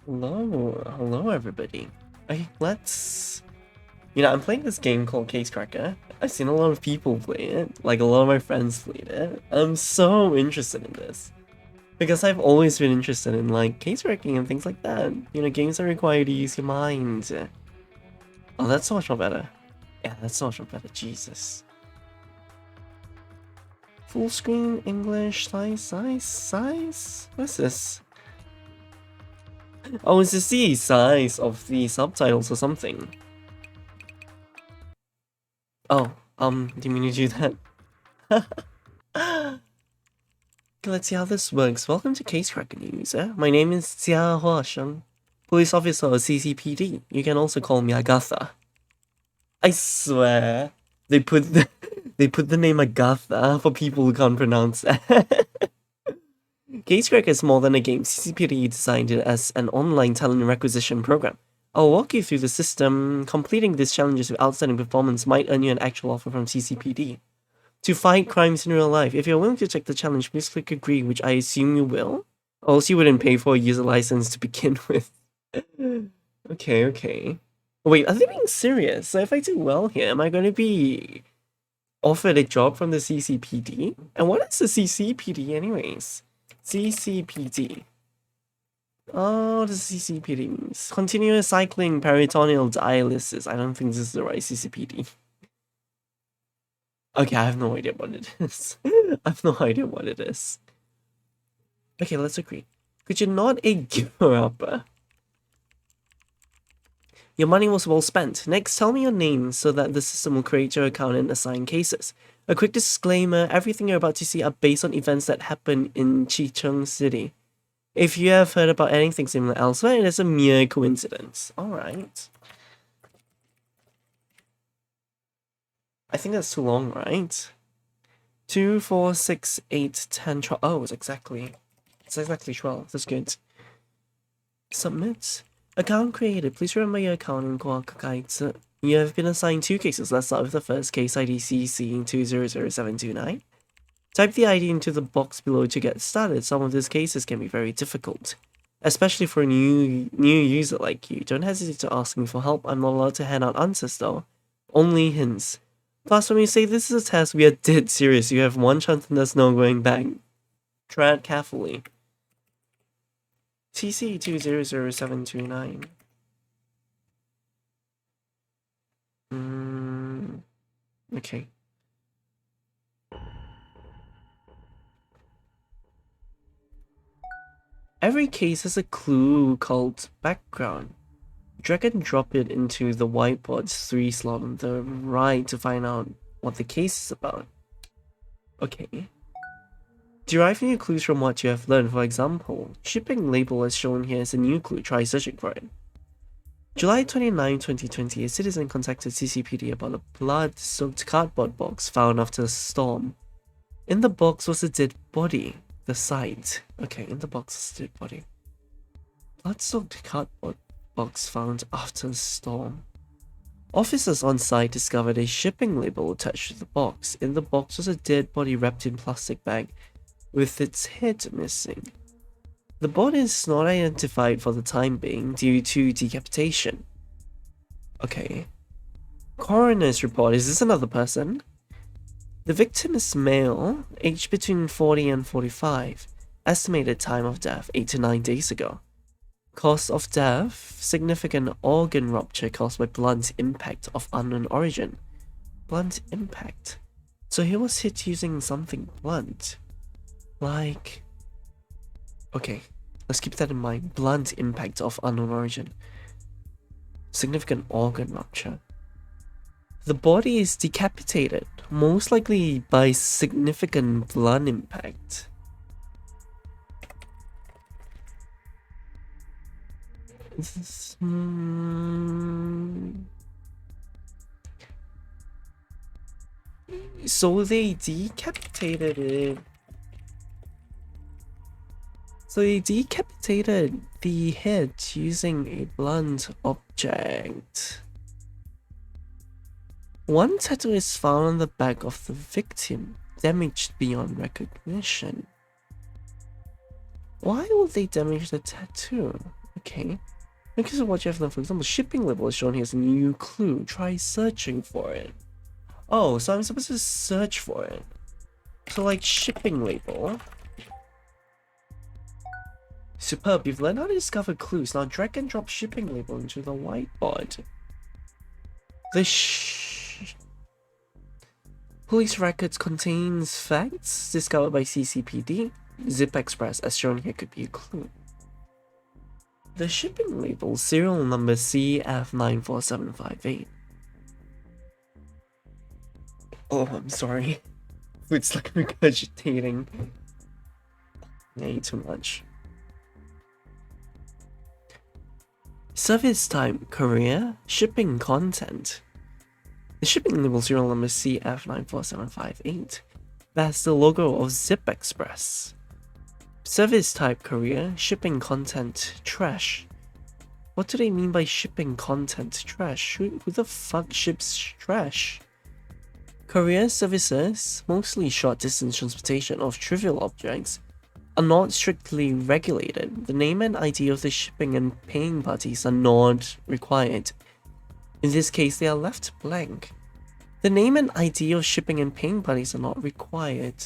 Hello everybody. Let's... I'm playing this game called CaseCracker. I've seen a lot of people play it, like a lot of my friends played it. I'm so interested in this. Because I've always been interested in, like, case cracking and things like that. Games that require you to use your mind. Oh, that's so much more better. Yeah, that's so much more better, Jesus. Full screen, English, size? What's this? Oh, it's the size of the subtitles or something. Oh, do you mean to do that? Let's see how this works. Welcome to CaseCracker News. My name is Jia Huasheng, police officer of CCPD. You can also call me Agatha. I swear, they put the name Agatha for people who can't pronounce that. CaseCracker is more than a game. CCPD designed it as an online talent requisition program. I'll walk you through the system. Completing these challenges with outstanding performance might earn you an actual offer from CCPD. To fight crimes in real life. If you're willing to take the challenge, please click agree, which I assume you will. Or else you wouldn't pay for a user license to begin with. Okay. Wait, are they being serious? So if I do well here, am I going to be offered a job from the CCPD? And what is the CCPD anyways? CCPD. Oh, the CCPD means continuous cycling peritoneal dialysis. I don't think this is the right CCPD. Okay, I have no idea what it is. Okay, let's agree. Could you not a giver up? Your money was well spent. Next, tell me your name so that the system will create your account and assign cases. A quick disclaimer, everything you're about to see are based on events that happen in Chicheng City. If you have heard about anything similar elsewhere, it is a mere coincidence. Alright. I think that's too long, right? 2, 4, 6, 8, 10, 12. Oh, it's exactly 12. That's good. Submit. Account created. Please remember your account in Guakakai. You have been assigned 2 cases. Let's start with the first case, ID CC 200729. Type the ID into the box below to get started. Some of these cases can be very difficult, especially for a new user like you. Don't hesitate to ask me for help. I'm not allowed to hand out answers though. Only hints. Plus, when we say this is a test, we are dead serious. You have one chance and there's no going back. Tread carefully. TC 200729. Okay. Every case has a clue called background. Drag and drop it into the whiteboard's 3 slot on the right to find out what the case is about. Okay. Derive new clues from what you have learned. For example, shipping label as shown here is a new clue. Try searching for it. July 29, 2020, a citizen contacted CCPD about a blood-soaked cardboard box found after a storm. In the box was a dead body. The site. Okay, in the box is a dead body. Blood-soaked cardboard box found after a storm. Officers on site discovered a shipping label attached to the box. In the box was a dead body wrapped in plastic bag with its head missing. The body is not identified for the time being due to decapitation. Okay. Coroner's report. Is this another person? The victim is male, aged between 40 and 45. Estimated time of death 8 to 9 days ago. Cause of death, significant organ rupture caused by blunt impact of unknown origin. Blunt impact. So he was hit using something blunt. Like... Okay, let's keep that in mind. Blunt impact of unknown origin. Significant organ rupture. The body is decapitated, most likely by significant blunt impact. So they decapitated it. So they decapitated the head using a blunt object. One tattoo is found on the back of the victim, damaged beyond recognition. Why would they damage the tattoo? Okay. Because of what you have done, for example, shipping label is shown here as a new clue. Try searching for it. Oh, so I'm supposed to search for it. So like shipping label. Superb, you've learned how to discover clues. Now drag and drop shipping label into the whiteboard. The police records contains facts discovered by CCPD. Zip Express, as shown here, could be a clue. The shipping label, serial number CF94758. Oh, I'm sorry. It's like regurgitating. I ate too much. Service type, courier, shipping content. The shipping label serial number CF94758. That's the logo of Zip Express. Service type, courier, shipping content, trash. What do they mean by shipping content, trash? Who the fuck ships trash? Courier services, mostly short-distance transportation of trivial objects, are not strictly regulated. The name and ID of the shipping and paying parties are not required. In this case, they are left blank. The name and ID of shipping and paying parties are not required.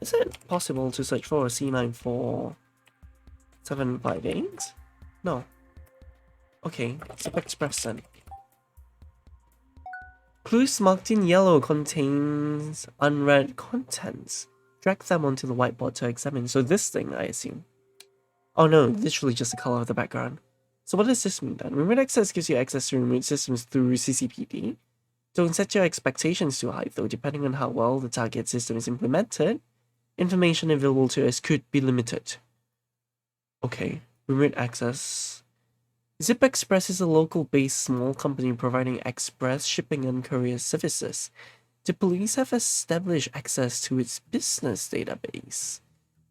Is it possible to search for a C94758? No. Okay, Zip Express then. Clues marked in yellow contains unread contents. Drag them onto the whiteboard to examine. So this thing, I assume. Oh no, literally just the color of the background. So what does this mean then? Remote access gives you access to remote systems through CCPD. Don't set your expectations too high though. Depending on how well the target system is implemented, information available to us could be limited. Okay, remote access. Zip Express is a local-based small company providing express shipping and courier services. The police have established access to its business database.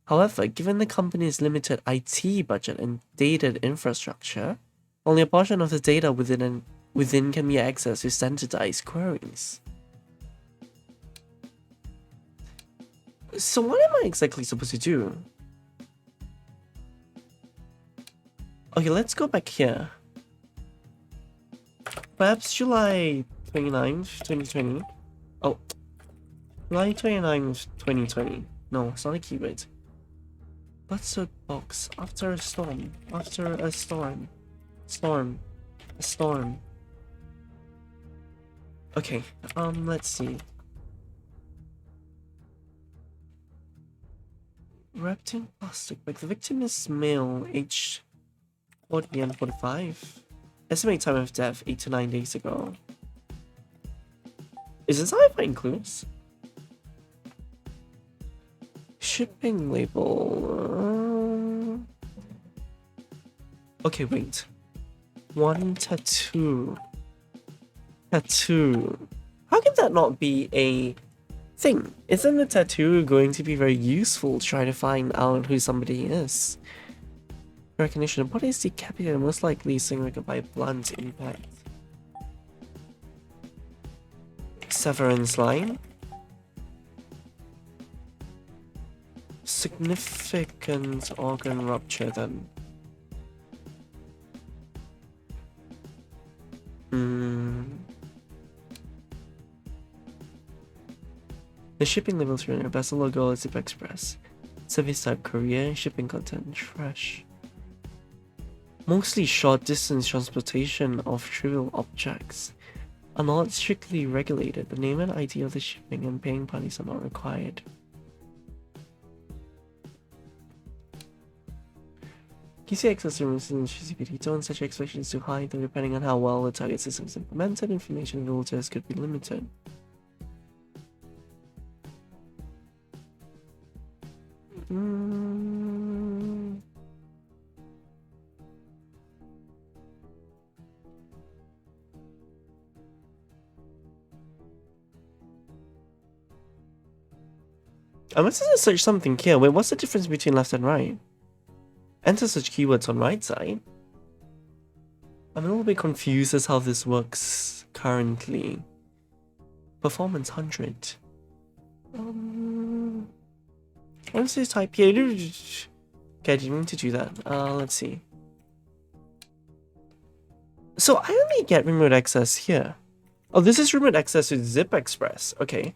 However, given the company's limited IT budget and dated infrastructure, only a portion of the data within can be accessed to standardized queries. So what am I exactly supposed to do? Okay, let's go back here. Perhaps July 29th, 2020. Oh, July 29th, 2020. No, it's not a keyword. Buzzard box. After a storm. After a storm. Storm. A storm. Okay, let's see. Wrapped in plastic. Like the victim is male, aged 40 and 45. Estimated time of death 8 to 9 days ago. Is this how I find clues? Shipping label. Okay, wait. One tattoo. Tattoo. How can that not be a thing? Isn't the tattoo going to be very useful to try to find out who somebody is? Recognition. The body is decapitated, most likely signified by blunt impact. Severance line. Significant organ rupture then. The shipping labels are in your vessel logo is Zip Express. Service type courier, shipping content trash. Mostly short distance transportation of trivial objects are not strictly regulated. The name and ID of the shipping and paying parties are not required. QC access to rooms in CCPD don't set your expectations too high, though depending on how well the target system is implemented, information available to us could be limited. I must have searched something here. Wait, what's the difference between left and right? Enter such keywords on right side. I'm a little bit confused as how this works currently. Performance 100. Let's just type here. Okay, I didn't mean to do that. Let's see. So I only get remote access here. Oh, this is remote access to Zip Express. Okay.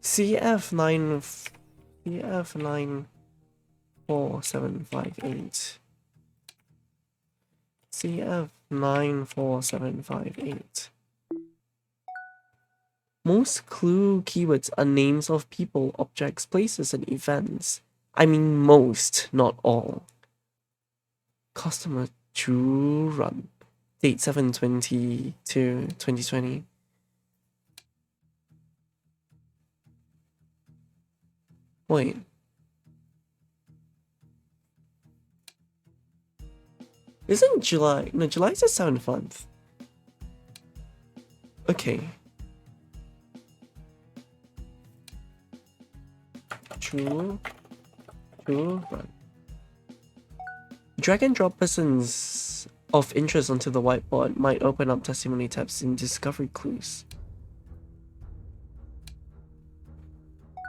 CF9 CF94758. CF94758. Most clue keywords are names of people, objects, places, and events. I mean most, not all. Customer to run. Date 7/20/2020. Wait. Isn't July? No, July is the 7th month. Okay. To run. Drag and drop persons of interest onto the whiteboard might open up testimony tabs in discovery clues.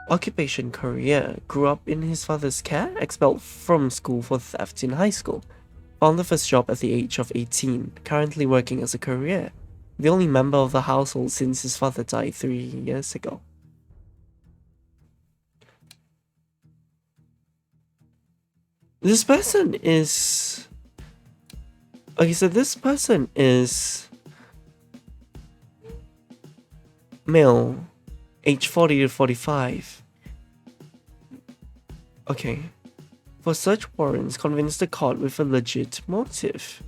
Occupation career. Grew up in his father's care, expelled from school for theft in high school. Found the first job at the age of 18, currently working as a courier. The only member of the household since his father died 3 years ago. This person is... Okay, so this person is... male, age 40 to 45. Okay. For search warrants, convince the court with a legit motive.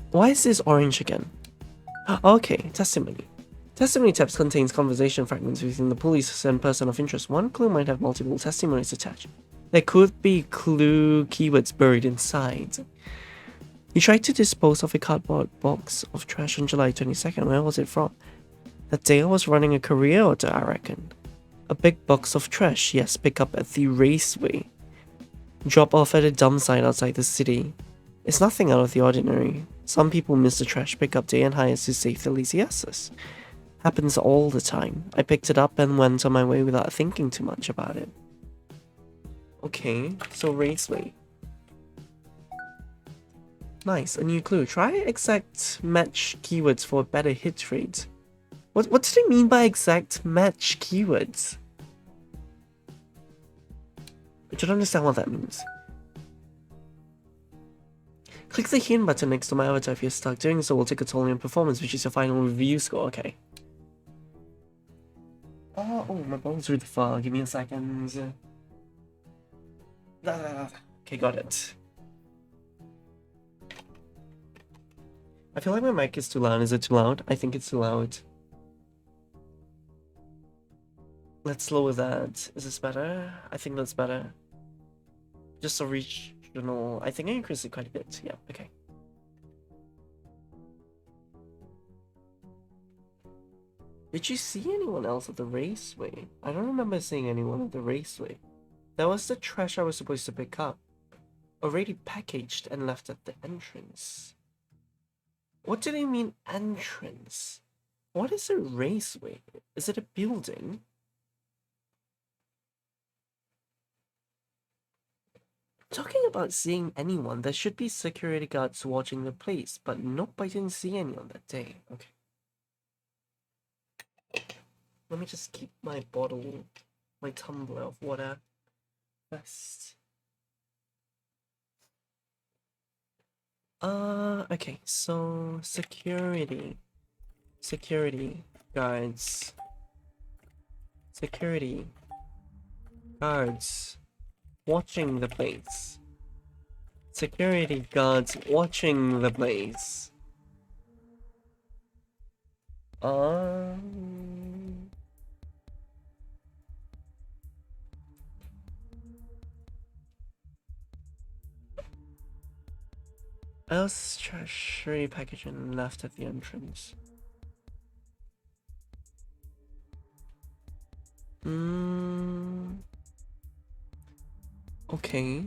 Why is this orange again? Okay, testimony. Testimony tabs contains conversation fragments between the police and person of interest. One clue might have multiple testimonies attached. There could be clue keywords buried inside. He tried to dispose of a cardboard box of trash on July 22nd. Where was it from? That day I was running a career order, I reckon. A big box of trash, yes, pick up at the raceway. Drop off at a dump site outside the city. It's nothing out of the ordinary. Some people miss the trash pickup day and hire to save their lazy asses. Happens all the time. I picked it up and went on my way without thinking too much about it. Okay, so raceway. Nice, a new clue. Try exact match keywords for a better hit rate. What do they mean by exact match keywords? I don't understand what that means. Click the hint button next to my avatar if you're stuck. Doing so will take a toll on your performance, which is your final review score. Okay. Oh, my ball's really far. Give me a second. Okay, got it. I feel like my mic is too loud. Is it too loud? I think it's too loud. Let's lower that. Is this better? I think that's better. Just a regional. I think I increased it quite a bit. Yeah, okay. Did you see anyone else at the raceway? I don't remember seeing anyone at the raceway. That was the trash I was supposed to pick up. Already packaged and left at the entrance. What do they mean entrance? What is a raceway? Is it a building? Talking about seeing anyone, there should be security guards watching the place, but nope, I didn't see any on that day. Okay. Let me just keep my bottle, my tumbler of water first. Okay, so security guards, security guards watching the place. Security guards watching the place. Else treasury packaging left at the entrance. Okay. 。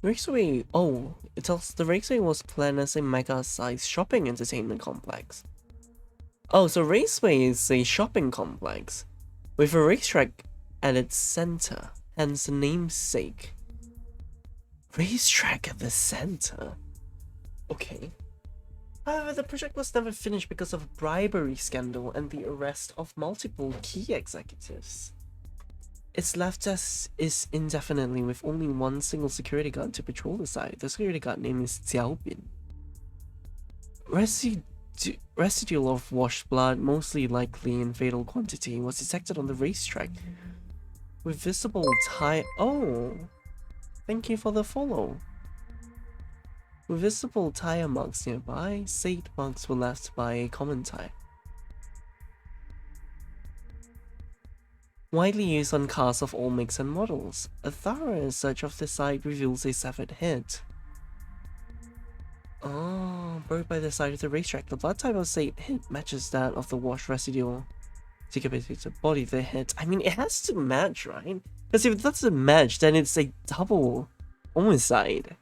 Raceway, oh, it tells the Raceway was planned as a mega-sized shopping entertainment complex. Oh, so Raceway is a shopping complex with a racetrack at its center, hence the namesake. Racetrack at the center? Okay. However, the project was never finished because of a bribery scandal and the arrest of multiple key executives. It's left as is indefinitely with only one single security guard to patrol the site. The security guard name is Xiaobin. Residue of washed blood, mostly likely in fatal quantity, was detected on the racetrack with visible tire. Oh, thank you for the follow. With visible tire marks nearby, said marks were left by a common tire. Widely used on cars of all makes and models, a thorough search of the site reveals a severed head. Oh, buried by the side of the racetrack. The blood type of said head matches that of the washed residual decapitated body. The head, I mean, it has to match, right? Because if it doesn't match, then it's a double homicide.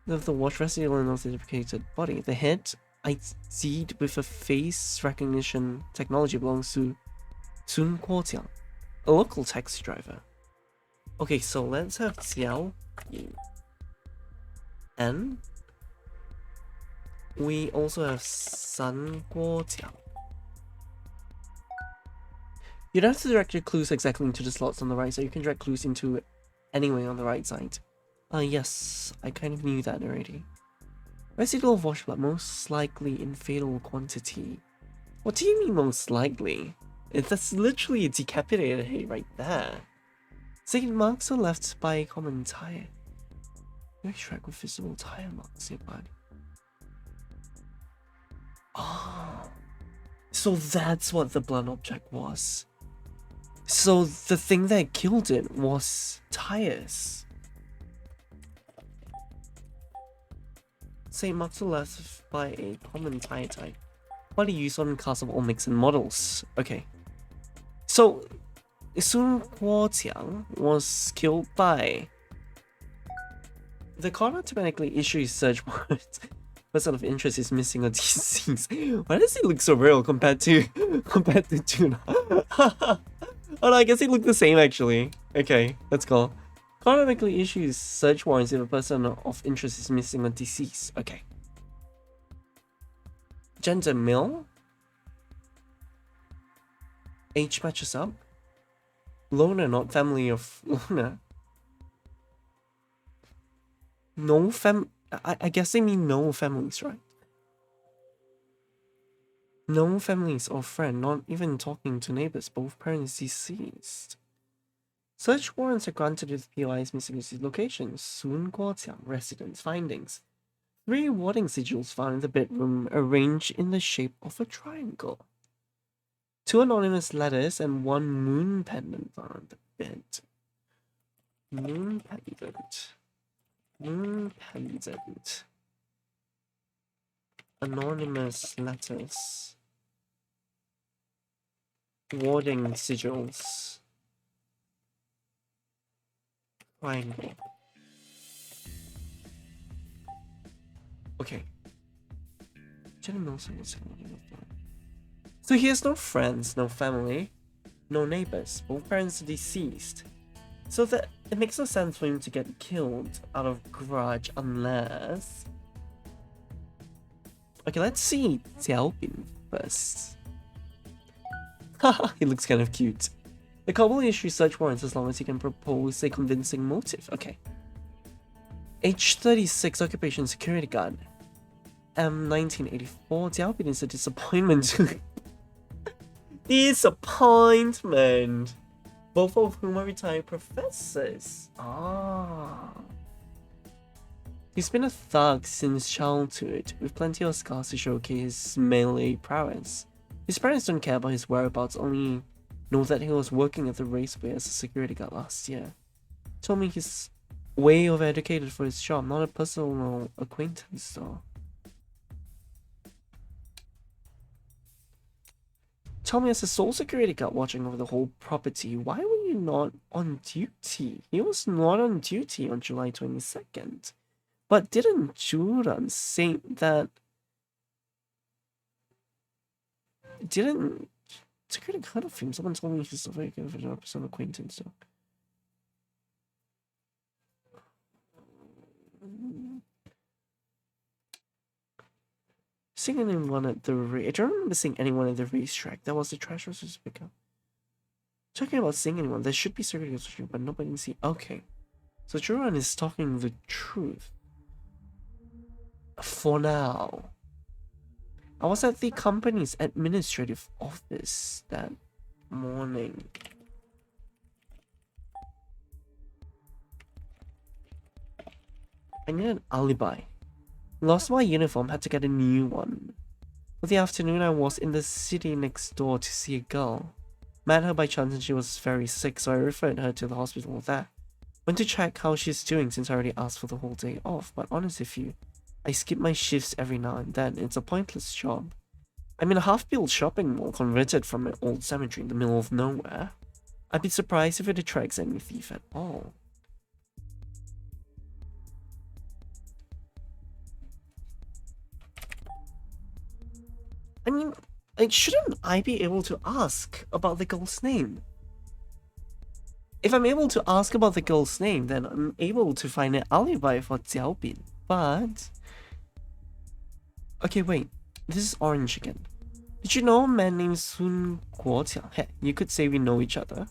Of the washed residual and of the decapitated body. The head, ID'd with a face recognition technology, belongs to Sun Kuotiang, a local taxi driver. Okay, so let's have Xiao Yin. And we also have Sun Kuotiang. You don't have to direct your clues exactly into the slots on the right, so you can direct clues into anyway on the right side. Yes, I kind of knew that already. Residual of washed blood, most likely in fatal quantity. What do you mean most likely? That's literally a decapitated head right there. Second marks are left by a common tire. Racetrack with visible tire marks nearby. Oh, so that's what the blunt object was. So the thing that killed it was tires. Same marks are left by a common tire type. Widely used on cars of all makes and models. Okay. So, Sun Kuotiang was killed by... The coroner automatically issues search warrants. Person of interest is missing or deceased. Why does he look so real compared to Tuna? Oh no, I guess he looked the same actually. Okay, let's go. Automatically issues search warrants if a person of interest is missing or deceased. Okay. Gender male. Age matches up. Loner, not family of loner. No I guess they mean no families, right? No families or friend, not even talking to neighbors, both parents deceased. Search warrants are granted with POI's missing locations. Sun Guotiang residence findings. 3 warding sigils found in the bedroom arranged in the shape of a triangle. 2 anonymous letters and 1 moon pendant found on the bed. Moon pendant. Moon pendant. Anonymous letters. Warding sigils. Triangle. Okay. So he has no friends, no family, no neighbors. Both parents are deceased. So that it makes no sense for him to get killed out of grudge unless... Okay, let's see Xiaobin first. Haha, he looks kind of cute. The couple will issue search warrants as long as he can propose a convincing motive. Okay. Age 36, occupation security guard. 1984. Xiaobin is a disappointment. Disappointment. Both of whom are retired professors. Ah. He's been a thug since childhood, with plenty of scars to showcase his melee prowess. His parents don't care about his whereabouts, only know that he was working at the raceway as a security guard last year. Told me he's way overeducated for his job, not a personal acquaintance though. tell me, as a sole security guard watching over the whole property, why were you not on duty? He was not on duty on July 22nd. But didn't Juran say that... Didn't... Security guard of him? Someone told me he's a very good 100% acquaintance, so... Seeing anyone at the I don't remember seeing anyone at the racetrack. That was the trash versus pickup. Talking about seeing anyone, there should be security guards, but nobody can see. Okay. So Juran is talking the truth. For now. I was at the company's administrative office that morning. I need an alibi. Lost my uniform, had to get a new one. For the afternoon, I was in the city next door to see a girl. Met her by chance and she was very sick, so I referred her to the hospital there. Went to check how she's doing since I already asked for the whole day off, but honest with you, I skip my shifts every now and then. It's a pointless job. I'm in a half-built shopping mall converted from an old cemetery in the middle of nowhere. I'd be surprised if it attracts any thief at all. I mean, shouldn't I be able to ask about the girl's name? If I'm able to ask about the girl's name, then I'm able to find an alibi for Xiaobin. But... okay, wait. This is orange again. Did you know a man named Sun Guoqiang? Hey, you could say we know each other.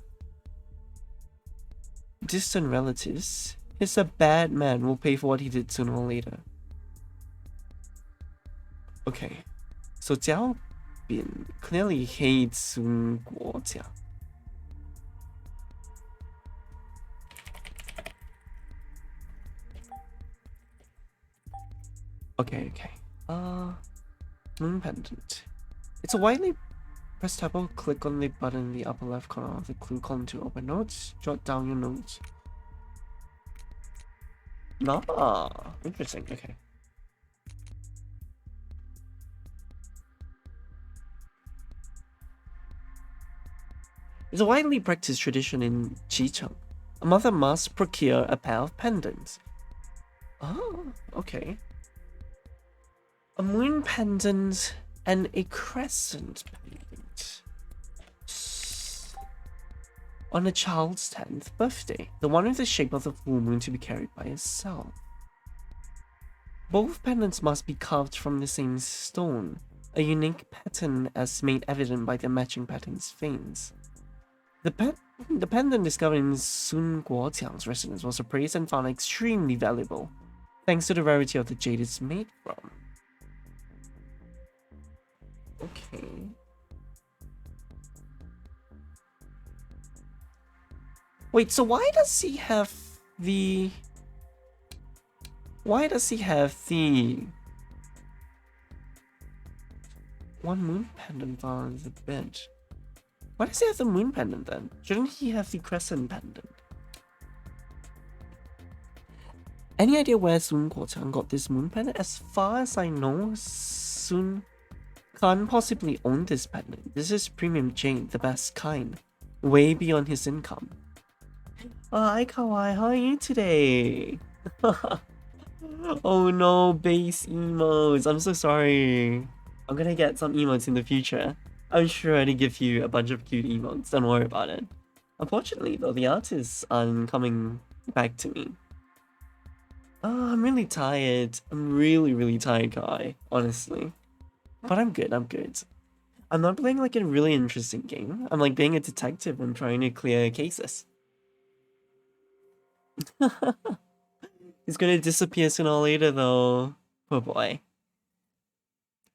Distant relatives. He's a bad man. We'll pay for what he did sooner or later. Okay. So Xiaobin clearly hates Sun Guoqiang. Okay. Moon pendant. It's a widely pressed typo. Click on the button in the upper left corner of the clue column to open notes. Jot down your notes. Ah, interesting. Okay. It's a widely practiced tradition in Qicheng. A mother must procure a pair of pendants. Oh, okay. A moon pendant and a crescent pendant. On a child's 10th birthday, the one with the shape of the full moon to be carried by herself. Both pendants must be carved from the same stone, a unique pattern as made evident by the matching pattern's veins. The pendant discovered in Sun Guoqiang's residence was appraised and found extremely valuable, thanks to the rarity of the jade it's made from. Okay. Wait, so why does he have the... why does he have the... one moon pendant on the bed? Why does he have the moon pendant then? Shouldn't he have the crescent pendant? Any idea where Sun Guoqiang got this moon pendant? As far as I know, Sun can't possibly own this pendant. This is premium jade, the best kind. Way beyond his income. Hi Kawaii, how are you today? Oh no, base emotes. I'm so sorry. I'm gonna get some emotes in the future. I'm sure to give you a bunch of cute emotes, don't worry about it. Unfortunately though, the artists aren't coming back to me. Oh, I'm really tired. I'm really tired, Kai, honestly. But I'm good. I'm not playing like a really interesting game. I'm like being a detective and trying to clear cases. He's gonna disappear sooner or later though. Poor boy.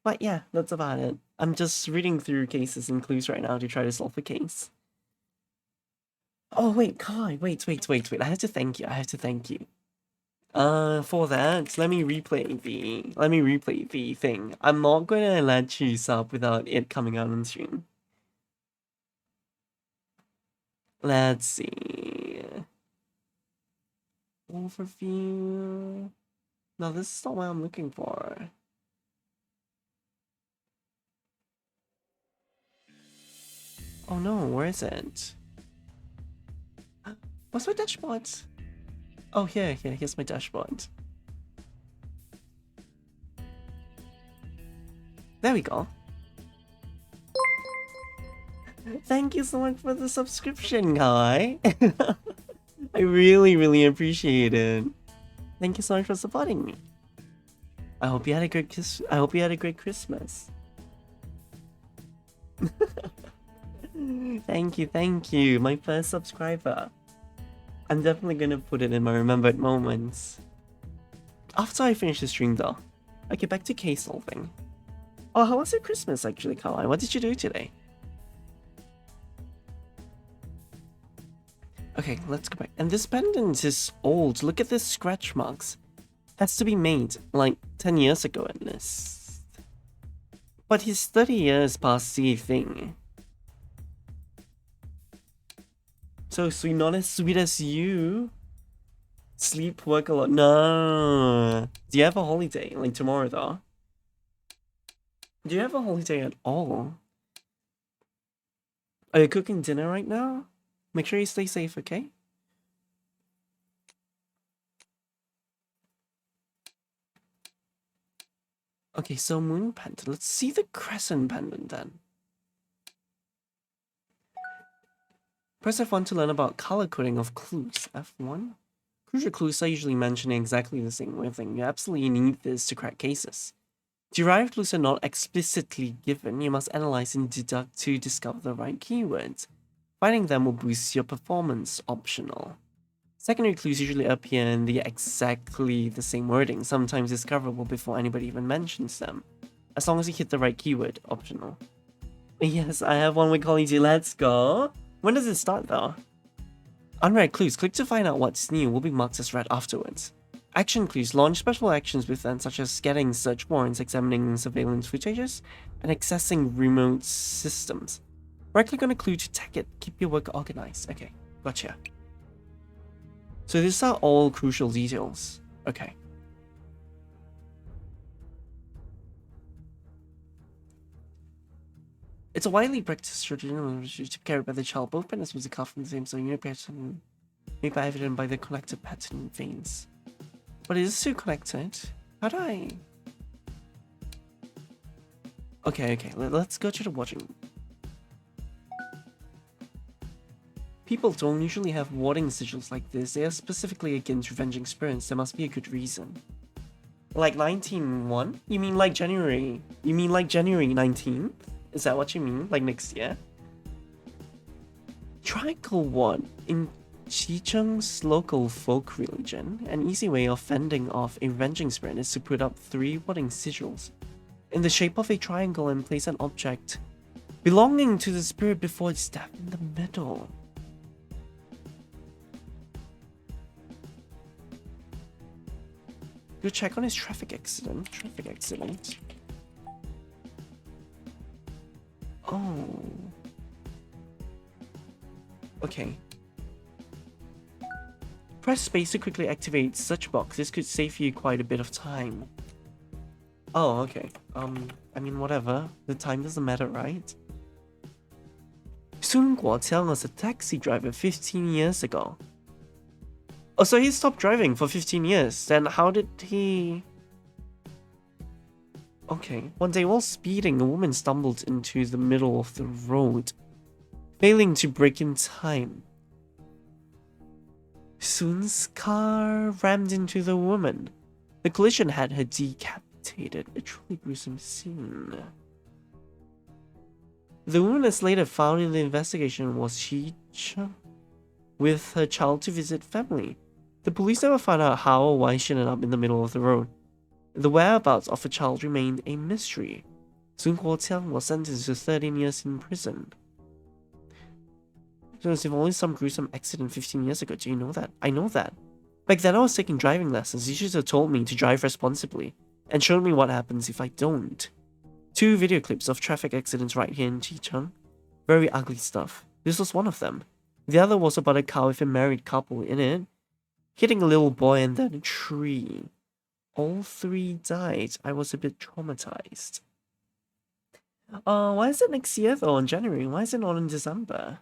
But yeah, that's about it. I'm just reading through cases and clues right now to try to solve a case. Oh wait, Kai, wait. I have to thank you. For that, let me replay the thing. I'm not gonna let you sub without it coming out on stream. Let's see. Overview. No, this is not what I'm looking for. Oh no, where is it? What's my dashboard? Oh, here's my dashboard. There we go. Thank you so much for the subscription, Kai. I really appreciate it. Thank you so much for supporting me. I hope you had a great Christmas. Thank you. My first subscriber. I'm definitely gonna put it in my remembered moments. After I finish the stream though. Okay, back to case solving. Oh, how was your Christmas actually, Kawai? What did you do today? Okay, let's go back. And this pendant is old. Look at this scratch marks. Has to be made like 10 years ago at least. But he's 30 years past the thing. So sweet, not as sweet as you. Sleep, work a lot. No. Do you have a holiday? Like tomorrow though? Do you have a holiday at all? Are you cooking dinner right now? Make sure you stay safe, okay? Okay, so moon pendant. Let's see the crescent pendant then. Press F1 to learn about color coding of clues. F1? Crucial clues are usually mentioning exactly the same wavelength. You absolutely need this to crack cases. Derived clues are not explicitly given. You must analyze and deduct to discover the right keywords. Finding them will boost your performance. Optional. Secondary clues usually appear in exactly the same wording, sometimes discoverable before anybody even mentions them. As long as you hit the right keyword. Optional. Yes, I have one with colleagues. Let's go. When does it start though? Unread clues. Click to find out what's new. Will be marked as read afterwards. Action clues. Launch special actions with them, such as getting search warrants, examining surveillance footages, and accessing remote systems. Right-click on a clue to tag it. Keep your work organized. Okay, gotcha. So these are all crucial details. Okay. It's a widely practiced tradition carried by the child. Both parents was carved from the same so unit pattern, made by evident by the connected pattern veins. But it is still connected. How do I? Okay. Let's go to the watching. People don't usually have warding sigils like this. They are specifically against revenging spirits. There must be a good reason. Like 19-1? You mean like January? You mean like January 19th? Is that what you mean? Like next year? Triangle 1. In Chicheng's local folk religion, an easy way of fending off a revenging spirit is to put up 3 warding sigils in the shape of a triangle and place an object belonging to the spirit before it's stabbed in the middle. Go check on his traffic accident. Oh. Okay. Press space to quickly activate such box. This could save you quite a bit of time. Oh, okay. I mean, whatever. The time doesn't matter, right? Sun Guoqiang was a taxi driver 15 years ago. Oh, so he stopped driving for 15 years. Then how did he... Okay. One day while speeding, a woman stumbled into the middle of the road, failing to brake in time. Sun's car rammed into the woman. The collision had her decapitated. A truly gruesome scene. The woman is later found in the investigation was Chicha with her child to visit family. The police never found out how or why she ended up in the middle of the road. The whereabouts of the child remained a mystery. Sun Guoqiang was sentenced to 13 years in prison. So it's only some gruesome accident 15 years ago. Do you know that? I know that. Back then I was taking driving lessons. You should have told me to drive responsibly and showed me what happens if I don't. 2 video clips of traffic accidents right here in Chicheng. Very ugly stuff. This was one of them. The other was about a car with a married couple in it, hitting a little boy and then a tree. All 3 died. I was a bit traumatized. Why is it next year though, in January? Why is it not in December?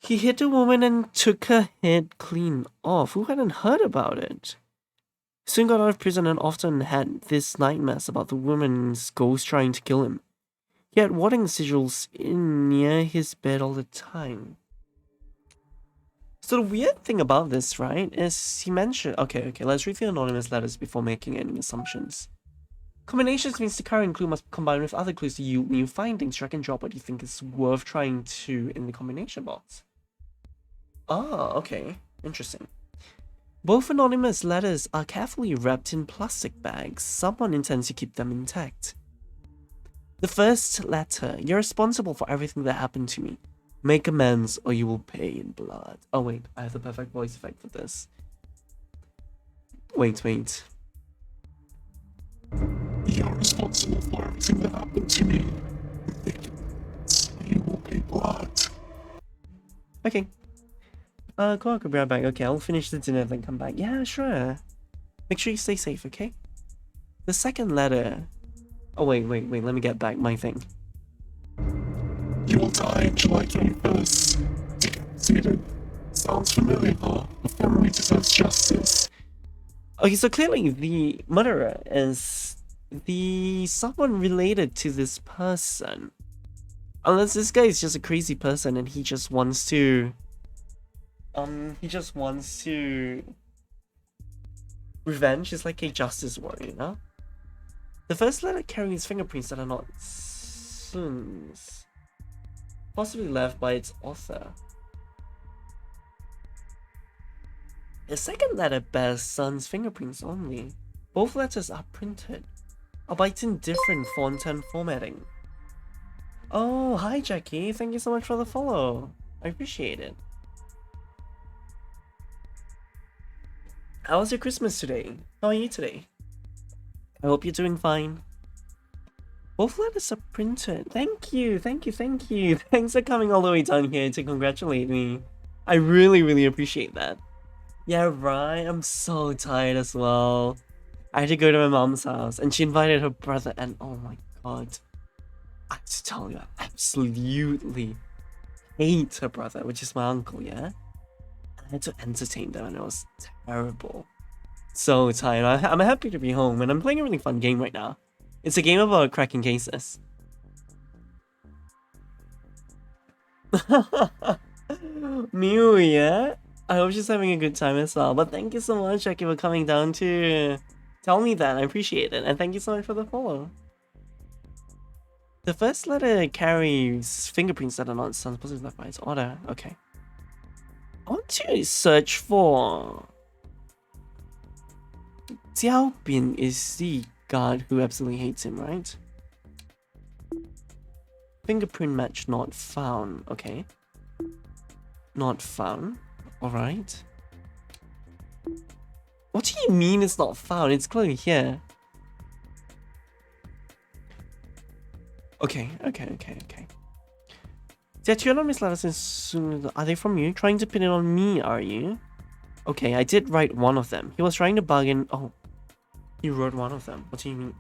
He hit a woman and took her head clean off. Who hadn't heard about it? Soon got out of prison and often had this nightmares about the woman's ghost trying to kill him. He had warding sigils in near his bed all the time. So the weird thing about this, right, is he mentioned... Okay, let's read the anonymous letters before making any assumptions. Combinations means the current clue must combine with other clues to yield new findings. Drag and drop what you think is worth trying to in the combination box. Ah, okay. Interesting. Both anonymous letters are carefully wrapped in plastic bags. Someone intends to keep them intact. The first letter: you're responsible for everything that happened to me. Make amends or you will pay in blood. Oh wait, I have the perfect voice effect for this. Wait. You're responsible for everything that happened to me. Make amends or you will pay blood. Okay. Cool, I'll be right back. Okay, I'll finish the dinner then come back. Yeah, sure. Make sure you stay safe, okay? The second letter... Oh, wait, let me get back my thing. You will die on July 21st. Decapitated. Sounds familiar, though. The family deserves justice. Okay, so clearly the murderer is someone related to this person. Unless this guy is just a crazy person and he just wants to... Revenge is like a justice warrior, you know? The first letter carries fingerprints that are not Sun's, possibly left by its author. The second letter bears Sun's fingerprints only. Both letters are printed, albeit in different font and formatting. Oh, hi Jackie, thank you so much for the follow. I appreciate it. How was your Christmas today? How are you today? I hope you're doing fine. Both letters are printed. Thank you. Thanks for coming all the way down here to congratulate me. I really appreciate that. Yeah, right. I'm so tired as well. I had to go to my mom's house and she invited her brother and oh my god. I have to tell you, I absolutely hate her brother, which is my uncle, yeah? I had to entertain them and it was terrible. So tired. I'm happy to be home and I'm playing a really fun game right now. It's a game about cracking cases. Mew, yeah? I hope she's having a good time as well. But thank you so much, Jackie, for coming down to tell me that. I appreciate it. And thank you so much for the follow. The first letter carries fingerprints that are not supposed left by its order. Okay. I want to search for... Xiao Bin is the guard who absolutely hates him, right? Fingerprint match not found. Okay. Not found. Alright. What do you mean it's not found? It's clearly here. Okay. There are two anonymous letters. Are they from you? Trying to pin it on me, are you? Okay, I did write one of them. He was trying to bargain. Oh, you wrote one of them. What do you mean?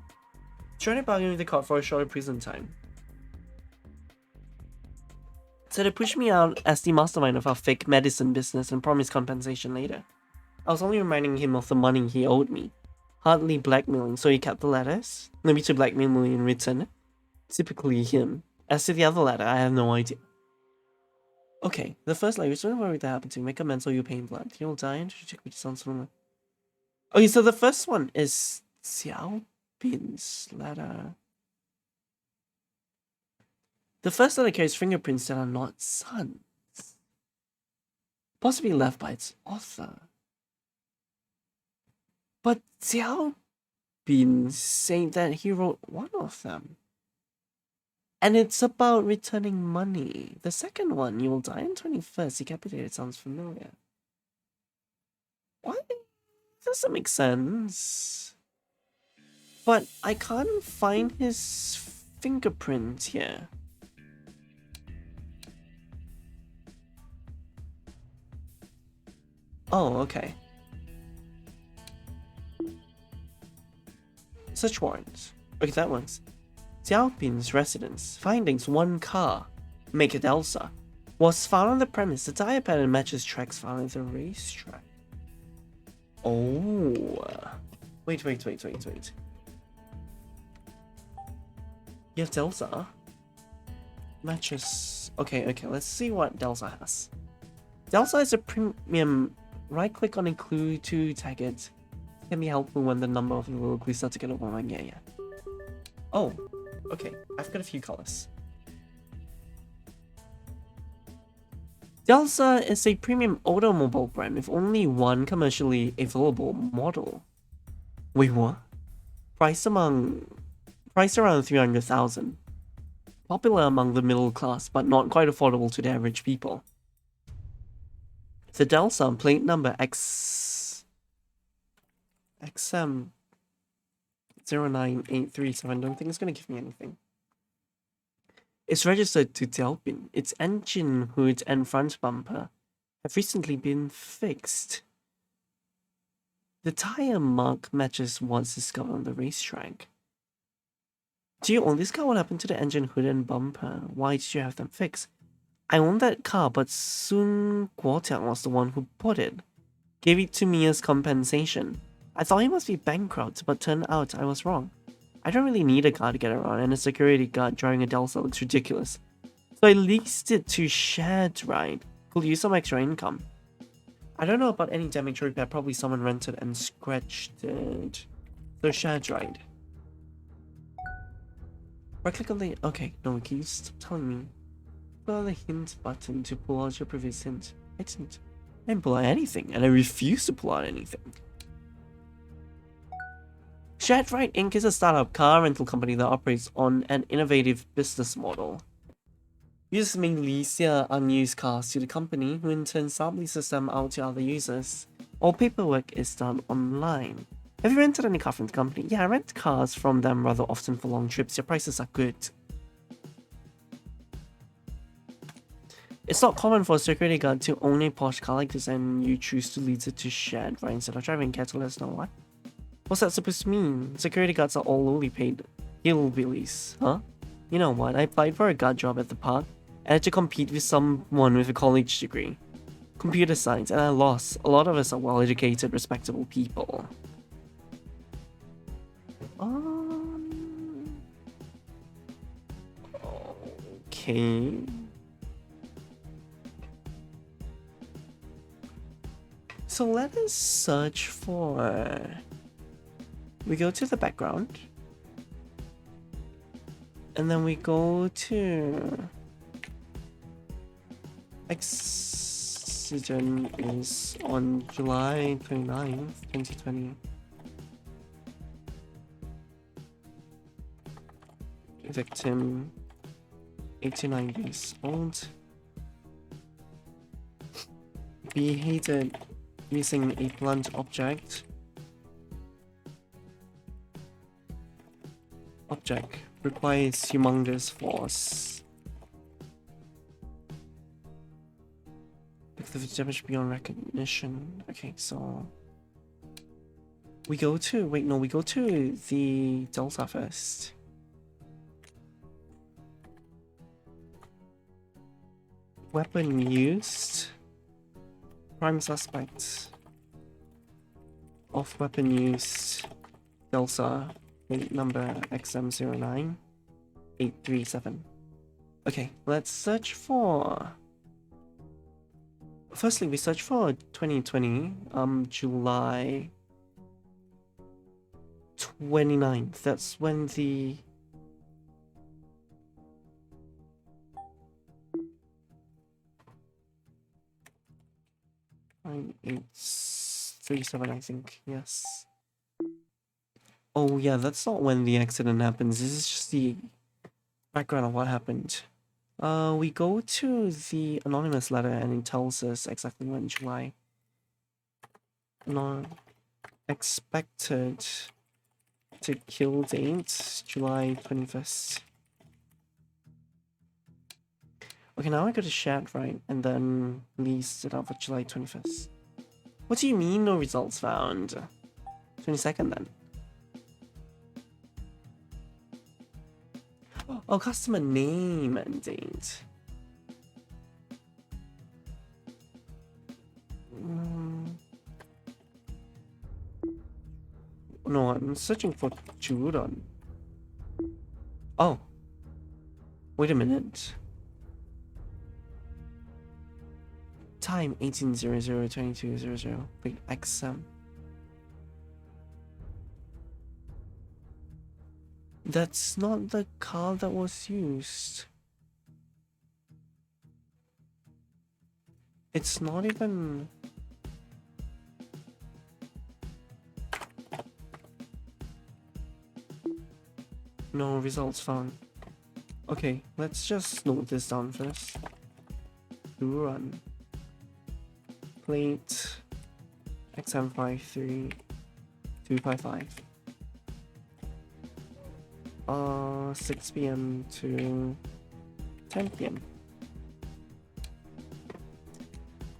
Trying to bargain with the court for a shorter prison time. So they pushed me out as the mastermind of our fake medicine business and promised compensation later. I was only reminding him of the money he owed me. Hardly blackmailing, so he kept the letters. Maybe to blackmail me in return. Typically him. As to the other letter, I have no idea. Okay, the first letter, which don't worry that happened to. Make amends or you pay in blood. You'll die and check which sounds familiar. Okay, so the first one is Xiao Bin's letter. The first letter carries fingerprints that are not Sun's. Possibly left by its author. But Xiao Bin saying that he wrote one of them. And it's about returning money. The second one, you will die on 21st, decapitated, sounds familiar. What? Doesn't make sense. But I can't find his fingerprint here. Oh, okay. Search warrant. Okay, that works. Xiaopin's residence. Findings: 1 car. Make it Elsa. Was found on the premise. The tire pattern matches tracks found at the racetrack. Oh. Wait. You have Delta? Matches. Okay, let's see what Delta has. Delta is a premium. Right click on a clue to tag it. It can be helpful when the number of little clues start to get overwhelming. Yeah. Oh, okay. I've got a few colors. Delta is a premium automobile brand with only one commercially available model. Wait, what? Price around 300,000. Popular among the middle class, but not quite affordable to the average people. The Delta plate number XM 09837. Don't think it's gonna give me anything. It's registered to Xiaopin. Its engine hood and front bumper have recently been fixed. The tire mark matches what's discovered on the racetrack. Do you own this car? What happened to the engine hood and bumper? Why did you have them fixed? I own that car, but Sun Guotiang was the one who bought it. Gave it to me as compensation. I thought he must be bankrupt, but turned out I was wrong. I don't really need a car to get around, and a security guard driving a Delta looks ridiculous. So I leased it to Shared Ride. Could use some extra income. I don't know about any damage or repair, probably someone rented and scratched it. So Shared Ride. Right click on the... Okay, no, can you stop telling me? Pull out the hint button to pull out your previous hint. I didn't pull out anything, and I refuse to pull out anything. Shared Ride Inc. is a startup car rental company that operates on an innovative business model. Users may lease their unused cars to the company, who in turn sub-leases them out to other users. All paperwork is done online. Have you rented any car from the company? Yeah, I rent cars from them rather often for long trips. Their prices are good. It's not common for a security guard to own a posh car like this and you choose to lease it to Shared Ride instead of driving. Care to let us know what? What's that supposed to mean? Security guards are all lowly paid hillbillies, huh? You know what? I applied for a guard job at the park and had to compete with someone with a college degree. Computer science, and I lost. A lot of us are well-educated, respectable people. Okay. So let us search for... We go to the background. And then we go to... Accident is on July 29th, 2020. Victim, 89 years old. Be hated using a blunt object. Object requires humongous force. If the damage beyond recognition. Okay, so we go to we go to the Delta first. Weapon used. Prime suspect of weapon used. Delta. Number XM09837. Okay, let's search for... Firstly, we search for 2020, July 29th. That's when the... ...9837, I think, yes. Oh yeah, that's not when the accident happens. This is just the background of what happened. We go to the anonymous letter and it tells us exactly when July. No, expected to kill date, July 21st. Okay, now I go to Shared Ride and then lease it out for July 21st. What do you mean no results found? 22nd then. Oh, customer name and date. No, I'm searching for Juron. Oh. Wait a minute. Time 18002200. Wait, XM. That's not the car that was used. It's not even... No results found. Okay, let's just note this down first. Run. Plate XM53255. 6 p.m. to 10 p.m.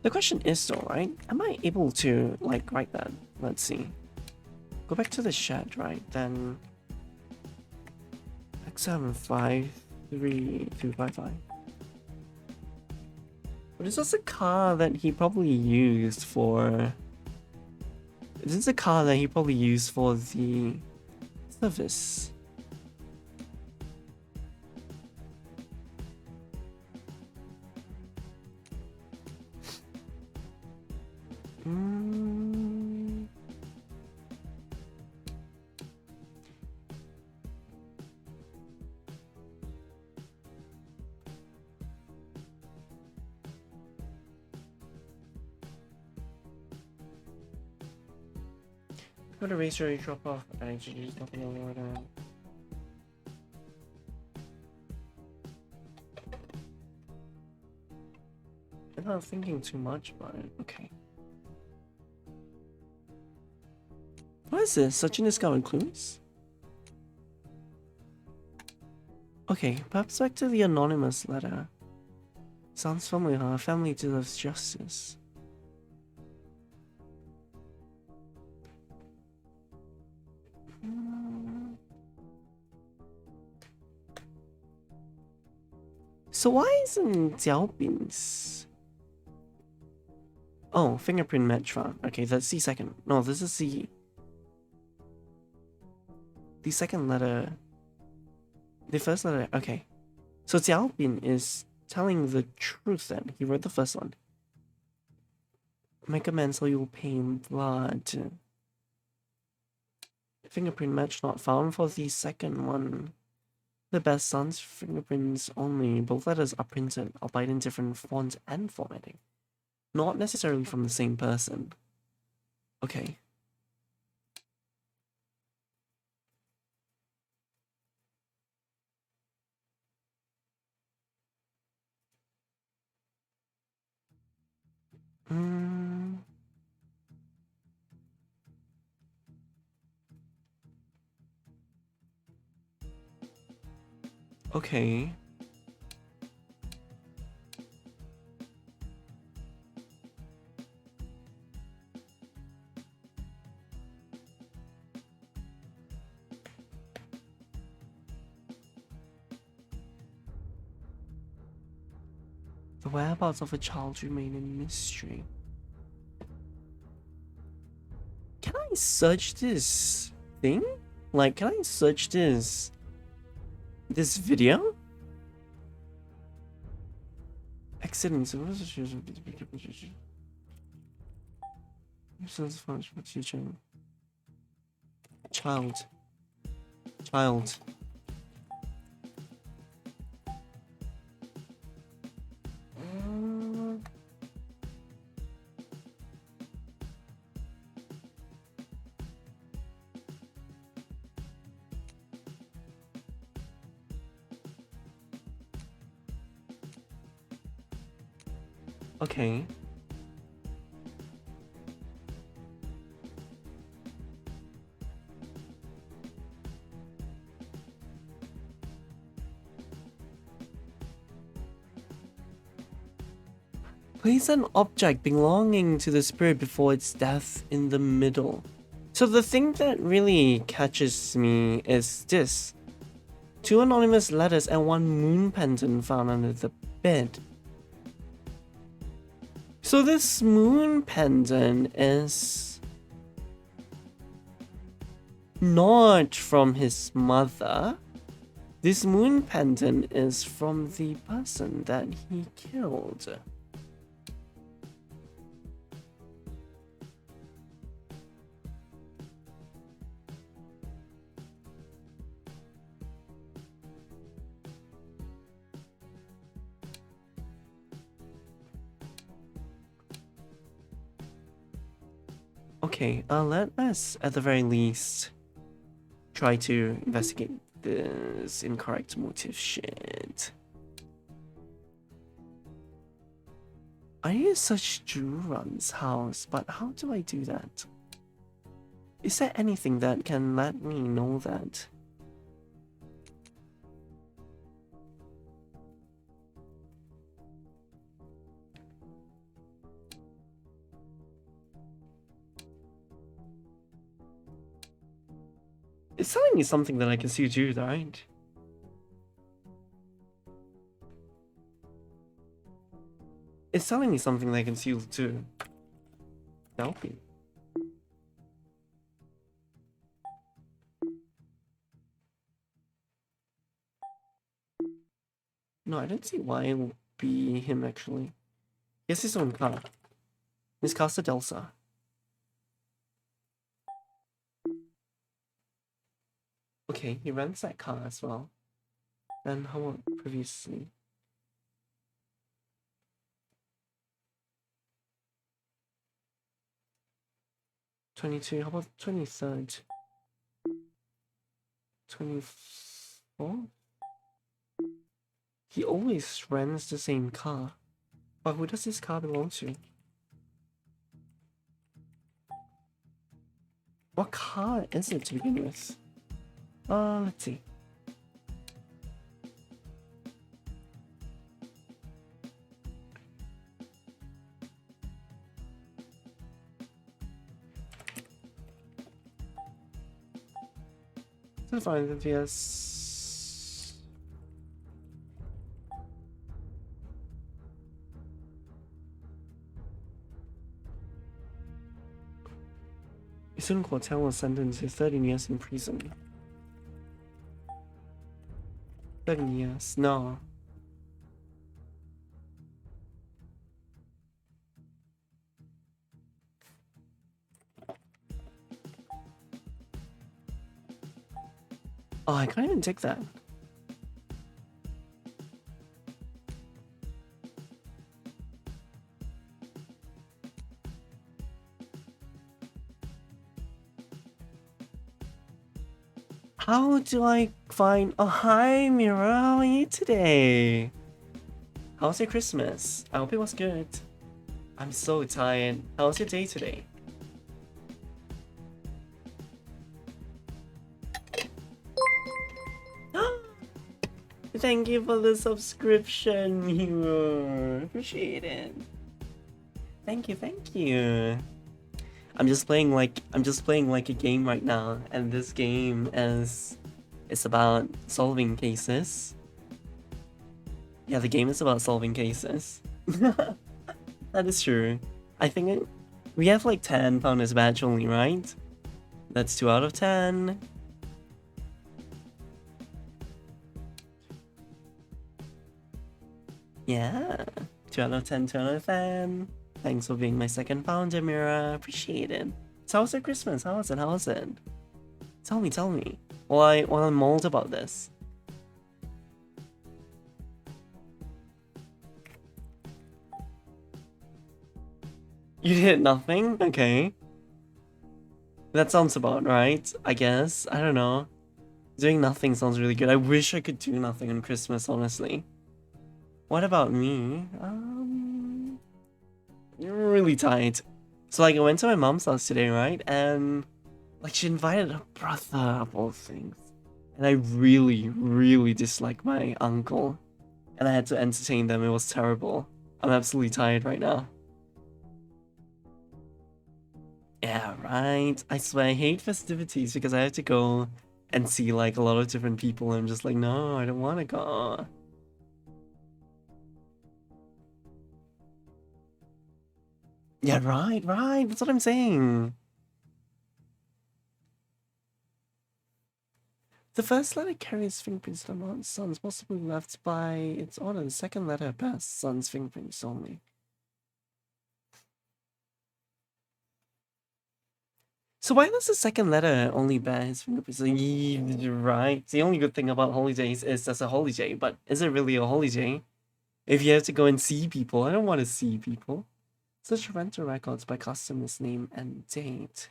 The question is though, right? Am I able to like write that? Let's see. Go back to the shed, right? Then XM53255. But this was a car that he probably used for... This is a car that he probably used for the service. Go to racer, drop off. I actually just don't know what I'm not thinking too much about it. Okay. What is this? Sachin discovered clues? Okay, perhaps back to the anonymous letter. Sounds familiar. Our family deserves justice. So why isn't Xiaobin's... Oh, fingerprint match found. Okay, that's the second. No, this is the second letter. The first letter. Okay. So Xiaobin is telling the truth then. He wrote the first one. Make amends so you'll pay in blood. Fingerprint match not found for the second one. The best son's fingerprints only. Both letters are printed, albeit in different fonts and formatting. Not necessarily from the same person. Okay. Okay. The whereabouts of a child remain a mystery. Can I search this thing? Like, can I search this video? Accidents. Child. Okay. Place an object belonging to the spirit before its death in the middle. So the thing that really catches me is this. 2 anonymous letters, and 1 moon pendant found under the bed. So this moon pendant is not from his mother. This moon pendant is from the person that he killed. Okay, let us, at the very least, try to investigate this incorrect motive shit. I need to search Juran's house, but how do I do that? Is there anything that can let me know that? It's telling me something that I can see too, right? It's telling me something that I can see too. Help me. No, I don't see why it would be him actually. He has his own car. Miss Casa Delsa. Okay, he rents that car as well. Then how about previously? How about 23rd? 24th? He always rents the same car. But who does this car belong to? What car is it to begin with? Let's see. To find it, yes. Sun Quartel was sentenced to 13 years in prison. 13 years, no. Oh, I can't even take that. How do I find... Oh, hi, Mira. How are you today? How was your Christmas? I hope it was good. I'm so tired. How was your day today? Thank you for the subscription, Mira. Appreciate it. Thank you, thank you. I'm just playing like a game right now, and this game is about solving cases. Yeah, the game is about solving cases. That is true. I think we have like 10 founders badge only, right? That's 2 out of 10. Yeah, 2 out of 10, 2 out of 10. Thanks for being my second founder, Mira. Appreciate it. So how was your Christmas? How was it? How was it? Tell me. Well, I'm mold about this. You did nothing? Okay. That sounds about right, I guess. I don't know. Doing nothing sounds really good. I wish I could do nothing on Christmas, honestly. What about me? Really tight. So like I went to my mom's house today, right? And like she invited her brother of all things. And I really dislike my uncle. And I had to entertain them. It was terrible. I'm absolutely tired right now. Yeah, right. I swear I hate festivities because I have to go and see like a lot of different people, and I'm just like, no, I don't want to go. Yeah, right, that's what I'm saying. The first letter carries fingerprints on the sun's, possibly left by its owner. The second letter bears sun's fingerprints only. So why does the second letter only bear his fingerprints? Right. The only good thing about holidays is there's a holiday, but is it really a holiday? If you have to go and see people, I don't want to see people. Search rental records by customer's name and date.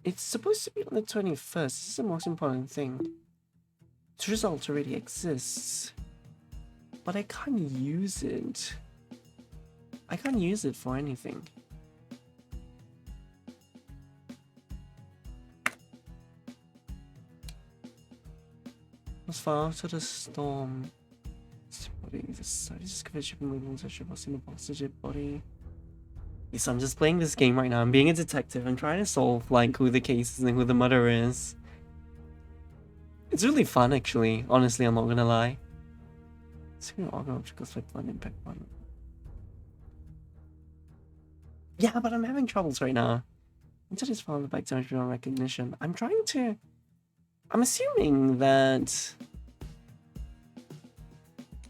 It's supposed to be on the 21st. This is the most important thing. The result already exists, but I can't use it. I can't use it for anything. Was far after the storm. Body, the side is covered shipping labels. I should have seen the box digit body. Yes, I'm just playing this game right now. I'm being a detective. I'm trying to solve like who the case is and who the murderer is. It's really fun, actually. Honestly, I'm not gonna lie. It's gonna auger obstacles like one impact one. Yeah, but I'm having troubles right now. Until this found the back damage beyond recognition. I'm assuming that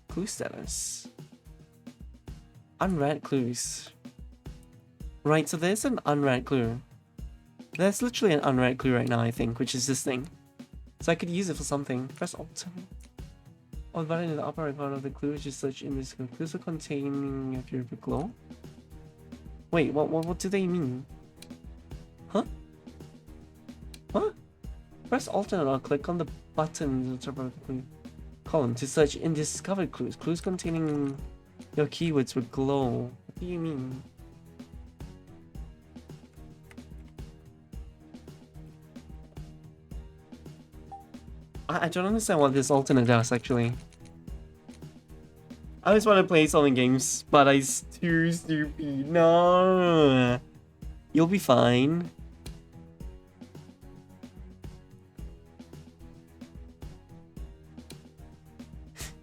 clue status. Unread clues. Right, so there's an unread clue. There's literally an unread clue right now, I think, which is this thing. So I could use it for something. Press Alt. Oh, the button in the upper right corner of the clue is just search in this clues are containing a pure glow. Wait, what do they mean? Huh? What? Press Alt or click on the button in the top of the clue column to search in discovered clues. Clues containing your keywords with glow. What do you mean? I don't understand what this alternate does, actually. I always want to play solving games, but I'm too stupid. No! You'll be fine.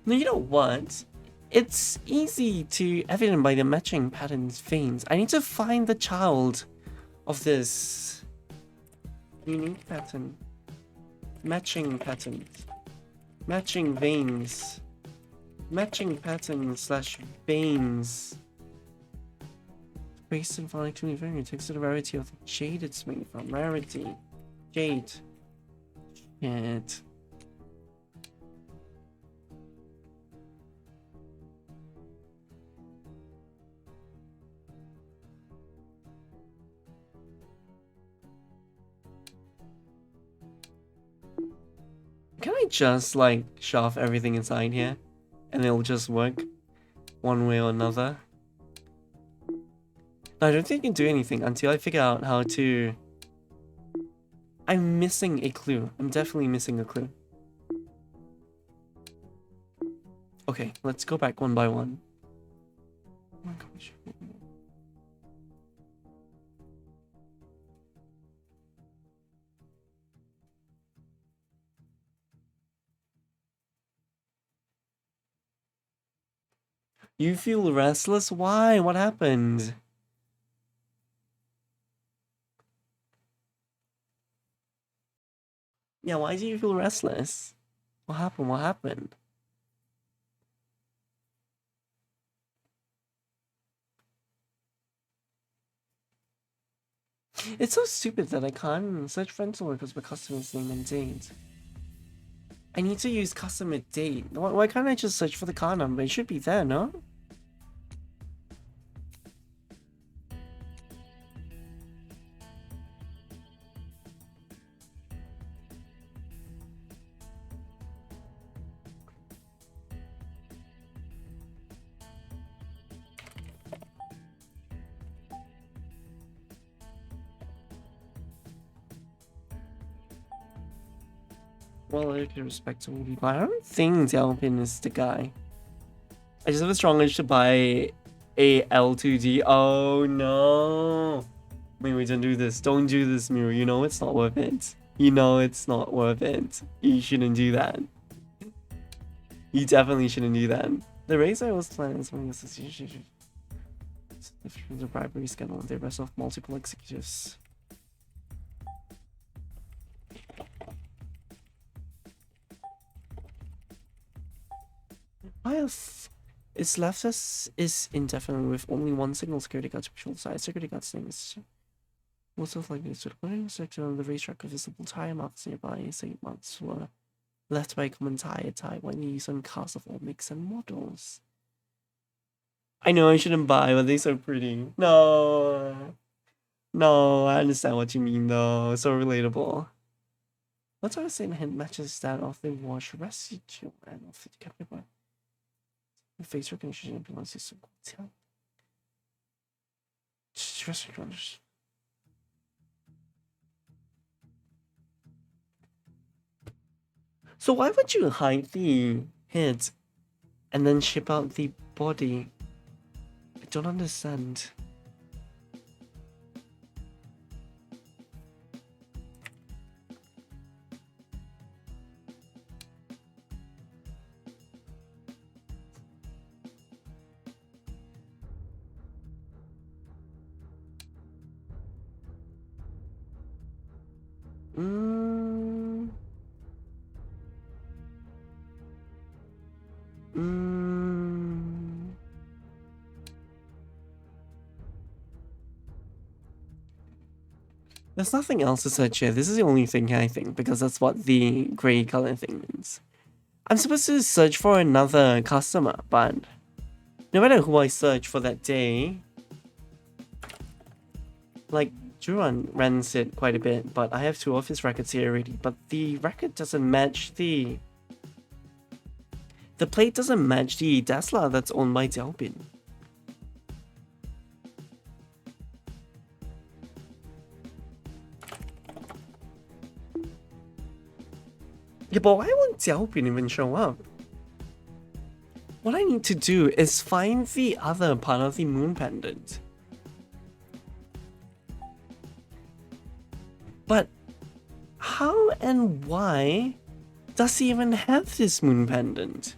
No, you know what? It's easy to evident by the matching patterns veins. I need to find the child of this unique pattern. Matching patterns. Matching veins. Matching patterns slash veins. Based on phonic tuning variant takes the rarity of the jade it's made from. Rarity. Jade. Shit. Can I just like shove everything inside here and it'll just work one way or another? No, I don't think I can do anything until I figure out how to... I'm missing a clue. I'm definitely missing a clue. Okay, let's go back one by one. Oh my gosh. You feel restless? Why? What happened? Yeah, why do you feel restless? What happened? What happened? It's so stupid that I can't search rental workers by customer's name and date. I need to use customer date. Why can't I just search for the car number? It should be there, no? Well, I can respect some people. I don't think Xiaopin is the guy. I just have a strong urge to buy a L2D. Oh no! Miru, don't do this. Don't do this, Miru. You know it's not worth it. You know it's not worth it. You shouldn't do that. You definitely shouldn't do that. The race I was planning is something association. The bribery scandal and the arrest of multiple executives. Its left us is indefinite with only one single security guard to patrol the side. Security guard's name is most likely to the section of the racetrack of visible tire marks nearby. 8 months were left by a common tire type when used on cars of all makes and models. I know I shouldn't buy, but they're so pretty. No, I understand what you mean though. So relatable. What's our same hint matches that of the wash residue and of the capital. The face recognition implements system. So why would you hide the head and then ship out the body? I don't understand. There's nothing else to search here. This is the only thing I think, because that's what the grey color thing means. I'm supposed to search for another customer, but no matter who I search for that day, like, Juran rents it quite a bit, but I have 2 of his records here already, but the record doesn't match the plate doesn't match the Tesla that's owned by Delpin. Yeah, but why won't Delpin even show up? What I need to do is find the other part of the moon pendant. But how and why does he even have this moon pendant?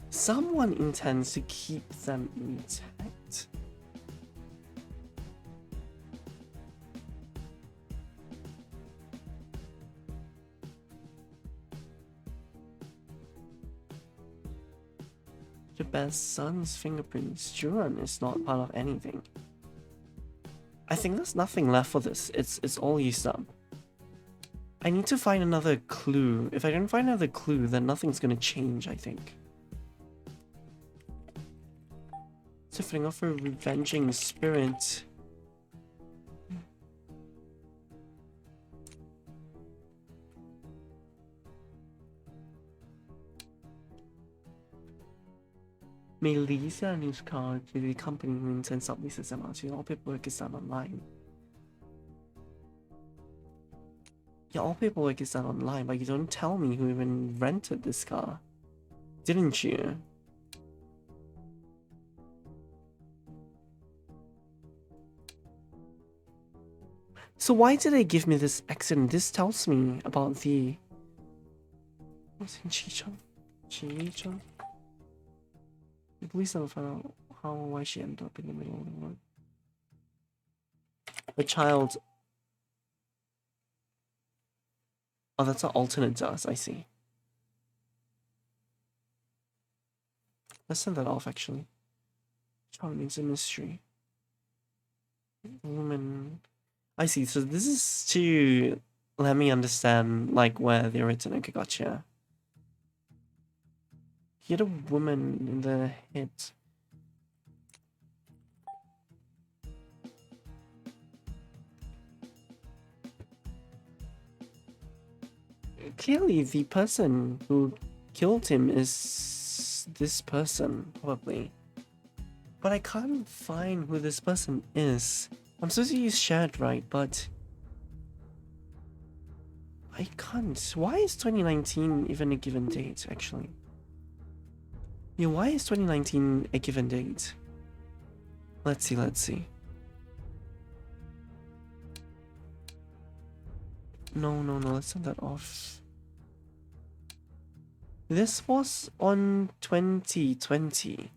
Someone intends to keep them intact. The best son's fingerprints. Juran is not part of anything. I think there's nothing left for this. It's all used up. I need to find another clue. If I don't find another clue, then nothing's gonna change, I think. Tiffling off a revenging spirit. May lease a new car to the company who intends to sublease them out. All paperwork is done online. Yeah, all paperwork is done online, but you don't tell me who even rented this car. Didn't you? So why did they give me this accident? This tells me about the... What's in Chi-chan? Chi-chan? The police never found out how or why she ended up in the middle of the road. The child... Oh, that's an alternate dust, I see. Let's send that off, actually. Child remains a mystery. Woman... I see, so this is to let me understand, like, where the original gotcha. He had a woman in the head. Clearly, the person who killed him is this person, probably. But I can't find who this person is. I'm supposed to use shared, right? But I can't. Why is 2019 even a given date, actually? Yeah, why is 2019 a given date? Let's see, let's see. No, let's turn that off. This was on 2020.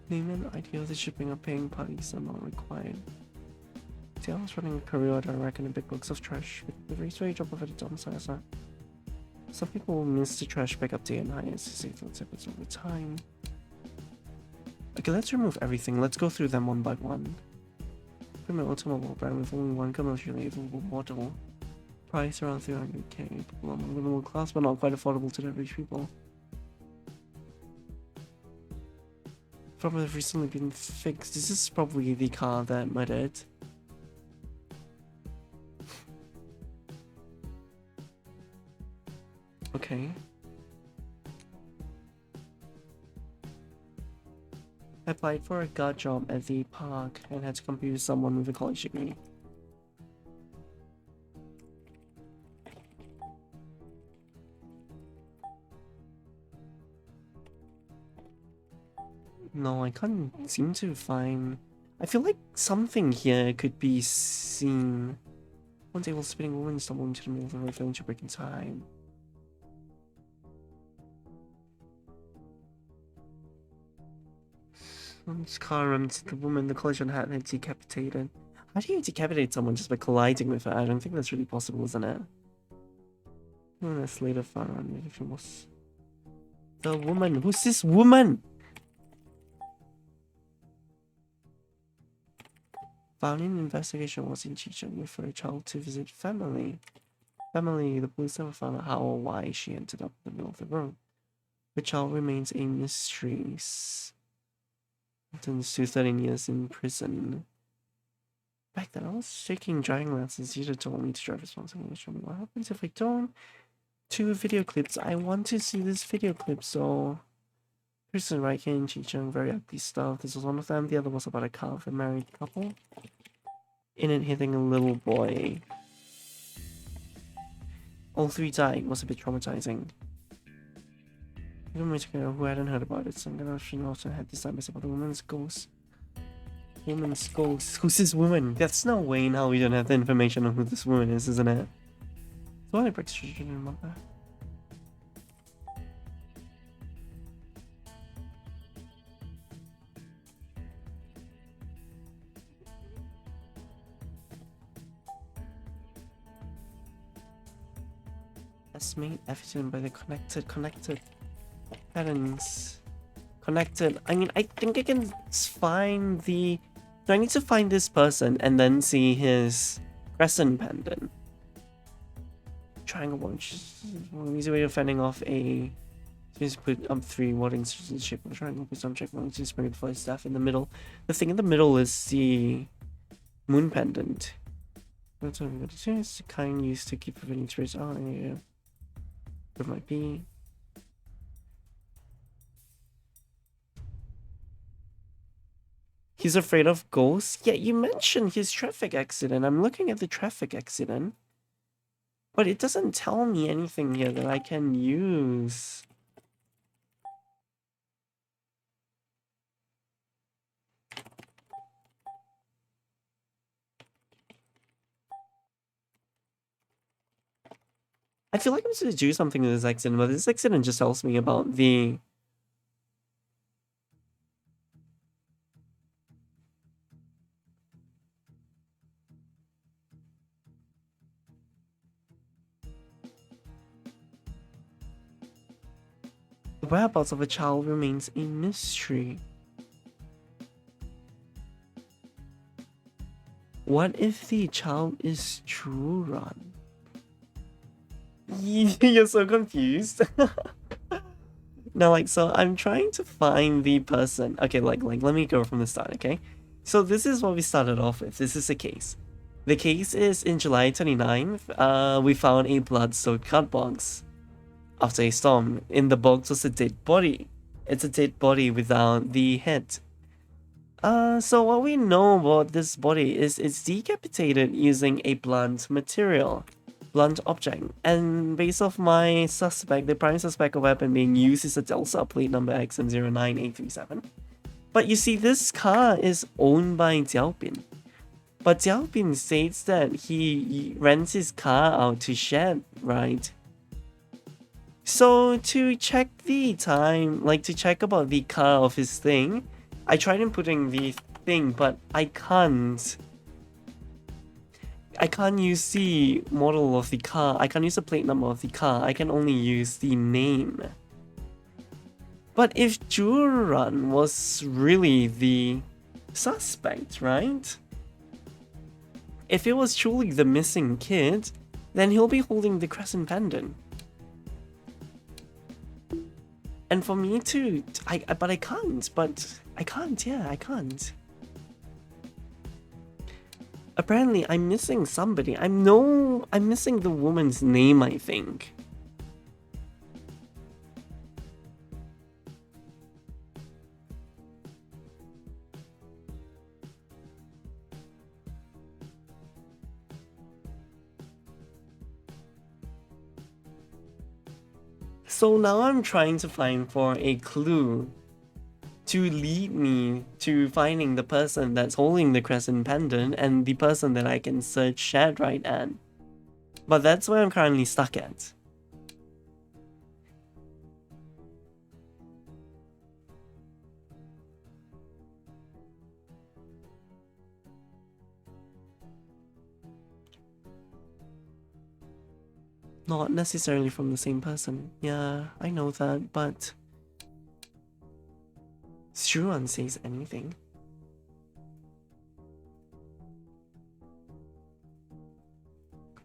Name an idea of the shipping or paying parties are not required. See, I was running a career direct in big books of trash with the very drop of it at dump size. Some people will miss the trash back up day and night to save those efforts over time. Okay, let's remove everything. Let's go through them one by one. Premium automobile brand with only one commercially available model. Price around 300k. People among the middle class, but not quite affordable to the average people. Probably have recently been fixed. This is probably the car that murdered. Okay. I applied for a guard job at the park and had to compete with someone with a college degree. No, I can't seem to find... I feel like something here could be seen. One table spinning woman stumbled into the middle of the road, failing to break in time. Someone's car rammed the woman, the collision had her decapitated. How do you decapitate someone just by colliding with her? I don't think that's really possible, isn't it? Let's later found out if it was... The woman! Who's this woman? Found in investigation was in Chichen with her child to visit family. The police never found out how or why she ended up in the middle of the road. The child remains a mystery. Sentenced to 13 years in prison. Back then, I was taking driving lessons. You told me to drive responsibly. Show me what happens if I don't. 2 video clips. I want to see this video clip, so... Person right here in Chichen, very ugly stuff. This was one of them. The other was about a car of a married couple. In it hitting a little boy. All 3 died. Was a bit traumatizing. Even my girl who hadn't heard about it, some generation also had this time about the woman's ghost. Woman's ghost. Who's this woman? That's no way now we don't have the information on who this woman is, isn't it? So I breaks children in mother. That's made evident by the connected patterns. Connected. I mean, I think I can find the... Do I need to find this person and then see his crescent pendant? Triangle bunch. Easy way of fending off a... Just put up 3 wardings in the shape of a triangle. Put some checkpoints to spring for staff in the middle. The thing in the middle is the moon pendant. That's what I'm going to do. It's the kind used to keep preventing spirits. Oh, yeah. It might be. He's afraid of ghosts? Yeah, you mentioned his traffic accident. I'm looking at the traffic accident. But it doesn't tell me anything here that I can use. I feel like I'm supposed to do something with this accident, but this accident just tells me about the... The whereabouts of a child remains a mystery. What if the child is Churan? You're so confused. No, like, so I'm trying to find the person. Okay, like, let me go from the start, okay? So this is what we started off with. This is a case. The case is in July 29th. We found a blood-soaked card box after a storm. In the box was a dead body. It's a dead body without the head. So what we know about this body is it's decapitated using a blunt material. Blunt object, and based off my suspect, the prime suspect of weapon being used is a Delta plate number XM09837. But you see, this car is owned by Jiaobin. But Jiaobin states that he rents his car out to Shed, right? So to check the time, like to check about the car of his thing, I tried inputting the thing, but I can't use the model of the car. I can't use the plate number of the car. I can only use the name. But if Juran was really the suspect, right? If it was truly the missing kid, then he'll be holding the crescent pendant. And for me to... I can't. Apparently, I'm missing somebody. I'm missing the woman's name, I think. So now I'm trying to find for a clue to lead me to finding the person that's holding the crescent pendant and the person that I can search Shed right at. But that's where I'm currently stuck at. Not necessarily from the same person. Yeah, I know that, but... Shuran says anything.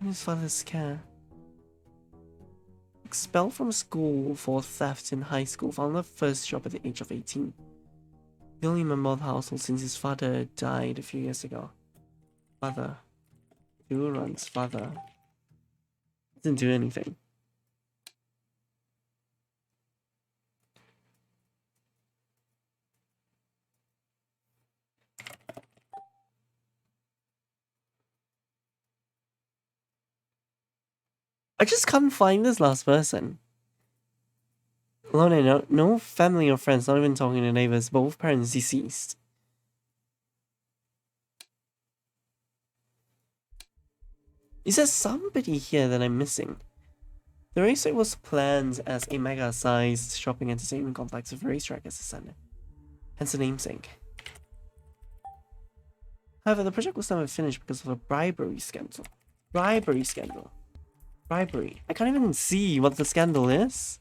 His father's care. Expelled from school for theft in high school, found the first job at the age of 18. The only member of the household since his father died a few years ago. Father. Shuran's father. Didn't do anything. I just can't find this last person. Alone, no family or friends, not even talking to neighbors, both parents deceased. Is there somebody here that I'm missing? The raceway was planned as a mega-sized shopping entertainment complex with a racetrack as the center, hence the namesake. However, the project was never finished because of a bribery scandal. Bribery. I can't even see what the scandal is.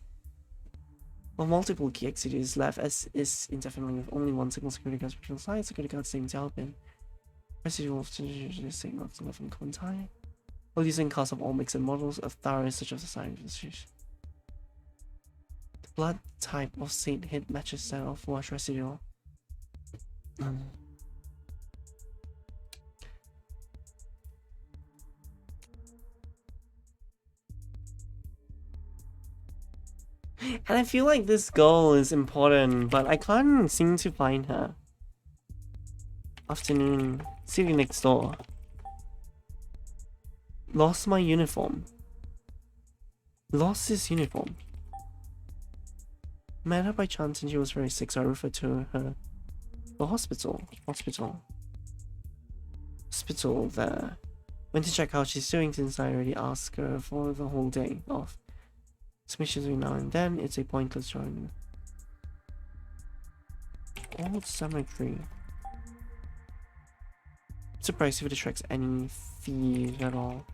While multiple key executives left as is indefinitely with only one single security guard special size, security guard named Xiaobin. Residual signal to live in common time. While using cars of all makes and models of thorough such as the science. The blood type of Saint hit matches that of wash residual. And I feel like this girl is important, but I can't seem to find her. Afternoon. City next door. Lost my uniform. Lost his uniform. Met her by chance and she was very sick, so I referred to her. The hospital there. Went to check how she's doing since I already asked her for the whole day off. Submissions every now and then, it's a pointless journey. Old cemetery. Surprised if it attracts any thieves at all.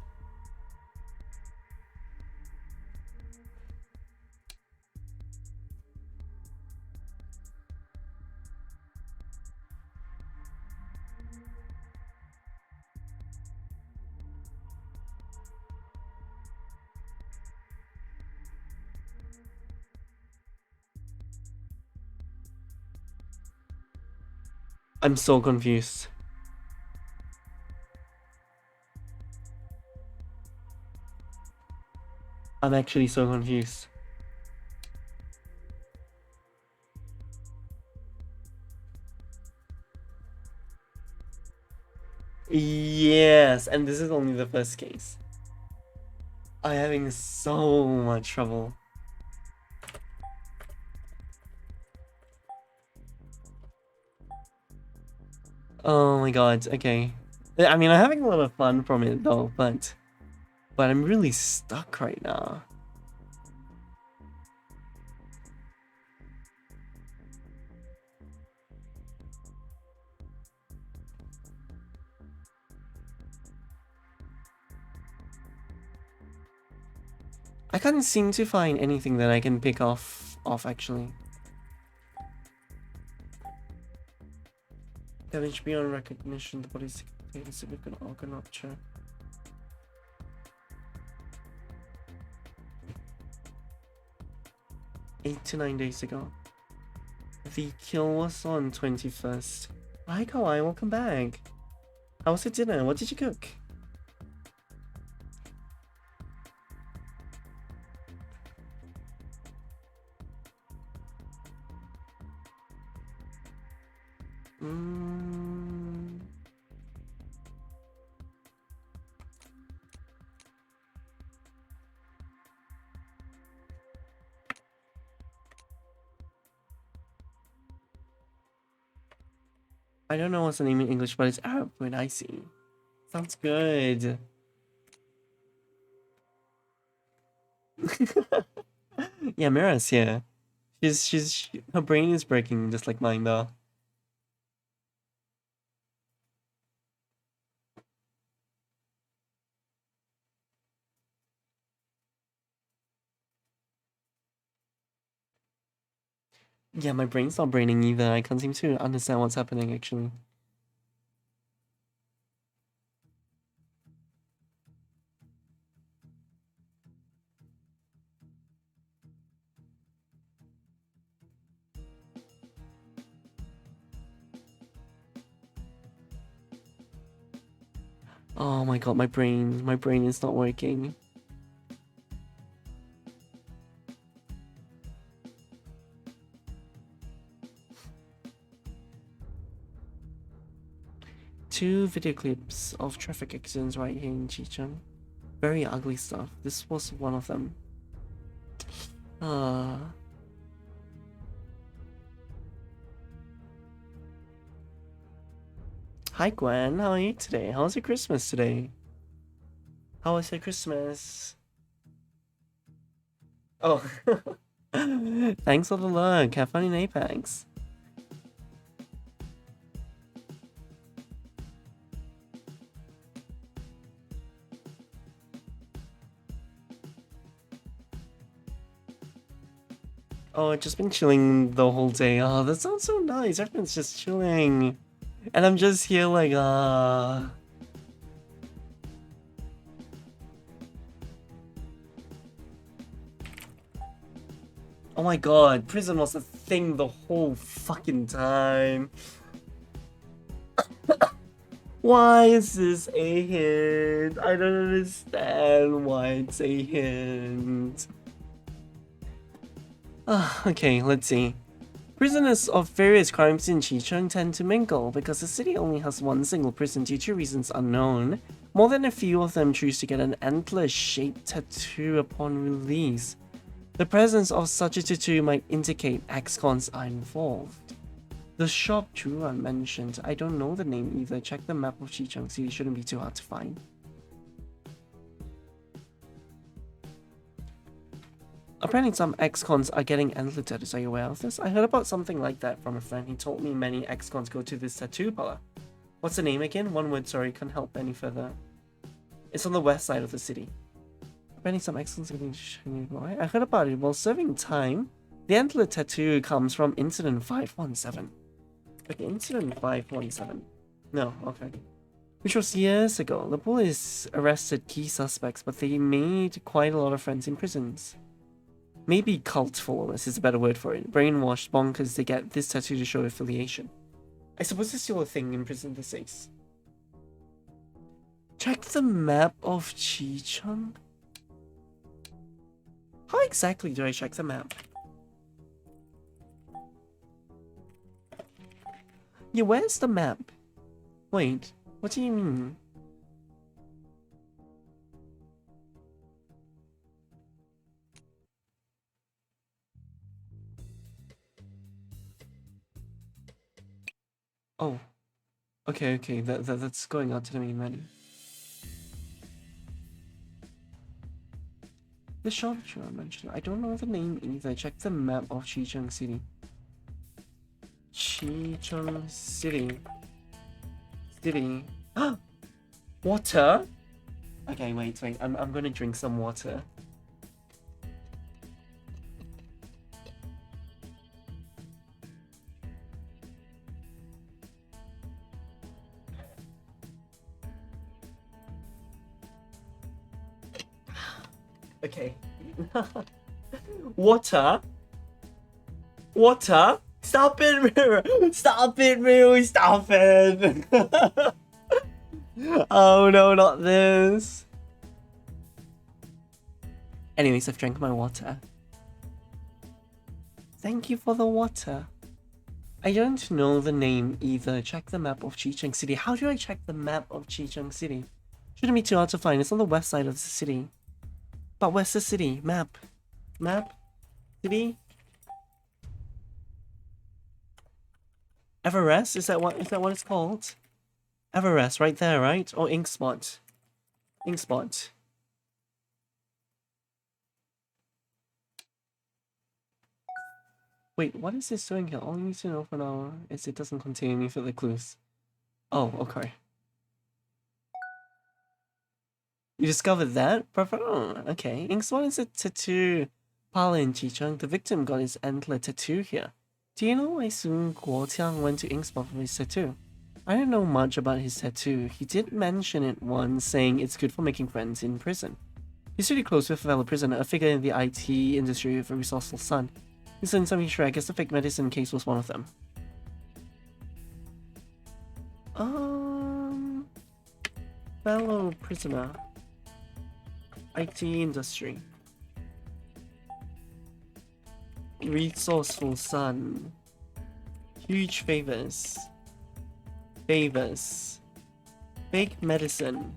I'm so confused. I'm actually so confused. Yes, and this is only the first case. I'm having so much trouble. Oh my god, okay. I mean, I'm having a lot of fun from it though, but I'm really stuck right now. I can't seem to find anything that I can pick off actually. Damage beyond recognition, the body's significant organ rupture. Eight to 9 days ago. The kill was on 21st. Hi Kawaii, welcome back. How was your dinner? What did you cook? I don't know what's the name in English, but it's Arab food, I see. Sounds good. Yeah, Mira's here. Her brain is breaking just like mine though. Yeah, my brain's not braining either. I can't seem to understand what's happening actually. Oh my god, my brain is not working. Two video clips of traffic accidents right here in Chicheng. Very ugly stuff. This was one of them. Hi Gwen, how are you today? How was your Christmas today? How was your Christmas? Oh, thanks for the look. Have fun in Apex. Oh, I've just been chilling the whole day. Oh, that sounds so nice. Everyone's just chilling. And I'm just here like, Oh my god, prison was a thing the whole fucking time. Why is this a hint? I don't understand why it's a hint. Okay, let's see. Prisoners of various crimes in Chicheng tend to mingle because the city only has one single prison due to reasons unknown. More than a few of them choose to get an antler-shaped tattoo upon release. The presence of such a tattoo might indicate ex-cons are involved. The shop Chuan mentioned, I don't know the name either. Check the map of Chicheng City, shouldn't be too hard to find. Apparently some ex-cons are getting antler tattoos. Are you aware of this? I heard about something like that from a friend. He told me many ex-cons go to this tattoo parlor. What's the name again? One word, sorry, can't help any further. It's on the west side of the city. Apparently some ex-cons are getting shiny. I heard about it while serving time. The antler tattoo comes from Incident 517. Okay, Incident 517. No, okay. Which was years ago. The police arrested key suspects, but they made quite a lot of friends in prisons. Maybe cult followers is a better word for it. Brainwashed bonkers, they get this tattoo to show affiliation. I suppose it's still a thing in prison these days. Check the map of Chicheng? How exactly do I check the map? Yeah, where's the map? Wait, what do you mean? Oh, okay, that's going out to the main menu. The shop I mentioned, I don't know the name either. Check the map of Chicheng City. Chicheng City. Water? Okay, wait. I'm gonna drink some water. Okay. Water? Water? Stop it, Mirror! Stop it, Mirror! Stop it! Oh no, not this. Anyways, I've drank my water. Thank you for the water. I don't know the name either. Check the map of Chicheng City. How do I check the map of Chicheng City? Shouldn't be too hard to find. It's on the west side of the city. But where's the city? Map. Map? City? Everest? Is that what it's called? Everest, right there, right? Or Ink Spot. Ink Spot. Wait, what is this doing here? All you need to know for now is it doesn't contain any further clues. Oh, okay. You discovered that? Oh, okay. Ink Spot is a tattoo parlor in Chicheng. The victim got his antler tattoo here. Do you know why Sun Guotiang went to Ink Spot for his tattoo? I don't know much about his tattoo. He did mention it once, saying it's good for making friends in prison. He's really close with a fellow prisoner, a figure in the IT industry with a resourceful son. He's in something sure. I guess the fake medicine case was one of them. Fellow prisoner. IT industry. Resourceful son. Huge favors. Fake medicine.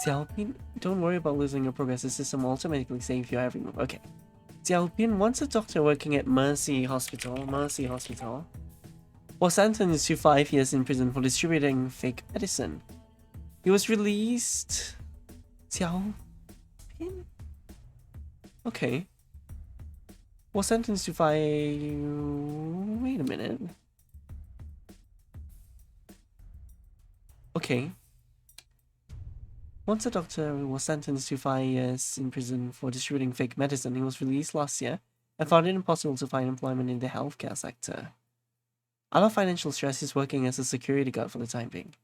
Xiaopin, don't worry about losing your progress. The system will automatically save you every move. Okay. Xiaopin, once a doctor working at Mercy Hospital, was sentenced to 5 years in prison for distributing fake medicine. He was released. Xiaopin? Okay. Was sentenced to 5... Wait a minute. Okay. Once a doctor was sentenced to 5 years in prison for distributing fake medicine, he was released last year and found it impossible to find employment in the healthcare sector. Out of financial stress, he's working as a security guard for the time being.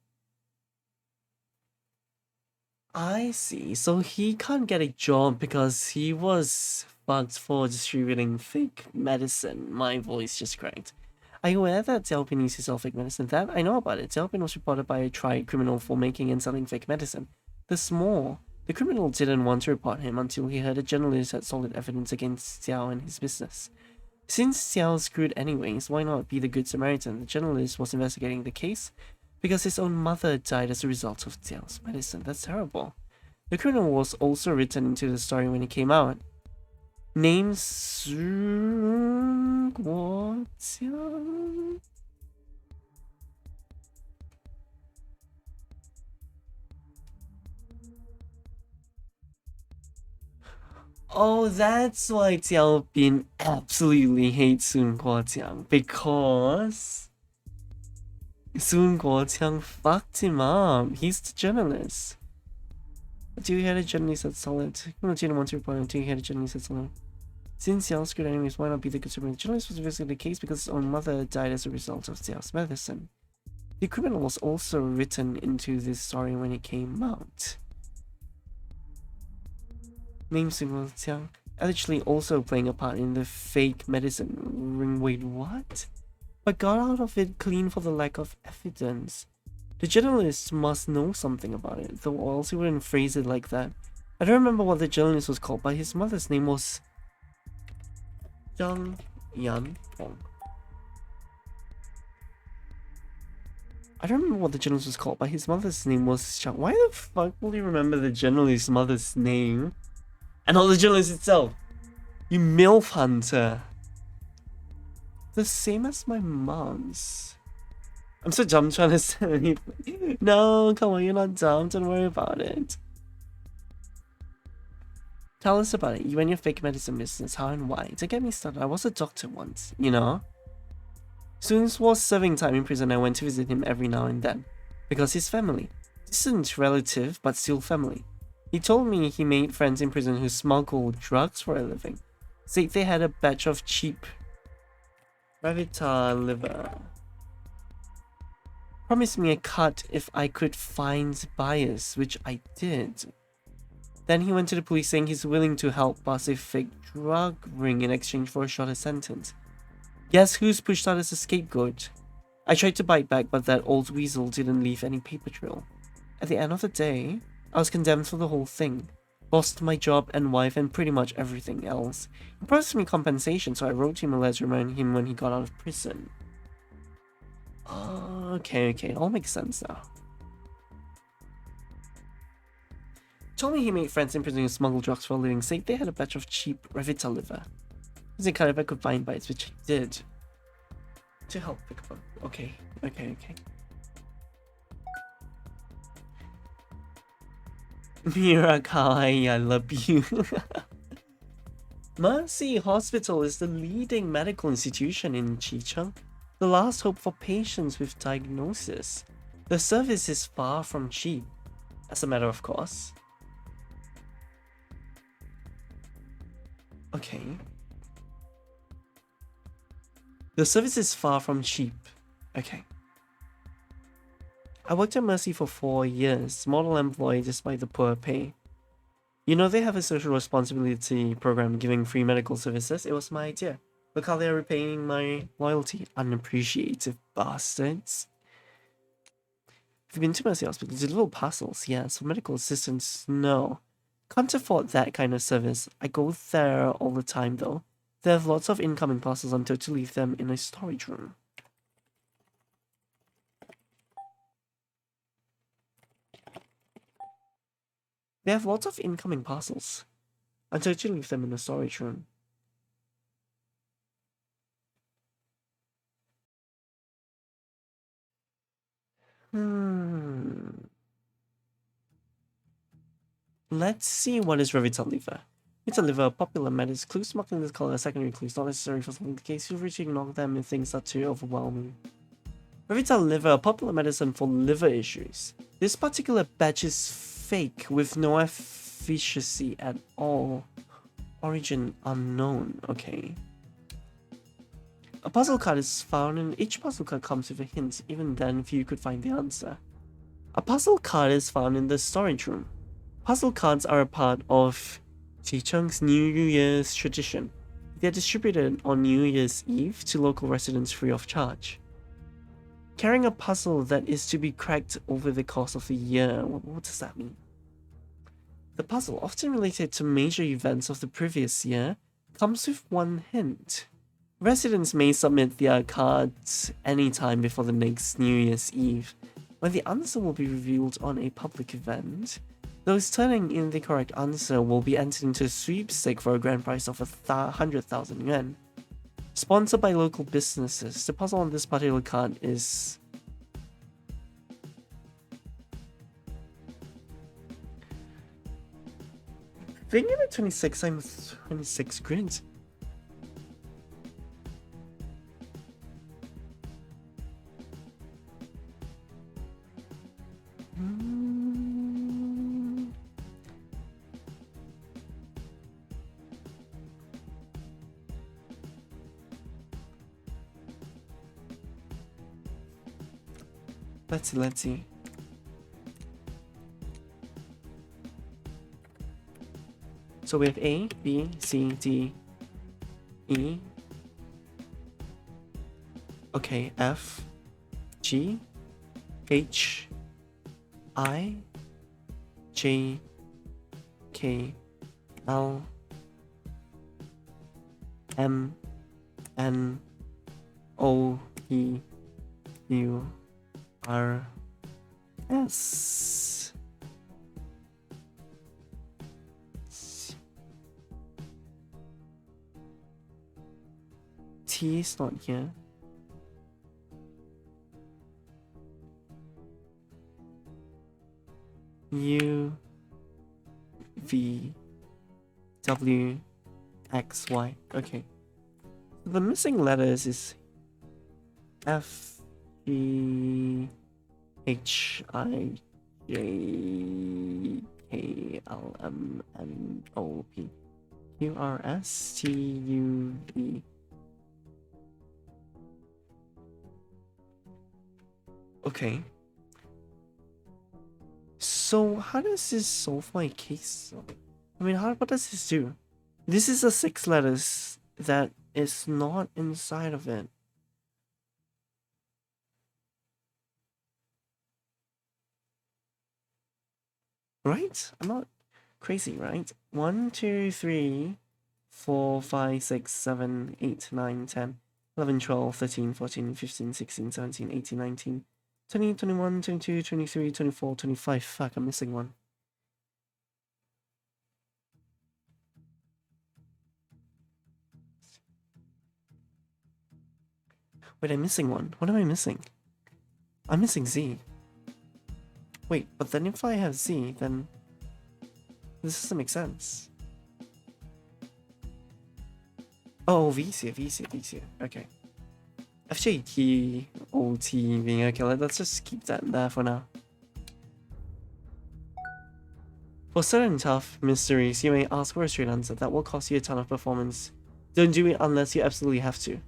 I see. So he can't get a job because he was fucked for distributing fake medicine. My voice just cracked. Are you aware that Xiaopin used to sell fake medicine? That I know about it. Xiaopin was reported by a tried criminal for making and selling fake medicine. There's more. The criminal didn't want to report him until he heard a journalist had solid evidence against Xiao and his business. Since Xiao screwed anyways, why not be the good Samaritan? The journalist was investigating the case because his own mother died as a result of Xiao's medicine. That's terrible. The criminal was also written into the story when it came out. Named Sun Guotiang. Oh, that's why Xiaopin absolutely hates Sun Guotiang, because Sun Guotiang fucked him up. He's the journalist. Do you hear the journalist that's solid? No, didn't want to report until you hear the journalist that's solid. Since Xiao screwed anyways, why not be the good superman? The journalist was investigating the case because his own mother died as a result of Xiao's medicine. The criminal was also written into this story when it came out. Name Sun Guotiang. allegedly also playing a part in the fake medicine ring. Wait, what? But got out of it clean for the lack of evidence. The journalist must know something about it, though else he wouldn't phrase it like that. I don't remember what the journalist was called, but his mother's name was Zhang Yan Fong. I don't remember what the journalist was called, but his mother's name was Zhang. Why the fuck will you remember the journalist's mother's name? And not the journalist itself? You MILF hunter. The same as my mom's. I'm so dumb trying to say anything. No, come on, you're not dumb. Don't worry about it. Tell us about it. You and your fake medicine business. How and why? To get me started, I was a doctor once, you know? Soon was serving time in prison. I went to visit him every now and then. Because his family. Distant relative, but still family. He told me he made friends in prison who smuggled drugs for a living. Said they had a batch of cheap Revita liver. Promised me a cut if I could find buyers, which I did. Then he went to the police saying he's willing to help bust a fake drug ring in exchange for a shorter sentence. Guess who's pushed out as a scapegoat? I tried to bite back, but that old weasel didn't leave any paper trail. At the end of the day, I was condemned for the whole thing. Lost my job and wife and pretty much everything else. He promised me compensation, so I wrote him a letter reminding him when he got out of prison. Okay, all makes sense now. Told me he made friends in prison who smuggled drugs for a living. Said they had a batch of cheap Revita liver. He said if I could find bites, which I did. To help pick up. Okay. Mira Kawaii, I love you. Mercy Hospital is the leading medical institution in Chicheng, the last hope for patients with diagnosis. The service is far from cheap, as a matter of course. Okay. The service is far from cheap. Okay. I worked at Mercy for 4 years, model employee despite the poor pay. You know they have a social responsibility program giving free medical services? It was my idea. Look how they're repaying my loyalty. Unappreciative bastards. Have you been to Mercy Hospital? Deliver parcels? Yes. For medical assistance? No. Can't afford that kind of service. I go there all the time though. They have lots of incoming parcels. I'm told to leave them in a storage room. They have lots of incoming parcels. I'm told to leave them in a storage room. Let's see what is Revita liver. Revita liver, popular methods. Clues marking this color as secondary clues, not necessary for solving the case. Feel free to ignore them if things are too overwhelming. Revita liver, a popular medicine for liver issues. This particular batch is fake with no efficacy at all. Origin unknown. Okay. A puzzle card is found and each puzzle card comes with a hint. Even then, few could find the answer. A puzzle card is found in the storage room. Puzzle cards are a part of Chicheng's New Year's tradition. They are distributed on New Year's Eve to local residents free of charge. Carrying a puzzle that is to be cracked over the course of the year. What does that mean? The puzzle, often related to major events of the previous year, comes with one hint. Residents may submit their cards anytime before the next New Year's Eve, when the answer will be revealed on a public event. Those turning in the correct answer will be entered into a sweepstake for a grand prize of 100,000 yuan. Sponsored by local businesses, the puzzle on this particular card is... They give it 26 times 26 grids. Let's see. So we have A, B, C, D, E. Okay, F, G, H, I, J, K, L, M, N, O, P, Q, R, S. T is not here. U, V, W, X, Y. Okay. The missing letters is F, G, H, I, J, K, L, M, N, O, P, Q, R, S, T, U, V. Okay. So how does this solve my case? I mean, what does this do? This is a 6 letters that is not inside of it. Right? I'm not crazy, right? 1, 2, 3, 4, 5, 6, 7, 8, 9, 10, 11, 12, 13, 14, 15, 16, 17, 18, 19, 20, 21, 22, 23, 24, 25. Fuck, I'm missing one. Wait, I'm missing one. What am I missing? I'm missing Z. Wait, but then if I have Z, then this doesn't make sense. Oh, V's here, V's here, V's here. Okay. FJT, OT, V. Okay, let's just keep that there for now. For certain tough mysteries, you may ask for a straight answer that will cost you a ton of performance. Don't do it unless you absolutely have to.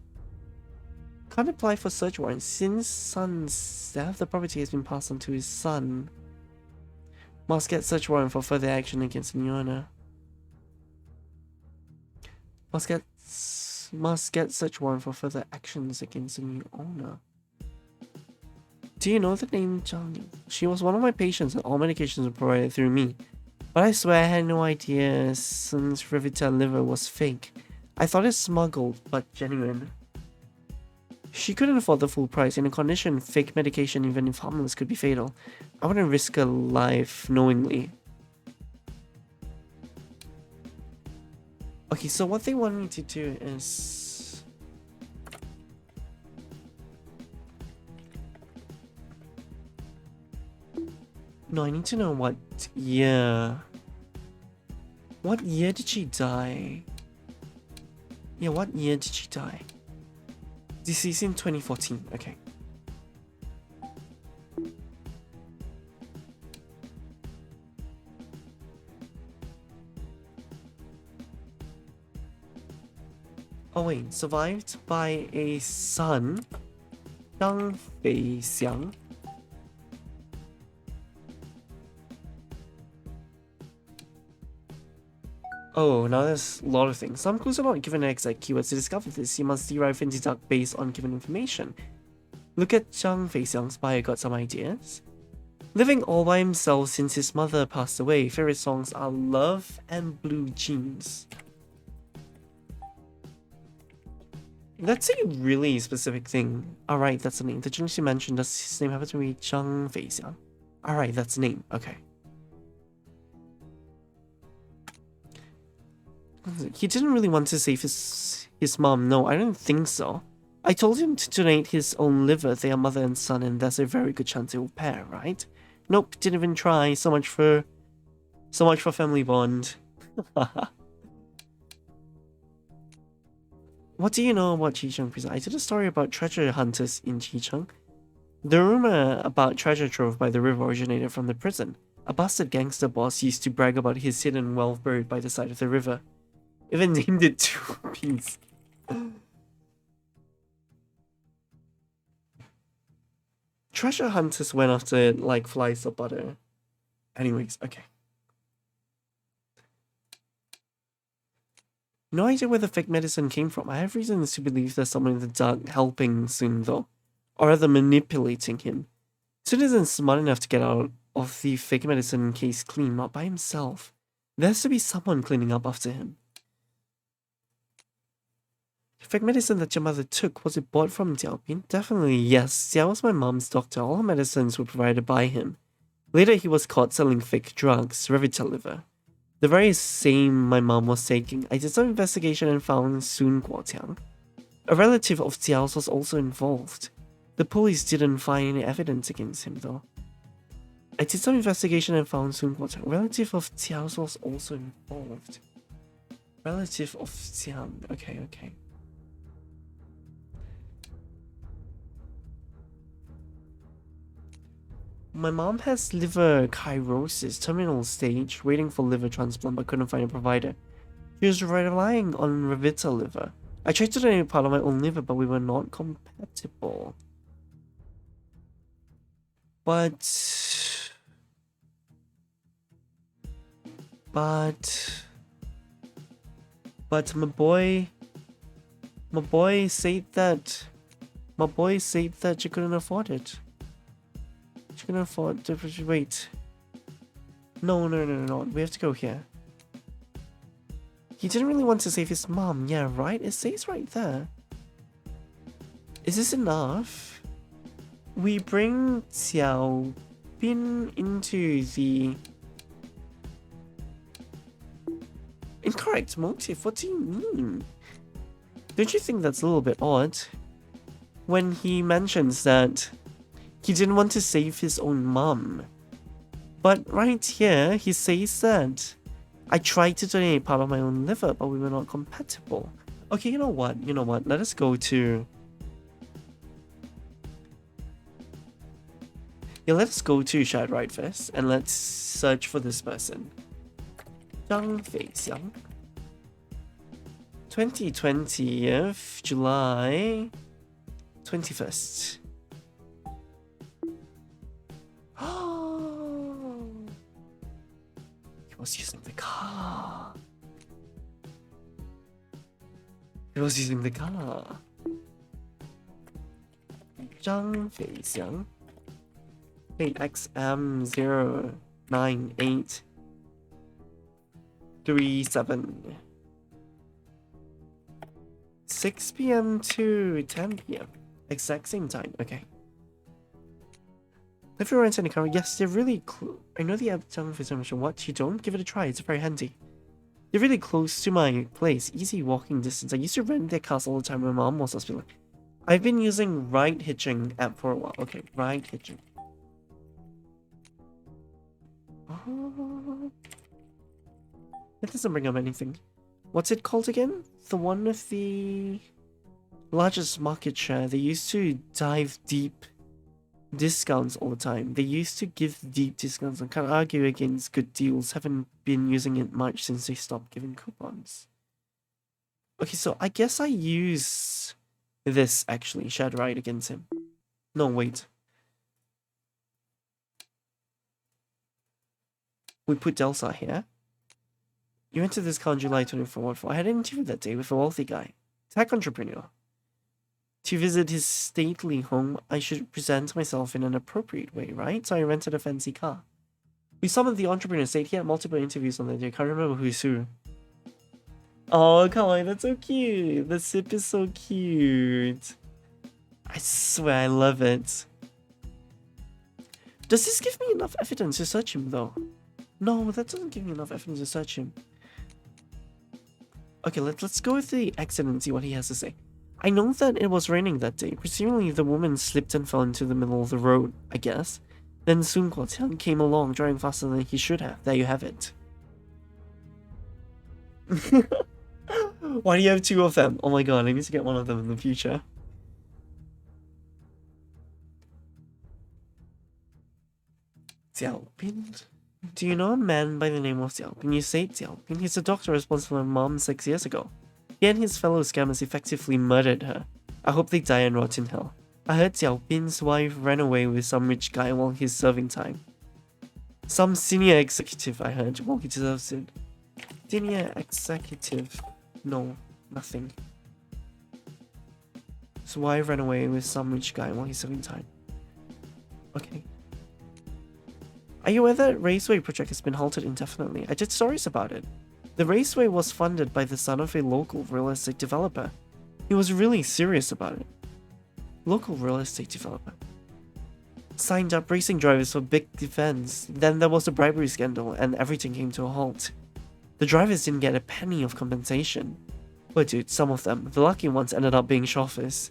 Can't apply for search warrants since son's death. The property has been passed on to his son. Must get search warrant for further action against the new owner. Must get search warrant for further actions against the new owner. Do you know the name Zhang? She was one of my patients and all medications were provided through me. But I swear I had no idea since Rivitel liver was fake. I thought it smuggled, but genuine. She couldn't afford the full price. In a condition, fake medication, even if harmless, could be fatal. I wouldn't risk a life knowingly. Okay, so what they want me to do is... No, I need to know what year. What year did she die? Yeah, what year did she die? Deceased in 2014, okay. Oh wait, survived by a son, Zhang Feixiang. Oh, now there's a lot of things. Some clues are not given exact keywords. To discover this, you must derive and deduct based on given information. Look at Zhang Feixiang's bio, got some ideas? Living all by himself since his mother passed away, favorite songs are Love and Blue Jeans. That's a really specific thing. Alright, that's the name. The genius you mentioned, does his name happen to be Zhang Feixiang? Alright, that's the name. Okay. He didn't really want to save his mom. No, I don't think so. I told him to donate his own liver. They are mother and son, and there's a very good chance they will pair, right? Nope, didn't even try. So much for family bond. What do you know about Chicheng prison? I did a story about treasure hunters in Chicheng. The rumor about treasure trove by the river originated from the prison. A bastard gangster boss used to brag about his hidden wealth buried by the side of the river. Even named it 2 Piece. Treasure hunters went after it like flies of butter. Anyways, okay. No idea where the fake medicine came from. I have reasons to believe there's someone in the dark helping Soon though. Or rather manipulating him. Soon isn't smart enough to get out of the fake medicine case clean, not by himself. There has to be someone cleaning up after him. The fake medicine that your mother took, was it bought from Xiaopin? Definitely yes. Xiao was my mom's doctor. All her medicines were provided by him. Later he was caught selling fake drugs, Revitaliver. The very same my mom was taking. I did some investigation and found Sun Guotiang. A relative of Xiao's was also involved. The police didn't find any evidence against him though. I did some investigation and found Sun Guotiang. A relative of Xiao's was also involved. Relative of Xiao. Okay. My mom has liver cirrhosis, terminal stage, waiting for liver transplant but couldn't find a provider. She was relying on Revitaliver. I tried to donate part of my own liver, but we were not compatible. But my boy said that she couldn't afford it. She couldn't afford to wait. No. We have to go here. He didn't really want to save his mom. Yeah, right? It says right there. Is this enough? We bring Xiao Bin into the incorrect motive. What do you mean? Don't you think that's a little bit odd? When he mentions that he didn't want to save his own mom. But right here, he says that I tried to donate part of my own liver, but we were not compatible. Okay, you know what? Let us go to... Yeah, let's go to Shared Right first, and let's search for this person. Zhang Feixiang. 2020th, July 21st. He was using the car. Zhang Feixiang. Plate XM09837. 6 PM to 10 PM. Exact same time. Okay. If you rent any car, yes, they're really I know the app Zhang Feixiang. What? You don't? Give it a try. It's very handy. They're really close to my place. Easy walking distance. I used to rent their cars all the time when my mom was hospital. I've been using ride hitching app for a while. Okay, ride hitching. It doesn't bring up anything. What's it called again? The one with the largest market share. They used to dive deep discounts all the time. They used to give deep discounts and can't argue against good deals. Haven't been using it much since they stopped giving coupons. Okay, so I guess I use this actually. Shared Ride against him. No, wait. We put Delsa here. You entered this car on July 24. I had an interview that day with a wealthy guy, tech entrepreneur. To visit his stately home, I should present myself in an appropriate way, right? So I rented a fancy car. We summoned the entrepreneur state. He had multiple interviews on the day. I can't remember who's who. Oh, Kawaii, that's so cute. The sip is so cute. I swear, I love it. Does this give me enough evidence to search him, though? No, that doesn't give me enough evidence to search him. Okay, let's go with the accident and see what he has to say. I know that it was raining that day. Presumably the woman slipped and fell into the middle of the road, I guess. Then Sun Guotiang came along, driving faster than he should have. There you have it. Why do you have two of them? Oh my god, I need to get one of them in the future. Xiaopin? Do you know a man by the name of Xiaopin? You say Xiaopin? He's a doctor responsible for my mom 6 years ago. He and his fellow scammers effectively murdered her. I hope they die and rot in hell. I heard Xiaopin's wife ran away with some rich guy while he's serving time. Some senior executive, I heard. Well, he deserves it. Senior executive. No, nothing. So why ran away with some rich guy while he's serving time? Okay. Are you aware that raceway project has been halted indefinitely? I did stories about it. The raceway was funded by the son of a local real estate developer. He was really serious about it. Local real estate developer. Signed up racing drivers for big events. Then there was a bribery scandal and everything came to a halt. The drivers didn't get a penny of compensation. But dude, some of them, the lucky ones, ended up being chauffeurs.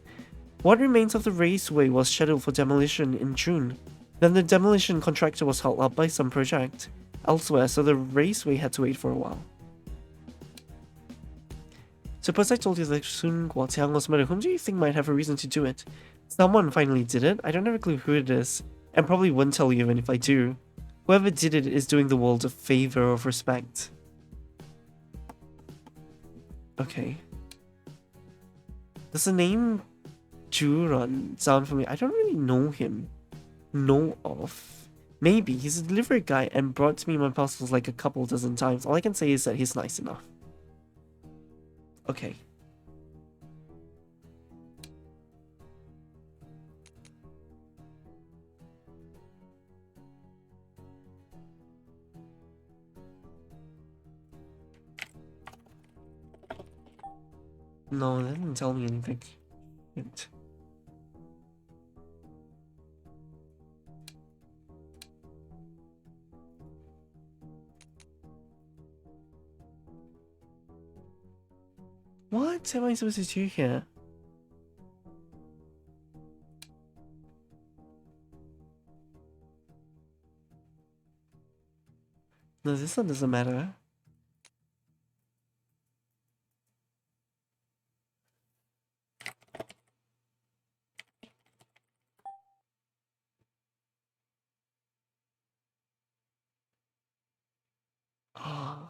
What remains of the raceway was scheduled for demolition in June. Then the demolition contractor was held up by some project elsewhere, so the raceway had to wait for a while. Suppose I told you that Sun Guotiang was murdered, whom do you think might have a reason to do it? Someone finally did it. I don't have a clue who it is, and probably wouldn't tell you even if I do. Whoever did it is doing the world a favor of respect. Okay. Does the name Juran sound familiar? I don't really know him. Know of. Maybe. He's a delivery guy and brought me my parcels like a couple dozen times. All I can say is that he's nice enough. Okay. No, that didn't tell me anything. Hint. What am I supposed to do here? No, this one doesn't matter. Ah.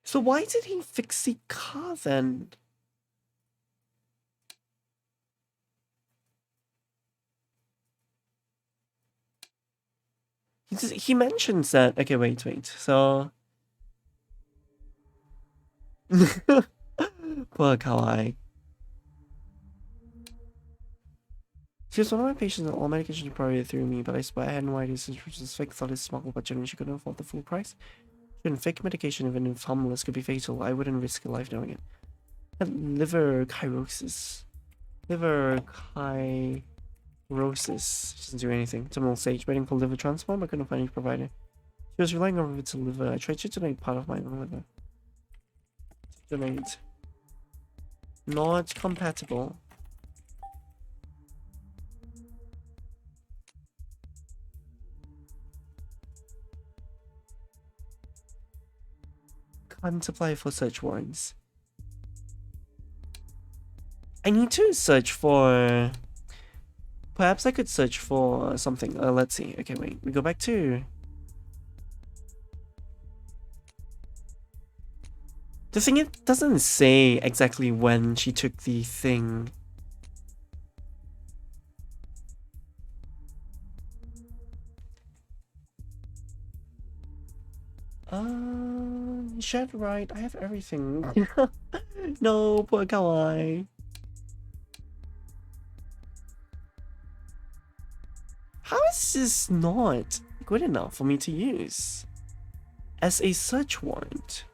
So why did he fix the car then? He mentions that. Okay, wait. So. Poor Kawaii. She was one of my patients and all medication provided through me, but I swear I had no idea since she was fake, thought it's smuggled, but generally she couldn't afford the full price. Shouldn't fake medication, even if harmless, could be fatal. I wouldn't risk a life knowing it. And liver cirrhosis. Liver cirrhosis. Doesn't do anything. Terminal stage, waiting for liver transplant, but couldn't find any provider. She was relying on it to liver. I tried to donate part of my own liver. Donate. Not compatible. Can't apply for search warrants. I need to search for... Perhaps I could search for something. Let's see. Okay, wait. We go back to... The thing, it doesn't say exactly when she took the thing. Shed right. I have everything. No, poor Kawaii. How is this not good enough for me to use as a search warrant?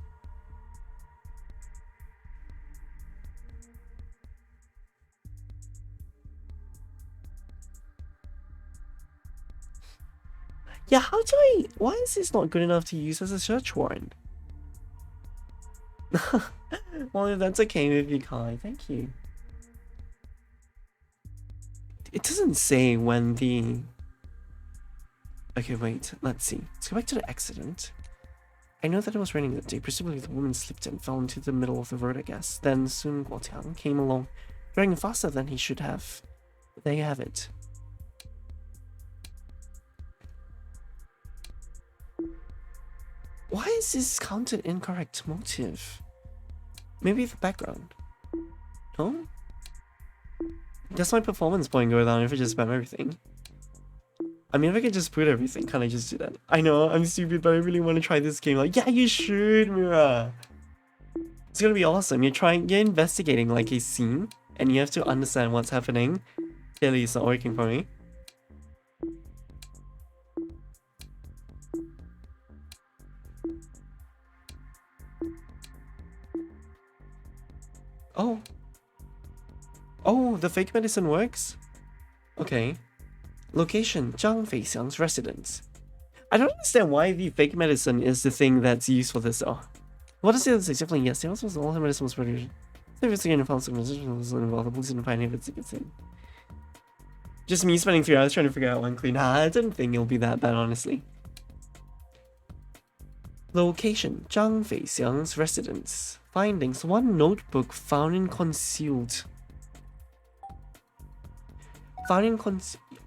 Yeah, how do I... Why is this not good enough to use as a search warrant? Well, if that's okay with you, Kai, thank you. It doesn't say when the... Okay, wait, let's see. Let's go back to the accident. I know that it was raining that day. Presumably the woman slipped and fell into the middle of the road, I guess. Then Sun Guotiang came along, driving faster than he should have. There you have it. Why is this counted incorrect motive? Maybe the background. No? Does my performance point go down if I just spam everything? I mean, if I could just put everything, can I just do that? I know, I'm stupid, but I really want to try this game. Like, yeah, you should, Mira. It's gonna be awesome. You're investigating like a scene, and you have to understand what's happening. Clearly, it's not working for me. Oh. Oh, the fake medicine works? Okay. Location, Zhang Feixiang's residence. I don't understand why the fake medicine is the thing that's used for this. Oh. What is the other six? Definitely yes. The also was all the medicine was produced. Investigating found some medicine was involved. The police didn't find if it's a good thing. Just me spending 3 hours trying to figure out one clean. I don't think it'll be that bad, honestly. Location, Zhang Feixiang's residence. Findings, one notebook found in concealed.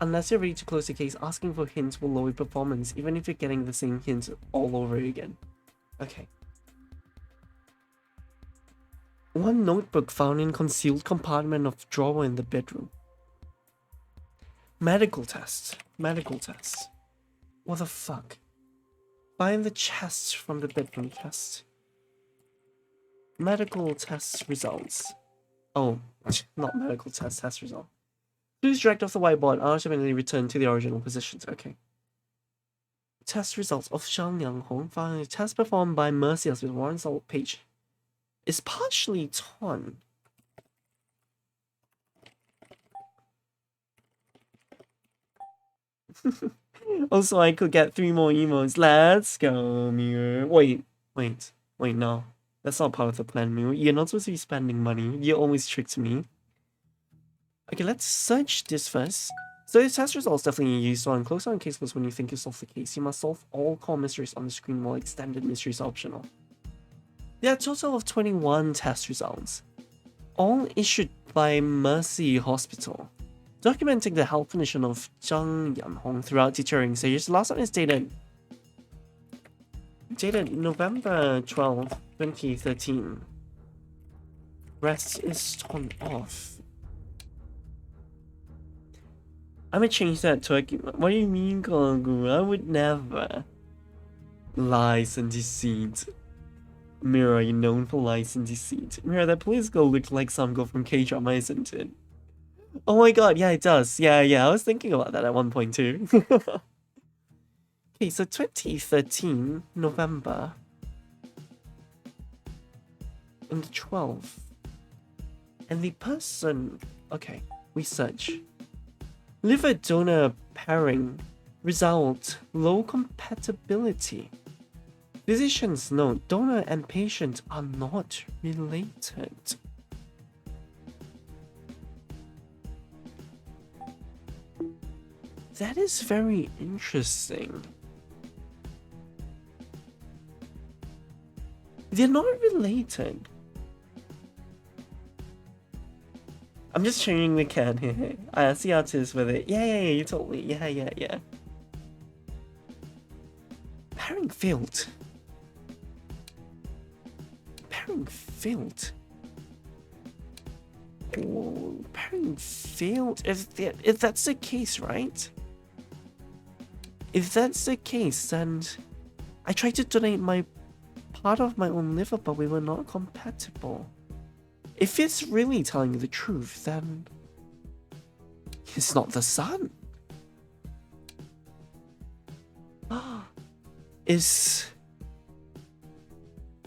Unless you're ready to close the case, asking for hints will lower performance, even if you're getting the same hints all over again. Okay. One notebook found in concealed compartment of drawer in the bedroom. Medical test. Medical test. What the fuck? Find the chest from the bedroom chest. Medical test results. Oh, not medical test result. Clues dragged off the whiteboard are automatically returned to the original positions. Okay. Test results of Zhang Yanghong found a test performed by Mercy with Warren Salt page is partially torn. Also, I could get 3 more emotes. Let's go, Mirror. Wait, no. That's not part of the plan, Mirror. You're not supposed to be spending money. You always tricked me. Okay, let's search this first. So the test results definitely used on close on case list when you think you solve the case. You must solve all core mysteries on the screen while extended mysteries are optional. There are a total of 21 test results, all issued by Mercy Hospital, documenting the health condition of Zhang Yanhong throughout deteriorating stages. The last one is dated November 12, 2013. Rest is turned off. I'm gonna change that to a... What do you mean, Kongu? I would never. Lies and deceit. Mirror, you're known for lies and deceit. Mirror, that police girl looked like some girl from K-drama, isn't it? Oh my god, yeah, it does. Yeah, I was thinking about that at one point too. Okay, so 2013, November. And the 12th. And the person... Okay, we search. Liver donor pairing. Result, low compatibility. Physicians note donor and patient are not related. That is very interesting. They're not related. I'm just changing the can here. I see how it is with it. Yeah, you told me. Yeah. Pairing failed. Oh, pairing failed. If that's the case, right? If that's the case, then I tried to donate my part of my own liver, but we were not compatible. If it's really telling the truth, then it's not the son. Is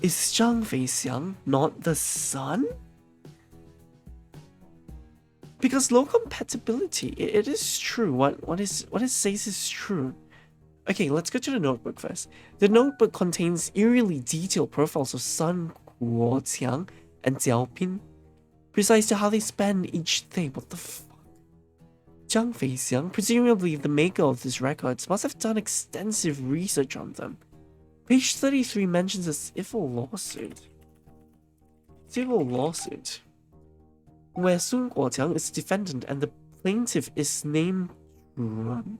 Zhang Feixiang not the son? Because low compatibility, it is true. What it says is true. Okay, let's go to the notebook first. The notebook contains eerily detailed profiles of Sun Guoqiang and Jiao Pin, precise to how they spend each day. What the fuck? Zhang Feixiang, presumably the maker of these records, must have done extensive research on them. Page 33 mentions a civil lawsuit. Where Sun Guoqiang is defendant and the plaintiff is named Ran.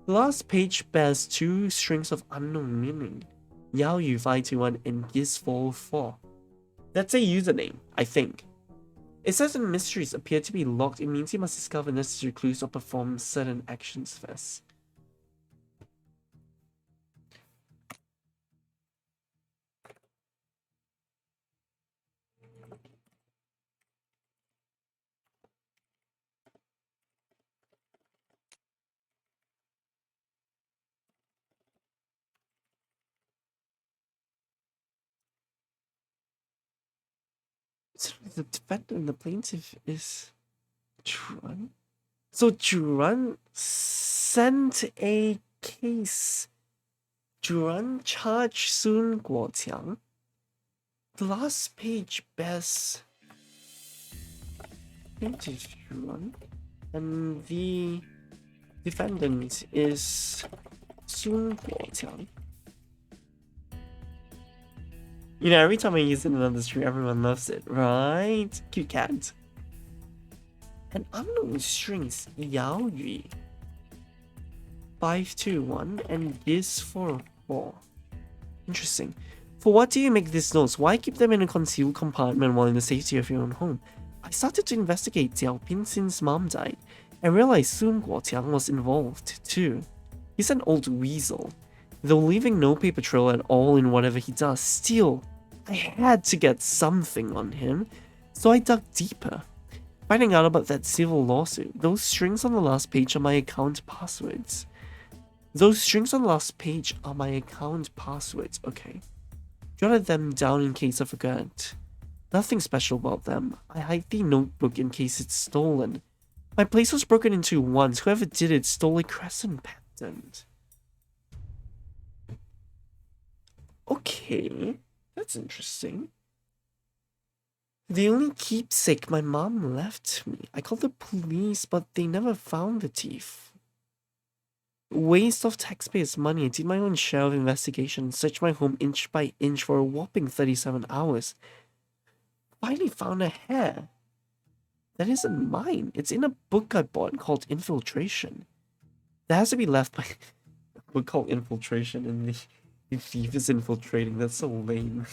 The last page bears 2 strings of unknown meaning. Yao Yu 521 and Giz404. That's a username, I think. It says that mysteries appear to be locked. It means you must discover necessary clues or perform certain actions first. The defendant, the plaintiff, is Chuan. So Chuan sent a case. Chuan charged Sun Guoqiang. The last page bears plaintiff Chuan, and the defendant is Sun Guoqiang. You know, every time I use it in another stream, everyone loves it, right? Cute cat. And unknown strings, Yao Yu. 521 and this 44. Interesting. For what do you make these notes? Why keep them in a concealed compartment while in the safety of your own home? I started to investigate Xiao Pin since mom died, and realized Sun Guoqiang was involved too. He's an old weasel. Though leaving no paper trail at all in whatever he does, still, I had to get something on him, so I dug deeper. Finding out about that civil lawsuit, those strings on the last page are my account passwords. Okay. Jotted them down in case I forgot. Nothing special about them. I hide the notebook in case it's stolen. My place was broken into once. Whoever did it stole a crescent pendant. Okay, that's interesting. The only keepsake my mom left me. I called the police, but they never found the thief. Waste of taxpayers' money. I did my own share of investigation, searched my home inch by inch for a whopping 37 hours. Finally found a hair. That isn't mine. It's in a book I bought called Infiltration. That has to be left by a book called Infiltration, and the thief is infiltrating. That's so lame.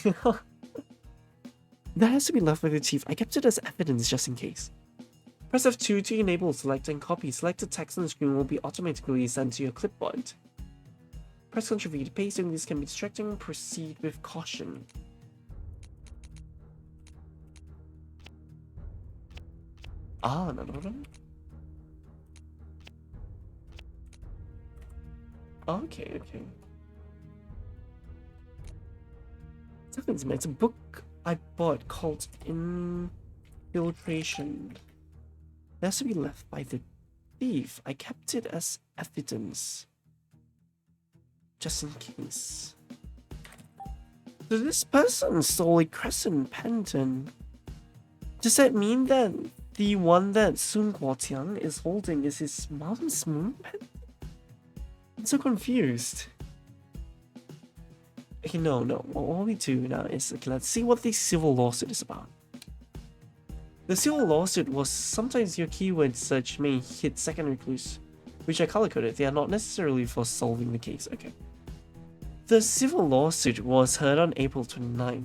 That has to be left by the thief. I kept it as evidence just in case. Press F2 to enable select and copy. Selected text on the screen will be automatically sent to your clipboard. Press Ctrl V to paste. Doing this can be distracting. Proceed with caution. Another one? Okay. It's a book I bought called Infiltration. It has to be left by the thief. I kept it as evidence. Just in case. So this person stole a crescent pendant. Does that mean that the one that Sun Guoqiang is holding is his mom's moon pendant? I'm so confused. Okay, no. What we do now is, okay, let's see what the civil lawsuit is about. The civil lawsuit was sometimes your keyword search may hit secondary clues, which are color-coded. They are not necessarily for solving the case. Okay. The civil lawsuit was heard on April 29th.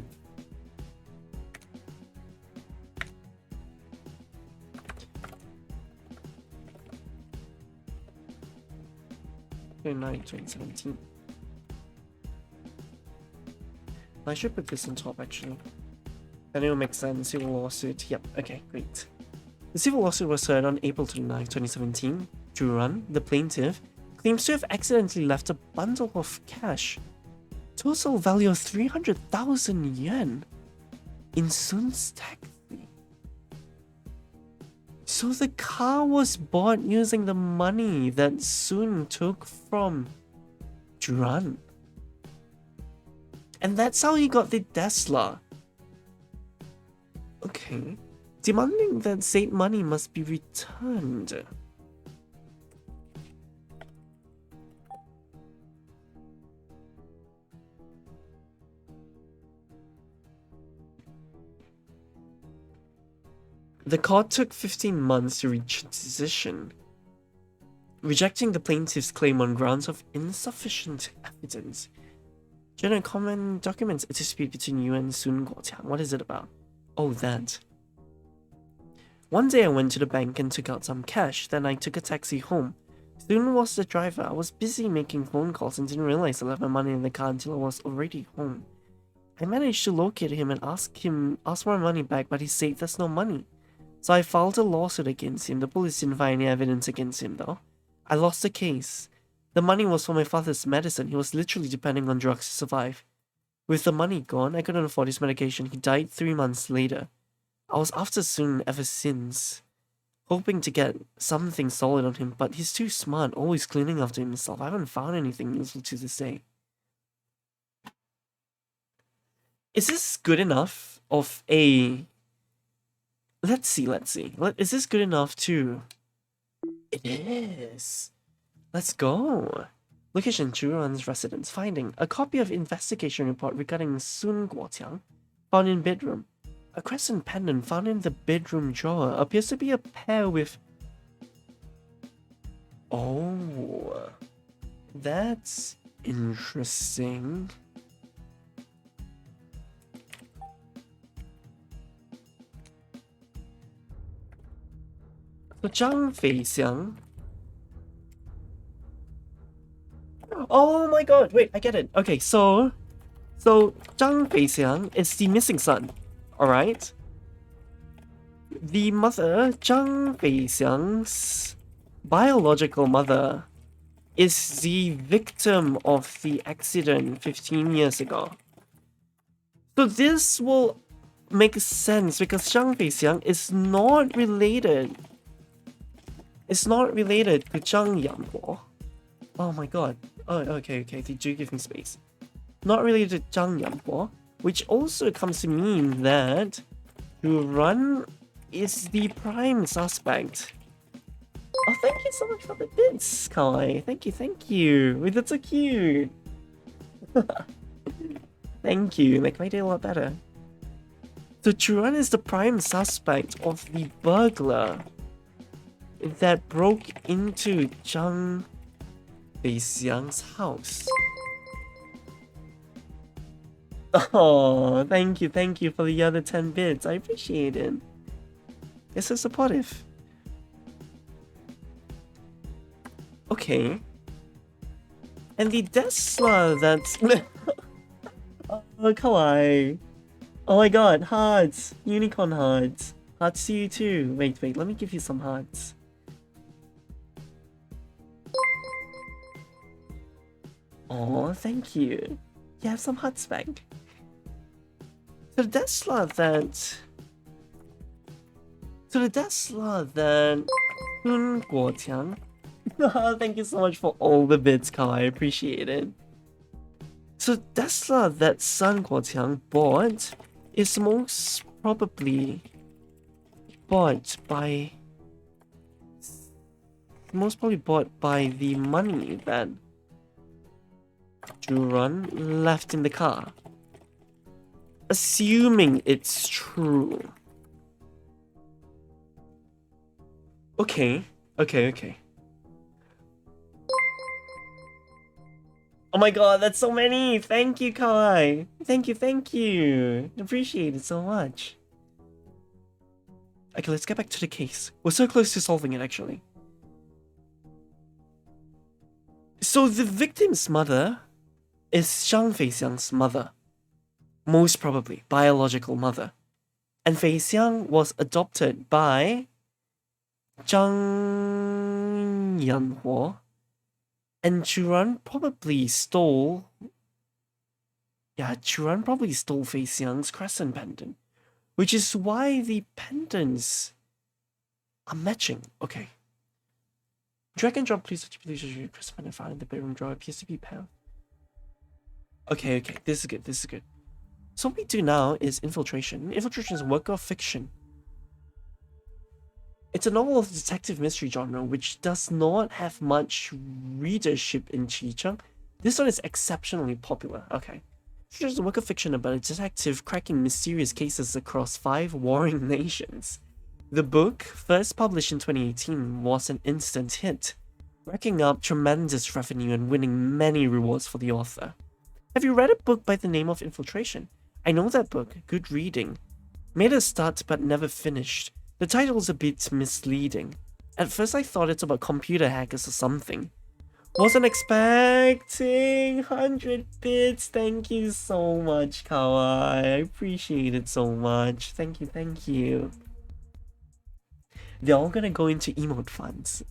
July 2017. I should put this on top actually. Then it will make sense. Civil lawsuit. Yep, okay, great. The civil lawsuit was heard on April 29, 2017. Juran, the plaintiff, claims to have accidentally left a bundle of cash, total value of 300,000 yuan, in Sun's taxi. So the car was bought using the money that Sun took from Juran. And that's how he got the Tesla. Okay. Demanding that said money must be returned. The court took 15 months to reach a decision, rejecting the plaintiff's claim on grounds of insufficient evidence. General common documents a dispute between you and Sun Guoqiang. What is it about? Oh, that. One day I went to the bank and took out some cash, then I took a taxi home. Sun was the driver. I was busy making phone calls and didn't realize I left my money in the car until I was already home. I managed to locate him and ask for my money back, but he said there's no money. So I filed a lawsuit against him. The police didn't find any evidence against him though. I lost the case. The money was for my father's medicine. He was literally depending on drugs to survive. With the money gone, I couldn't afford his medication. He died 3 months later. I was after Sun ever since, hoping to get something solid on him, but he's too smart, always cleaning after himself. I haven't found anything useful to this day. Is this good enough of a... Let's see. Is this good enough to... It is. Let's go. Location, Churan's residence. Finding a copy of investigation report regarding Sun Guotiang, found in bedroom. A crescent pendant found in the bedroom drawer appears to be a pair with... Oh, that's interesting. So Zhang Feixiang. Oh my god, wait, I get it. Okay, so Zhang Feixiang is the missing son, alright? The mother, Zhang Feixiang's biological mother, is the victim of the accident 15 years ago. So this will make sense because Zhang Feixiang is not related. It's not related to Zhang Yangbo. Oh my god. Oh, okay, do give me space. Not related to Zhang Yangbo, which also comes to mean that Ran is the prime suspect. Oh, thank you so much for the bits, Kai. Thank you. Wait, that's so cute. Thank you. Make my day a lot better. So Churan is the prime suspect of the burglar that broke into Zhang Feixiang's house. Oh, thank you for the other 10 bits. I appreciate it. You're so supportive. Okay. And the Tesla that's... Oh, kawaii. Oh my god, hearts. Unicorn hearts. Hearts to you too. Wait, let me give you some hearts. Oh, thank you. You have some hearts back. So the Tesla that... Sun Guotiang... Thank you so much for all the bits, Kai. I appreciate it. So Tesla that Sun Guotiang bought is most probably bought by the money that Juran left in the car. Assuming it's true. Okay. Oh my god, that's so many! Thank you, Kai! Thank you! Appreciate it so much. Okay, let's get back to the case. We're so close to solving it, actually. So the victim's mother is Zhang Feixiang's mother. Most probably, biological mother. And Feixiang was adopted by Zhang Yanhuo. And Churan probably stole Feixiang's crescent pendant. Which is why the pendants are matching. Okay. Drag and drop, please crescent pendant found in the bedroom drawer appears to be pale. Okay, this is good. So what we do now is infiltration. Infiltration is a work of fiction. It's a novel of the detective mystery genre, which does not have much readership in Chicheng. This one is exceptionally popular. Okay. It's a work of fiction about a detective cracking mysterious cases across 5 warring nations. The book, first published in 2018, was an instant hit, racking up tremendous revenue and winning many rewards for the author. Have you read a book by the name of Infiltration? I know that book, good reading. Made a start but never finished. The title is a bit misleading. At first I thought it's about computer hackers or something. Wasn't expecting 100 bits. Thank you so much, Kawai. I appreciate it so much. Thank you. They're all gonna go into emote funds.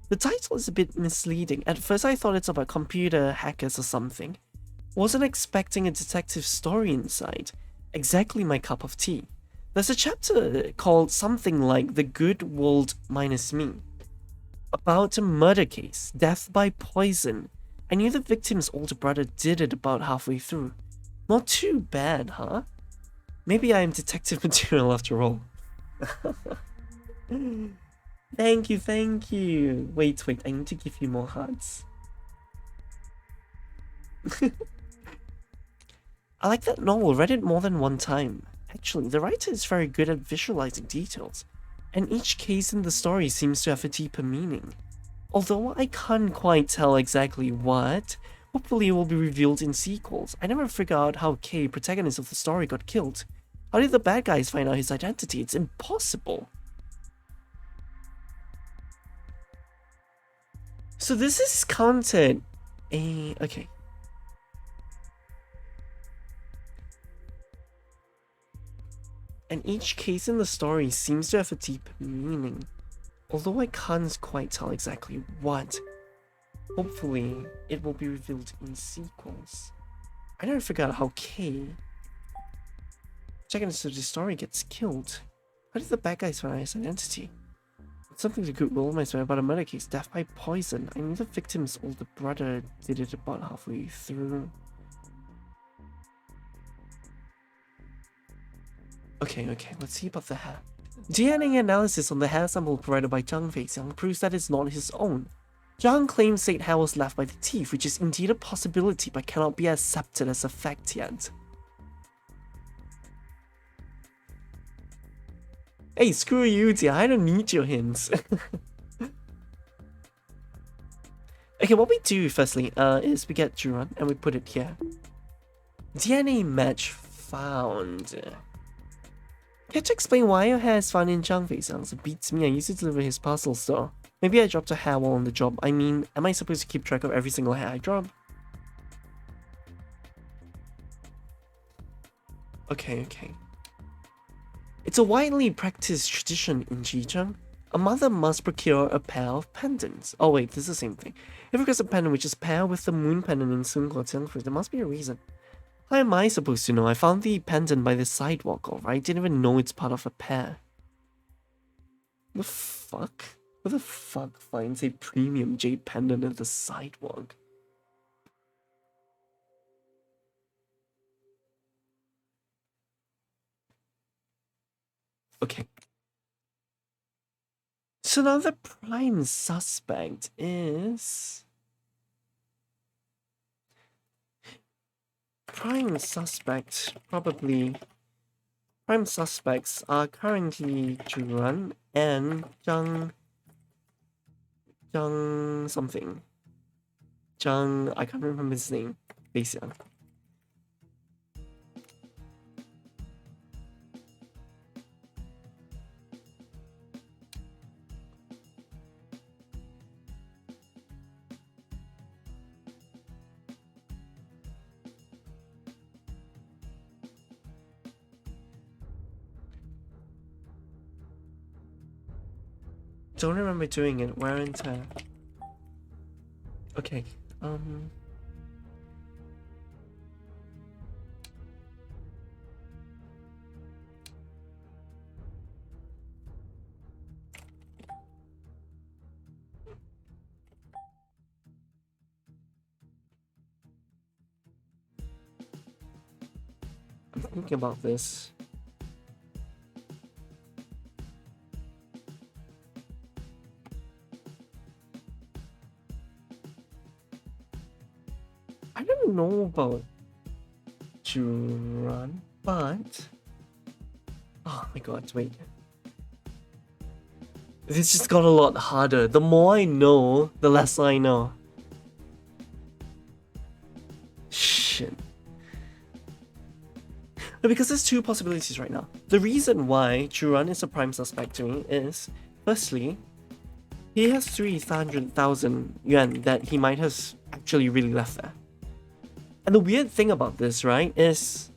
The title is a bit misleading. At first I thought it's about computer hackers or something. Wasn't expecting a detective story inside. Exactly my cup of tea. There's a chapter called something like The Good World Minus Me, about a murder case, death by poison. I knew the victim's older brother did it about halfway through. Not too bad, huh? Maybe I am detective material after all. Thank you, thank you. Wait, I need to give you more hearts. I like that novel, read it more than one time. Actually, the writer is very good at visualizing details, and each case in the story seems to have a deeper meaning. Although I can't quite tell exactly what, hopefully it will be revealed in sequels. I never figured out how Kay, protagonist of the story, got killed. How did the bad guys find out his identity? It's impossible. So this is counted. Okay. And each case in the story seems to have a deep meaning, although I can't quite tell exactly what. Hopefully, it will be revealed in sequels. I never figured out how Kay, protagonist of the story, gets killed. How did the bad guys find out his identity? It's something to Google my story about a murder case, death by poison. I knew the victim's older brother did it about halfway through. Okay, let's see about the hair. DNA analysis on the hair sample provided by Zhang Feixiang proves that it's not his own. Zhang claims said hair was left by the thief, which is indeed a possibility but cannot be accepted as a fact yet. Hey, screw you, dear. I don't need your hints. Okay, what we do firstly is we get Juran and we put it here. DNA match found. Care to explain why your hair is found in Zhang Feixiang's? It beats me. I used to deliver his parcels though. Maybe I dropped a hair while on the job. I mean, am I supposed to keep track of every single hair I drop? Okay. It's a widely practiced tradition in Zhejiang. A mother must procure a pair of pendants. Oh wait, this is the same thing. If it requires a pendant which is paired with the moon pendant in Sun Guojiang fruit, there must be a reason. How am I supposed to know? I found the pendant by the sidewalk, alright? Didn't even know it's part of a pair. The fuck? Who the fuck finds a premium jade pendant at the sidewalk? Okay. So now the prime suspect is... Prime suspects are currently Juran and Zhang something. I can't remember his name. Feixiang. Don't remember doing it. Wear and tear. Okay. I'm thinking about this. I don't know about Juran, but... Oh my god, wait. This just got a lot harder. The more I know, the less I know. Shit. No, because there's two possibilities right now. The reason why Juran is a prime suspect to me is, firstly, he has 300,000 yuan that he might have actually really left there. And the weird thing about this, right, is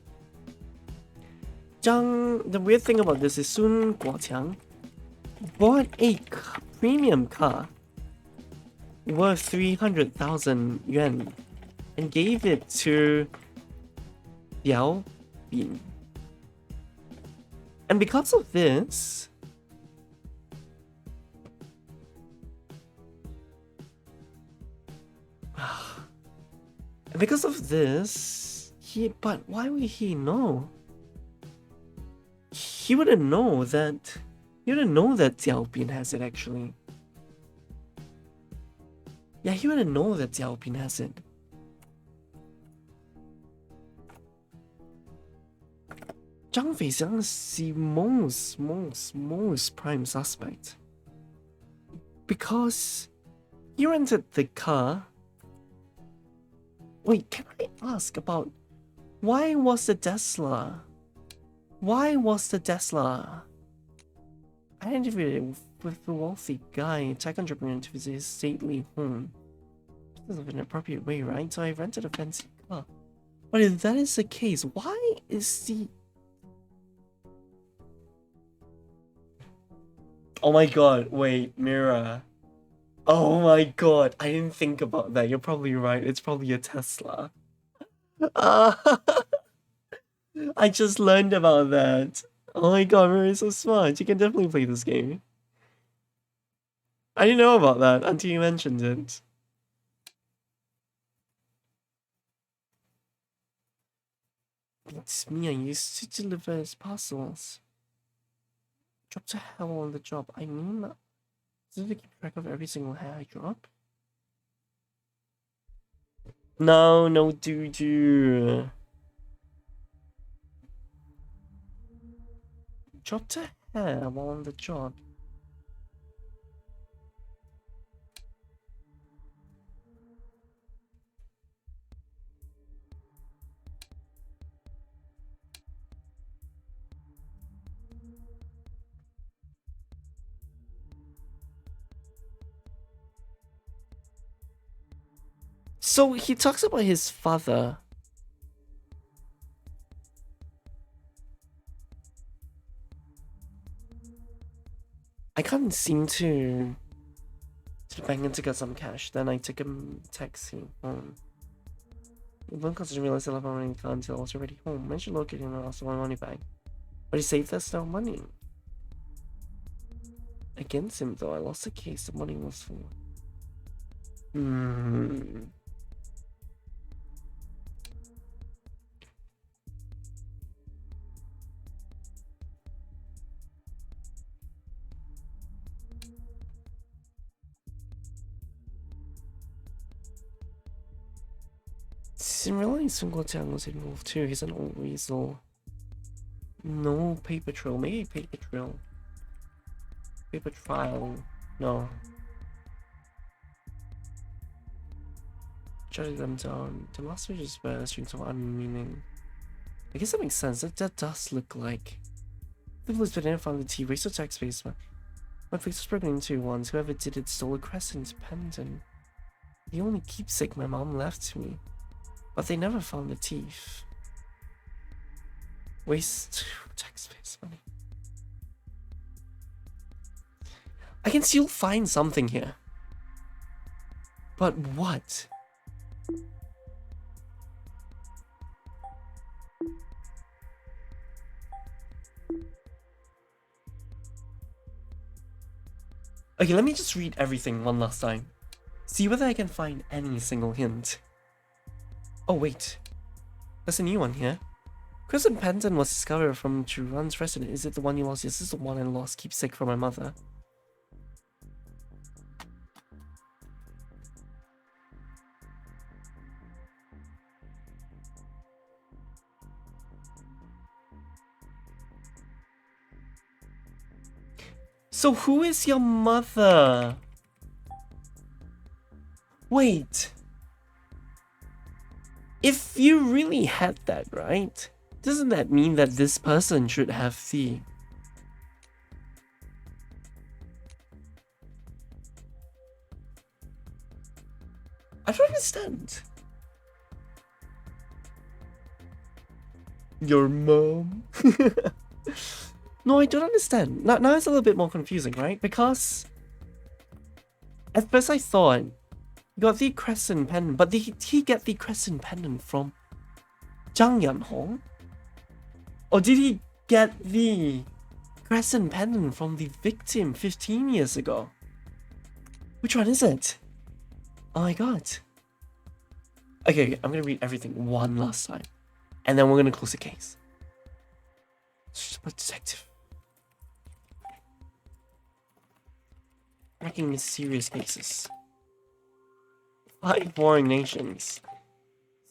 Sun Guoqiang bought a premium car worth 300,000 yuan and gave it to Biao Bin. And because of this, but why would he know? He wouldn't know that Xiaopin has it, actually. Yeah, he wouldn't know that Xiaopin has it. Zhang Feixiang is the most prime suspect. Because he rented the car. Wait, can I ask about why was the Tesla? Why was the Tesla? I interviewed with a wealthy guy, tech entrepreneur, to visit his stately home. This is an appropriate way, right? So I rented a fancy car. But if that is the case, why is the... Oh my god, wait, Mira. Oh my god, I didn't think about that. You're probably right. It's probably a Tesla. I just learned about that. Oh my god, Mira is so smart. You can definitely play this game. I didn't know about that until you mentioned it. It's me, I used to deliver his parcels. Dropped a hell on the job. I mean, does it keep track of every single hair I drop? No, doo-doo. Dropped a hair while on the job. So he talks about his father. I can't seem to the bank to get some cash. Then I took a taxi home. One customer realized I left my money in the car until I was already home. I should locate him and ask for my money back. But he saved us no money. Against him though, I lost the case. The money was for... Didn't realize Sun Guotian was involved too. He's an old weasel. No paper trail. Maybe paper trail. Paper trial. No. Jotting them down. The last page is where the strings of unmeaning. I guess that makes sense. That does look like. The police didn't find the T. Racial tax base. My face was broken into once. Whoever did it stole a crescent pendant. The only keepsake my mom left to me. But they never found the teeth. Waste taxpayers' money. I can still find something here. But what? Okay, let me just read everything one last time. See whether I can find any single hint. Oh wait, there's a new one here. Crescent pendant was discovered from Churan's resident. Is it the one you lost? Yes, this is the one I lost. Keepsake from my mother. So who is your mother? Wait. If you really had that, right? Doesn't that mean that this person should have the... I don't understand. Your mom? No, I don't understand. Now it's a little bit more confusing, right? Because at first I thought he got the crescent pendant, but did he get the crescent pendant from Zhang Yanhong? Or did he get the crescent pendant from the victim 15 years ago. Which one is it? Oh my god. Okay, I'm gonna read everything one last time. And then we're gonna close the case. It's just about detective. Working serious cases. 5 warring nations.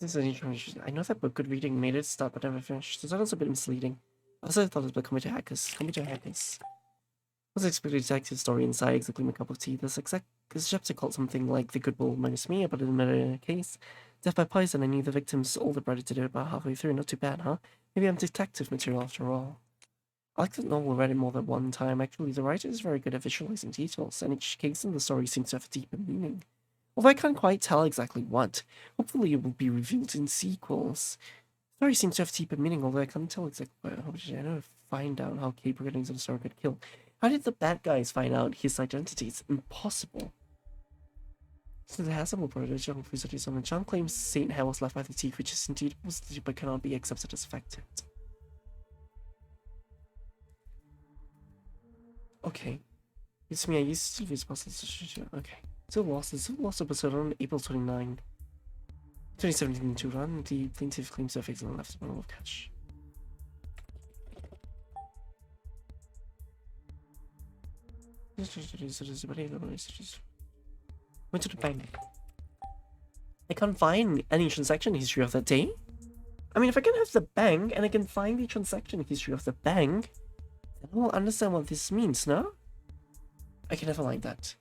This is an information. I know that book Good Reading made it start but never finished. So that was a bit misleading. I also thought it was about computer hackers. Computer hackers. I was expecting a detective story inside exactly my cup of tea. This chapter called something like The Good Will Minus Me, but in a case. Death by poison. I knew the victim's older brother did it about halfway through. Not too bad, huh? Maybe I'm detective material after all. I like that novel, read it more than one time. Actually, the writer is very good at visualizing details, and each case in the story seems to have a deeper meaning. Although I can't quite tell exactly what. Hopefully it will be revealed in sequels. The story seems to have deeper meaning, although I can't tell exactly what. How did I know to find out how key protagonist of the story got killed? How did the bad guys find out his identity? It's impossible. So the Hasselhoff brothers, John Fusatis on the John claims Saint Hair was left by the teeth, which is indeed positive but cannot be accepted as affected. Okay. It's me, I used to use puzzles. Okay. Still lost episode on April 29, 2017 to run. The plaintiff claims to have fixed and left bundle of cash. Went to the bank. I can't find any transaction history of that day. I mean, if I can have the bank and I can find the transaction history of the bank, then I'll understand what this means, no? I can never like that.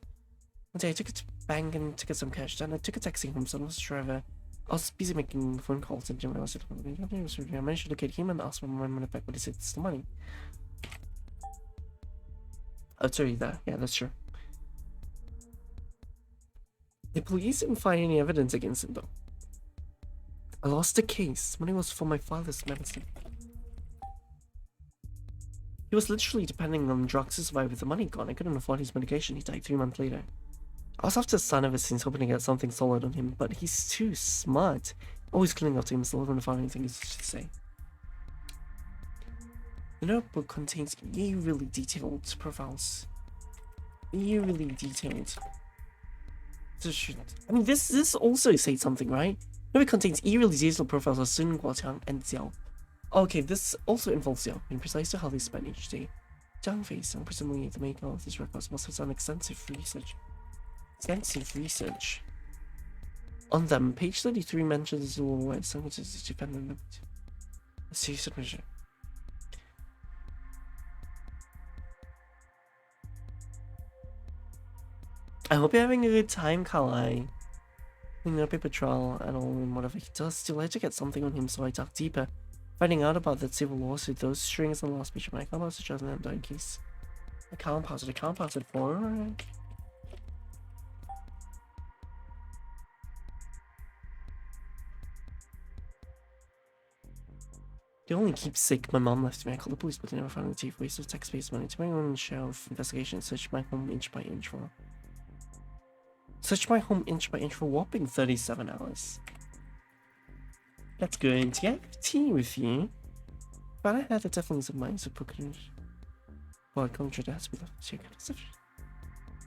One day I took it to the bank and took some cash. Then I took a taxi home, so I was a driver. I was busy making phone calls and didn't realize it. I managed to locate him and asked for my money back, but he said it's the money. Oh, sorry, that. Yeah, that's true. The police didn't find any evidence against him, though. I lost the case. Money was for my father's medicine. He was literally depending on drugs to survive with the money gone. I couldn't afford his medication. He died 3 months later. I was after the son ever since, hoping to get something solid on him, but he's too smart. Always clinging up to him, still haven't found anything to say. The notebook contains eerily detailed profiles. Eerily detailed. I mean, this also says something, right? Notebook contains eerily detailed profiles of Sun, Guotiang, and Xiao. Okay, this also involves Xiao, and precisely how they spent each day. Jiang Fei, presumably the maker of these records, must have done extensive research on them. Page 33 mentions the word which is dependent. See submission. I hope you're having a good time, Kalai. No paper trial at all, and whatever he does, still I had to get something on him, so I dug deeper. Finding out about that civil lawsuit, those strings on the last page of my account password just an empty case. Account password for. The only keepsake my mom left me. I called the police, but they never found the thief. Waste of tax-based money. To my own share of investigation, searched my home inch by inch for. Searched my home inch by inch for whopping 37 hours. That's good. Yeah, tea with you. But I had the definitely some minds of booking. Well, contract has to be left.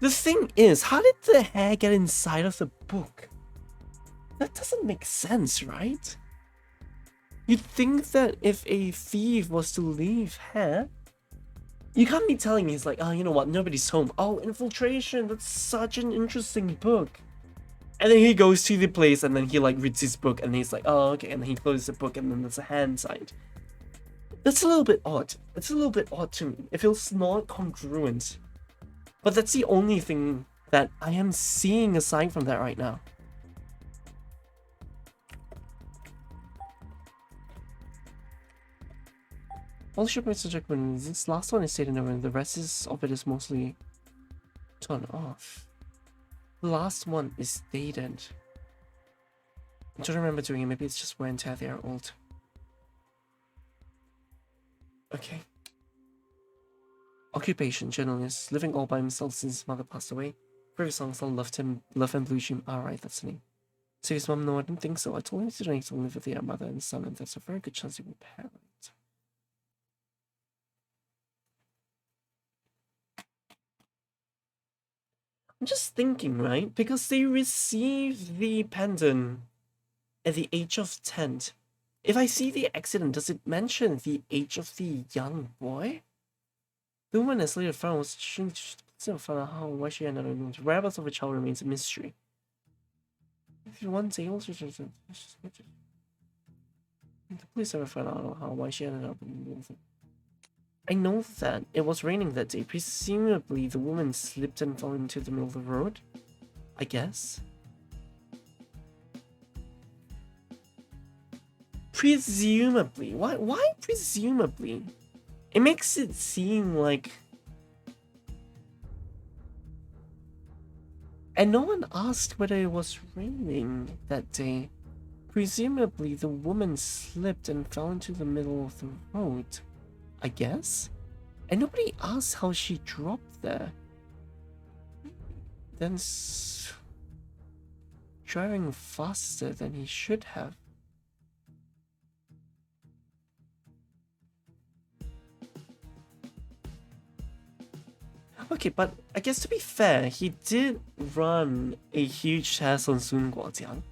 The thing is, how did the hair get inside of the book? That doesn't make sense, right? You'd think that if a thief was to leave hair, you can't be telling me he's like, oh, you know what, nobody's home. Oh, infiltration, that's such an interesting book. And then he goes to the place and then he like reads his book and he's like, oh, okay, and then he closes the book and then there's a hand signed. That's a little bit odd. It's a little bit odd to me. It feels not congruent. But that's the only thing that I am seeing aside from that right now. All shipments are checked when this last one is stated over, the rest of it is mostly turned off. The last one is dated. I don't remember doing it, maybe it's just wear and tear, they are old. Okay. Occupation, journalist, living all by himself since his mother passed away. Previous songs all loved him, Love and Blue Dream, alright, that's the name. So his mom, no, I didn't think so. I told him to donate to live with their mother and son, and there's a very good chance he will parent. I'm just thinking, right? Because they received the pendant at the age of 10. If I see the accident, does it mention the age of the young boy? The woman has later found was still found out how why she ended up. The whereabouts of the child remains a mystery. If you want to also the police never found out how why she ended up in the. I know that it was raining that day. Presumably, the woman slipped and fell into the middle of the road. I guess. Presumably. Why presumably? It makes it seem like... And no one asked whether it was raining that day. Presumably, the woman slipped and fell into the middle of the road. I guess? And nobody asked how she dropped there. Then driving faster than he should have. Okay, but I guess to be fair, he did run a huge test on Sun Guojiang.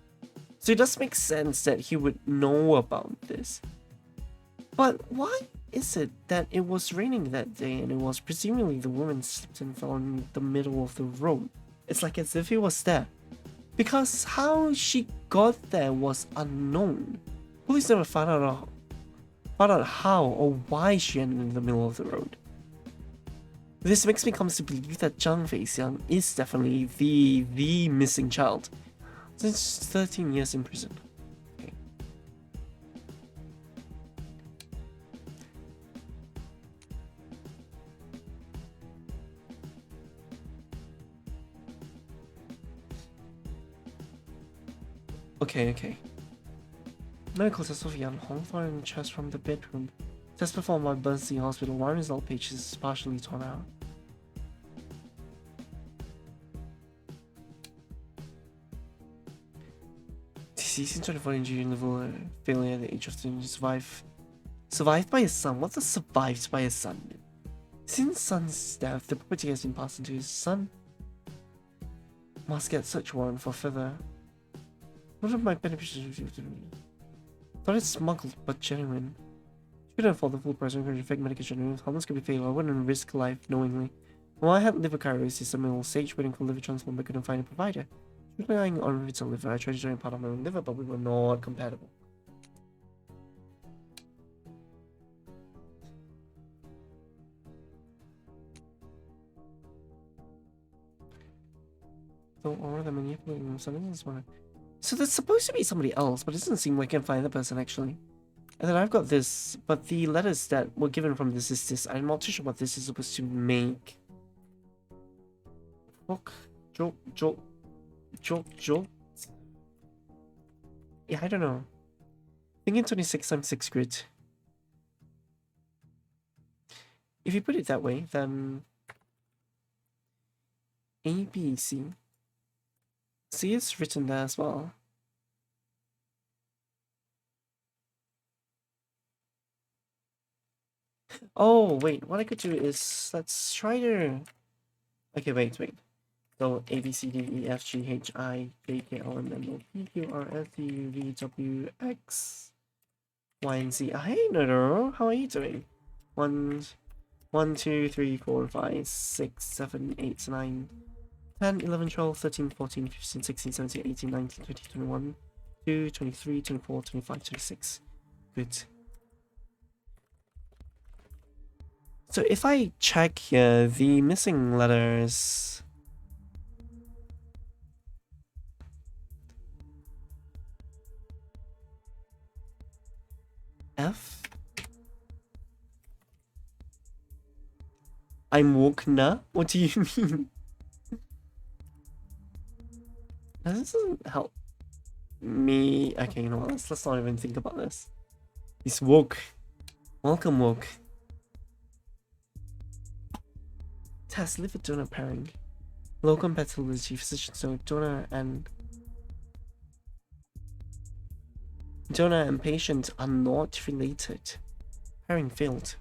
So it does make sense that he would know about this. But why is it that it was raining that day and it was presumably the woman slipped and fell in the middle of the road? It's like as if he was there. Because how she got there was unknown. Police never found out how or why she ended in the middle of the road. This makes me come to believe that Zhang Feixiang is definitely the missing child. Since 13 years in prison. Okay. Medical test of Yan Hong found in chest from the bedroom. Test performed by Bernstein Hospital. One result page is partially torn out. Deceased in 24 injury liver failure at the age of 20. Survived by his son. What does survived by his son mean? Since son's death, the property has been passed on to his son. Must get search warrant for further. One of my beneficiaries thought it's smuggled but genuine. Couldn't afford the full price of fake medication. Harmless could be fatal. I wouldn't risk life knowingly. Well, I had liver cirrhosis. I'm in stage waiting for liver transplant but couldn't find a provider. Relying on Riveton liver, I tried to join part of my own liver, but we were not compatible. Don't order them manipulating something this one. So there's supposed to be somebody else, but it doesn't seem like I can find the person actually. And then I've got this, but the letters that were given from this is this. I'm not too sure what this is supposed to make. Jolt. Yeah, I don't know. Thinking 26 times 6 grid. If you put it that way, then A, B, C. C is written there as well. Oh, wait, what I could do is, let's try to... Okay, wait. So A, B, C, D, E, F, G, H, I, J, K, L, M, N, O, P, Q, R, S, T, U, V, W, X, Y, and Z. Hey, Nodoro, how are you doing? 1, 2, 3, 4, 5, 6, 7, 8, 9, 10, 11, 12, 13, 14, 15, 16, 17, 18, 19, 20, 21, 22, 23, 24, 25, 26. Good. So if I check here, the missing letters... F? I'm woke na? What do you mean? That doesn't help me. Okay, you know what? Let's not even think about this. He's woke. Welcome, woke. Test liver donor pairing. Low compatibility physician, so donor and patient are not related. Pairing failed.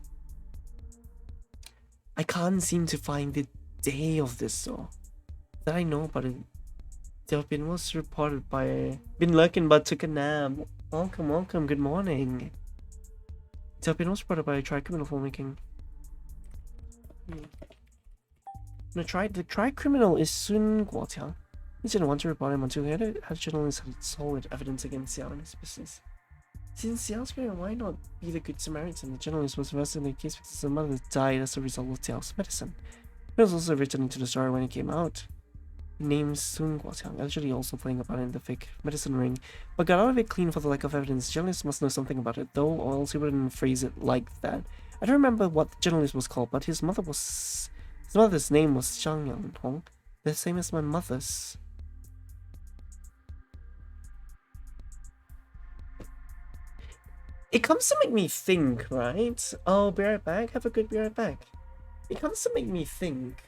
I can't seem to find the day of this though. that I know about it. Delphin was reported by... Been lurking but took a nap. Welcome, welcome, good morning. Delphin was reported by a tri-criminal filmmaking. The tri-criminal is Sun Guotiang. He didn't want to report him until he had journalists had solid evidence against Xiao and his business. Since Xiao's career, why not be the good Samaritan? The journalist was arrested in the case because his mother died as a result of Xiao's medicine. He was also written into the story when it came out. Named Sun Guotiang, allegedly also playing a part in the fake medicine ring, but got out of it clean for the lack of evidence. The journalist must know something about it, though, or else he wouldn't phrase it like that. I don't remember what the journalist was called, but his mother's name was Zhang Yanhong, the same as my mother's. It comes to make me think, right? Oh, be right back. Have a good be right back. It comes to make me think.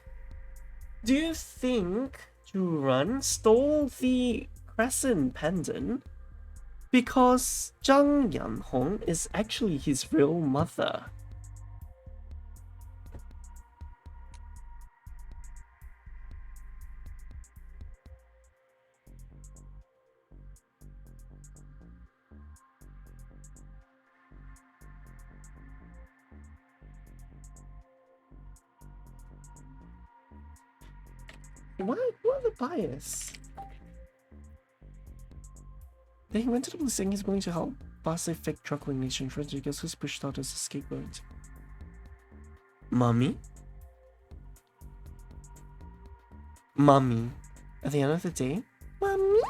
Do you think Zhuran stole the crescent pendant because Zhang Yanhong is actually his real mother? What are the bias? Then he went to the police saying he's willing to help bust a fake drug ring nation friends because who's pushed out as a scapegoat. Mommy? Mommy. At the end of the day, Mommy?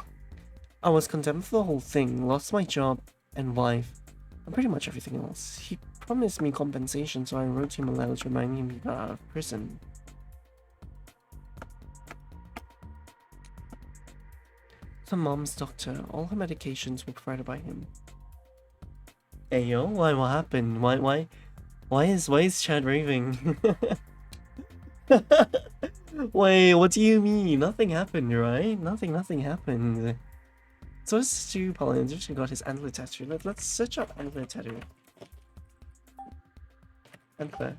I was condemned for the whole thing, lost my job and wife, and pretty much everything else. He promised me compensation, so I wrote him a letter to remind him he got out of prison. The mom's doctor, all her medications were provided by him. Ayo, why? What happened? Why is Chad raving? Wait, what do you mean? Nothing happened, right? Nothing happened. So this Stu Paladin just got his antler tattoo. Let's search up antler tattoo. Antler.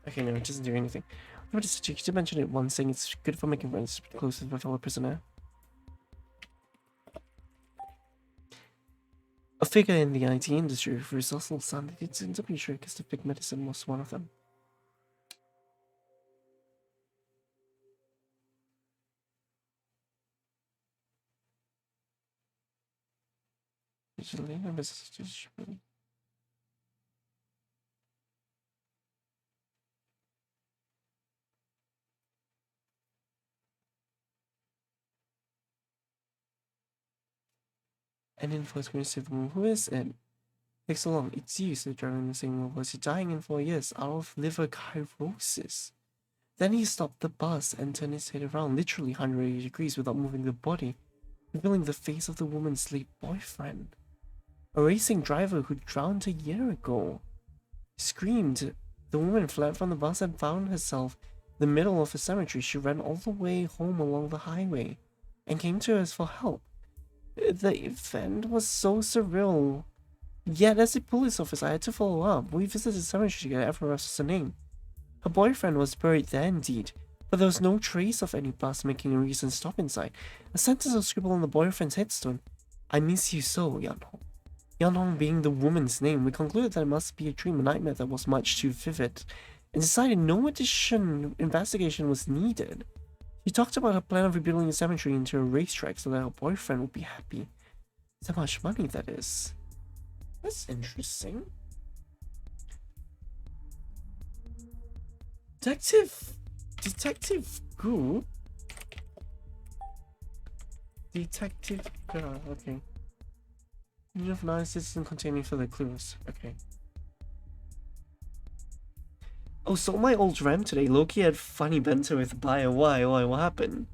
Okay, no, it doesn't do anything. What is it? You did mention it once, saying it's good for making friends close with a fellow prisoner. A figure in the IT industry for his hustle son, it's in W sure because the big medicine was one of them. An info screen saved the woman. Who is it? Takes so long. It's you, said the driver in the same voice. You're dying in 4 years out of liver cirrhosis. Then he stopped the bus and turned his head around, literally 180 degrees without moving the body, revealing the face of the woman's late boyfriend. A racing driver who drowned a year ago. Screamed. The woman fled from the bus and found herself in the middle of a cemetery. She ran all the way home along the highway and came to us for help. The event was so surreal. Yet as a police officer, I had to follow up. We visited the cemetery together after was her name. Her boyfriend was buried there indeed, but there was no trace of any bus making a recent stop inside. A sentence was scribbled on the boyfriend's headstone. I miss you so, Yanhong. Yanhong being the woman's name, we concluded that it must be a dream, a nightmare that was much too vivid, and decided no additional investigation was needed. She talked about her plan of rebuilding the cemetery into a racetrack so that her boyfriend would be happy. So much money, that is. That's interesting. Detective Gu? Detective Gu, okay. You have nice citizen containing further clues. Okay. Oh, so my old RAM today. Loki had funny banter with Bio. Why? What happened?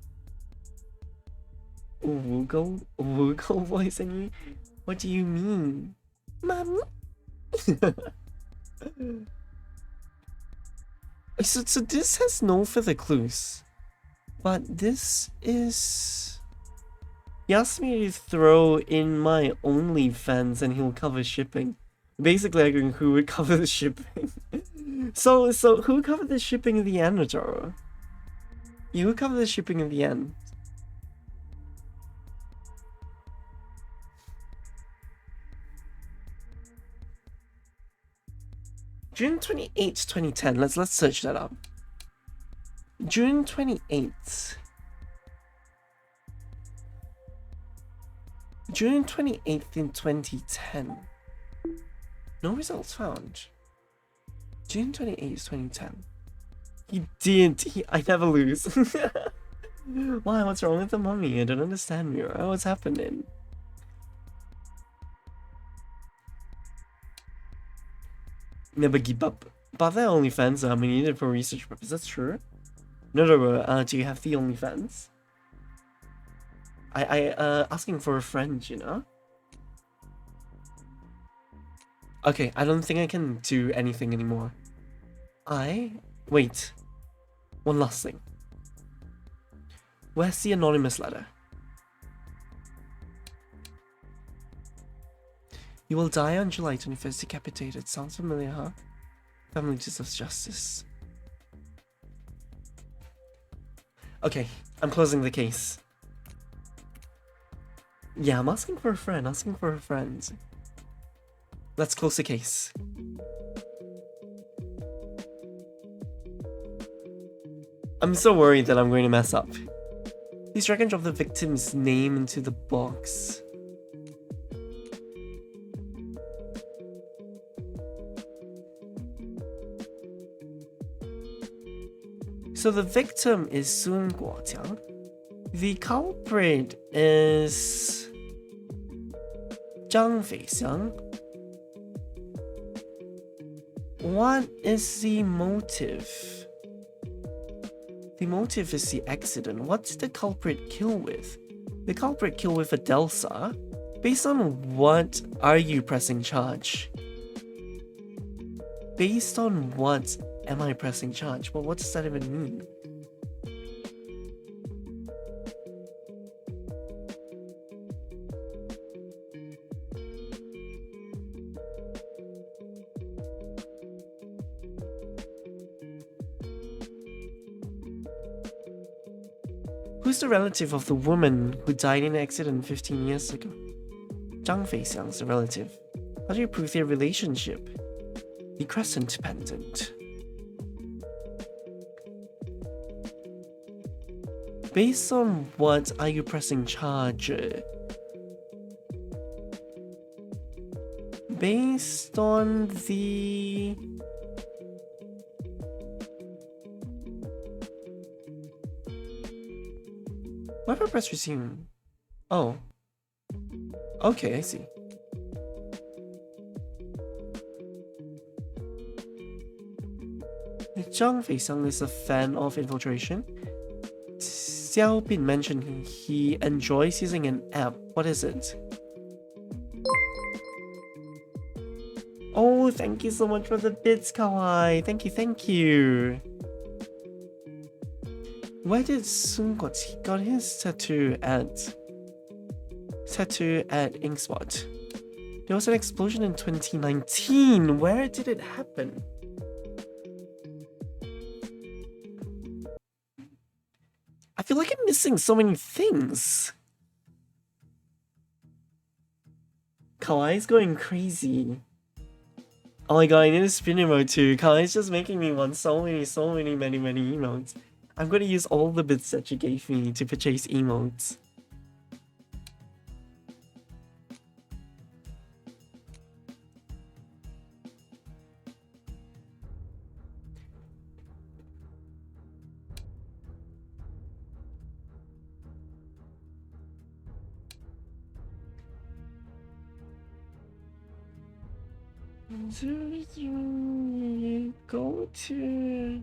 Woogle voice in you? What do you mean? Mommy? So this has no further clues. But this is... He asked me to throw in my OnlyFans and he'll cover shipping. Basically, I think who would cover the shipping. So who covered the shipping of the Anadora? You cover the shipping in the end. June 28th, 2010. Let's search that up. June 28th. June 28th in 2010. No results found. June 28th, 2010. He did. I never lose. Why? What's wrong with the mummy? I don't understand, Mira. What's happening? Never give up. But they're OnlyFans, I mean, need it for research purposes. That's true. No, do you have the OnlyFans? Asking for a friend, you know? Okay, I don't think I can do anything anymore. Wait. One last thing. Where's the anonymous letter? You will die on July 21st, decapitated. Sounds familiar, huh? Family deserves justice. Okay, I'm closing the case. Yeah, I'm asking for a friend, Let's close the case. I'm so worried that I'm going to mess up. Please drag and drop the victim's name into the box. So the victim is Sun Guotiang. The culprit is Zhang Feixiang. What is the motive? The motive is the accident. What did the culprit kill with? The culprit killed with a Delsa. Based on what are you pressing charge? Based on what am I pressing charge? Well, what does that even mean? Who's the relative of the woman who died in an accident 15 years ago? Zhang Feixiang's the relative. How do you prove their relationship? The crescent pendant. Based on what are you pressing charge? Based on the... Why if I press resume? Oh. Okay, I see. Zhang Feixiang is a fan of infiltration. Xiaobin mentioned he enjoys using an app. What is it? Oh, thank you so much for the bits, Kawaii. Thank you. Where did Sun got his tattoo at? Tattoo at Inkspot. There was an explosion in 2019. Where did it happen? I feel like I'm missing so many things. Kawaii's going crazy. Oh my god, I need a spin emote too. Kawaii's just making me want so many emotes. I'm gonna use all the bits that you gave me to purchase emotes. Go to...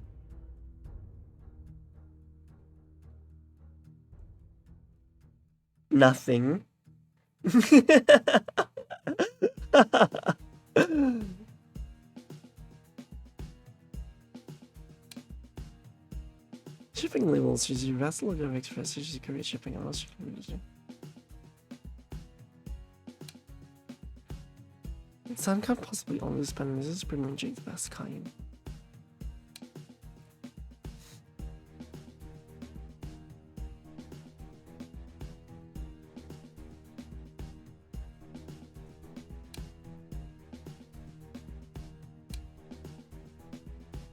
Nothing. Shipping labels use your vessel logo of express use courier shipping unless you can use it. Sun can't possibly only spend this is pretty much the best kind.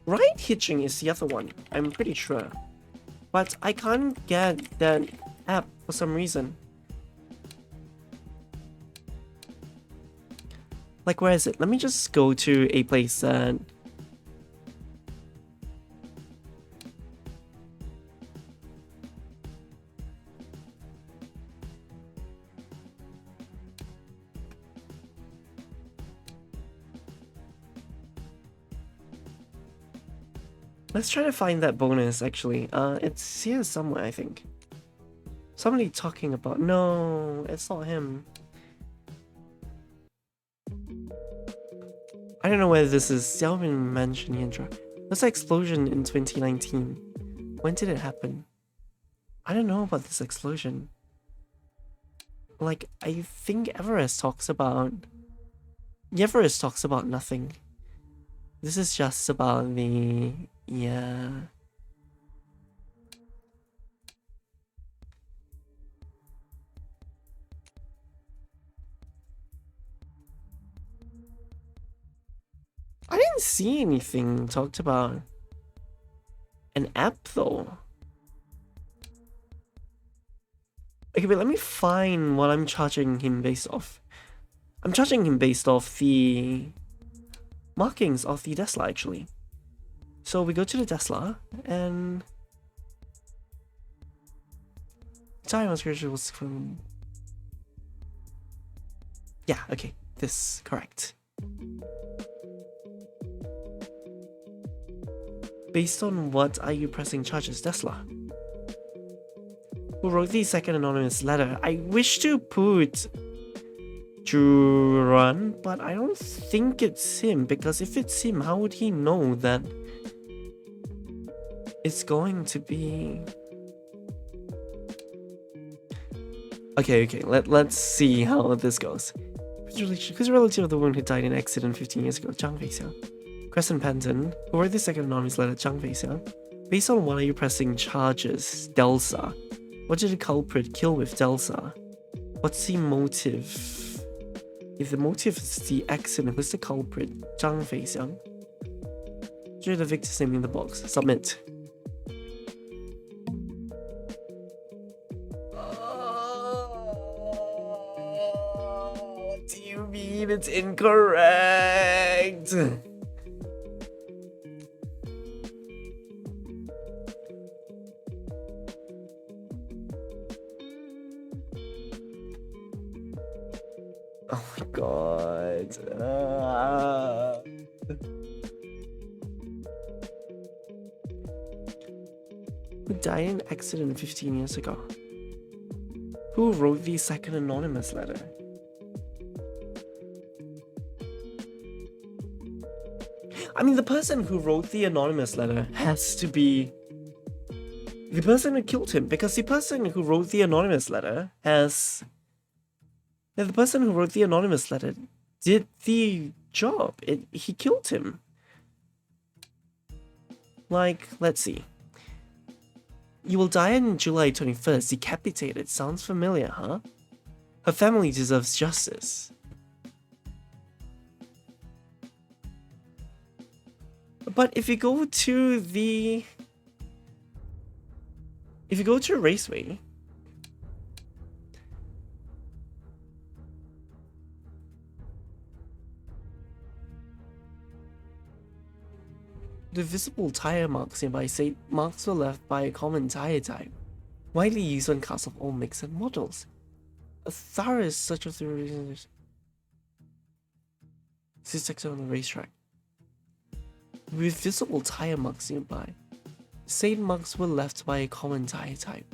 Ride hitching is the other one, I'm pretty sure. But I can't get that app for some reason. Like, where is it? Let me just go to a place that... Let's try to find that bonus, actually. It's here somewhere, I think. Somebody talking about... No, it's not him. I don't know whether this is Xiaobin mentioned here. There's an explosion in 2019. When did it happen? I don't know about this explosion. Like, I think Everest talks about... Everest talks about nothing. This is just about the... Yeah... I didn't see anything talked about an app, though. Okay, but let me find what I'm charging him based off. I'm charging him based off the markings of the Tesla, actually. So we go to the Tesla, and... Time was from... Yeah, okay, this correct. Based on what are you pressing charges, Tesla? Who wrote the second anonymous letter? I wish to put Juran, but I don't think it's him, because if it's him, how would he know that it's going to be... Okay, let's see how this goes. Who's a relative of the woman who died in an accident 15 years ago? Zhang Feixiang. Crescent Panton, who wrote the second anonymous letter, Zhang Feixiang. Based on what are you pressing charges, Delsa? What did the culprit kill with, Delsa? What's the motive? If the motive is the accident, who's the culprit? Zhang Feixiang. Enter the victor's name in the box. Submit. What do you mean it's incorrect? Oh my god. Who died in an accident 15 years ago? Who wrote the second anonymous letter? I mean, the person who wrote the anonymous letter has to be the person who killed him, because the person who wrote the anonymous letter has... Yeah, the person who wrote the anonymous letter did the job. He killed him. Like, let's see. You will die on July 21st, decapitated. Sounds familiar, huh? Her family deserves justice. But if you go to the... If you go to a raceway... The visible tire marks nearby say marks were left by a common tire type, widely used on cars of all makes and models. A thorough search of the reasons. This sector on the racetrack. With visible tire marks nearby, same marks were left by a common tire type.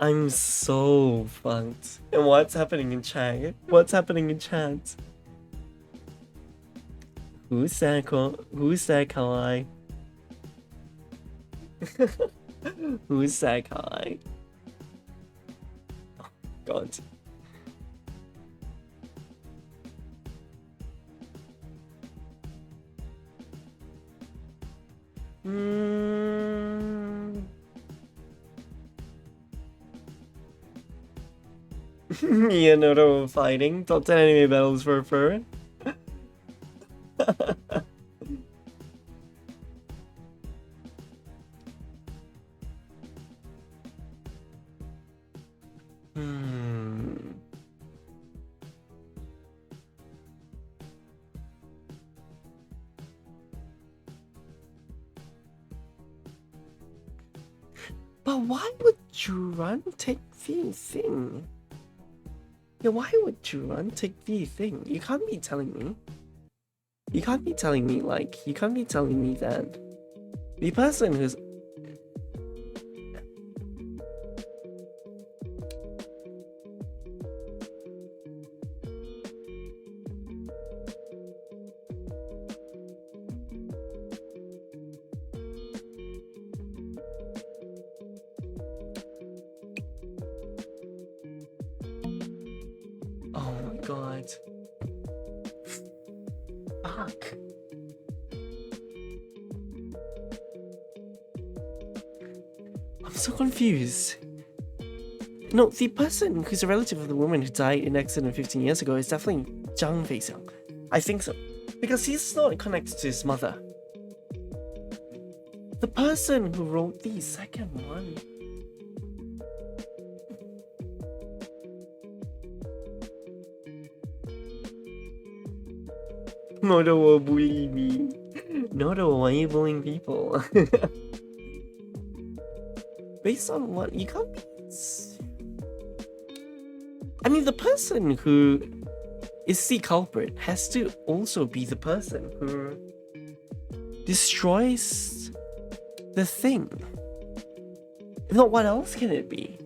I'm so fucked. And what's happening in chat? What's happening in chat? Who said kawaii? Who said kawaii? Oh, God. Hmm. Yeah, no fighting. Top 10 anime battles for fur. Hmm. But why would Juran take the thing? Yeah, why would Juran take the thing? You can't be telling me. You can't be telling me, like, you can't be telling me that the person who's... Oh my god. Fuck. I'm so confused. No, the person who's a relative of the woman who died in an accident 15 years ago is definitely Zhang Feixiang. I think so. Because he's not connected to his mother. The person who wrote the second one. Nodo will bully me. Nodo, why are you bullying people? Based on what? You can't be... I mean, the person who is the culprit has to also be the person who destroys the thing. If not, what else can it be?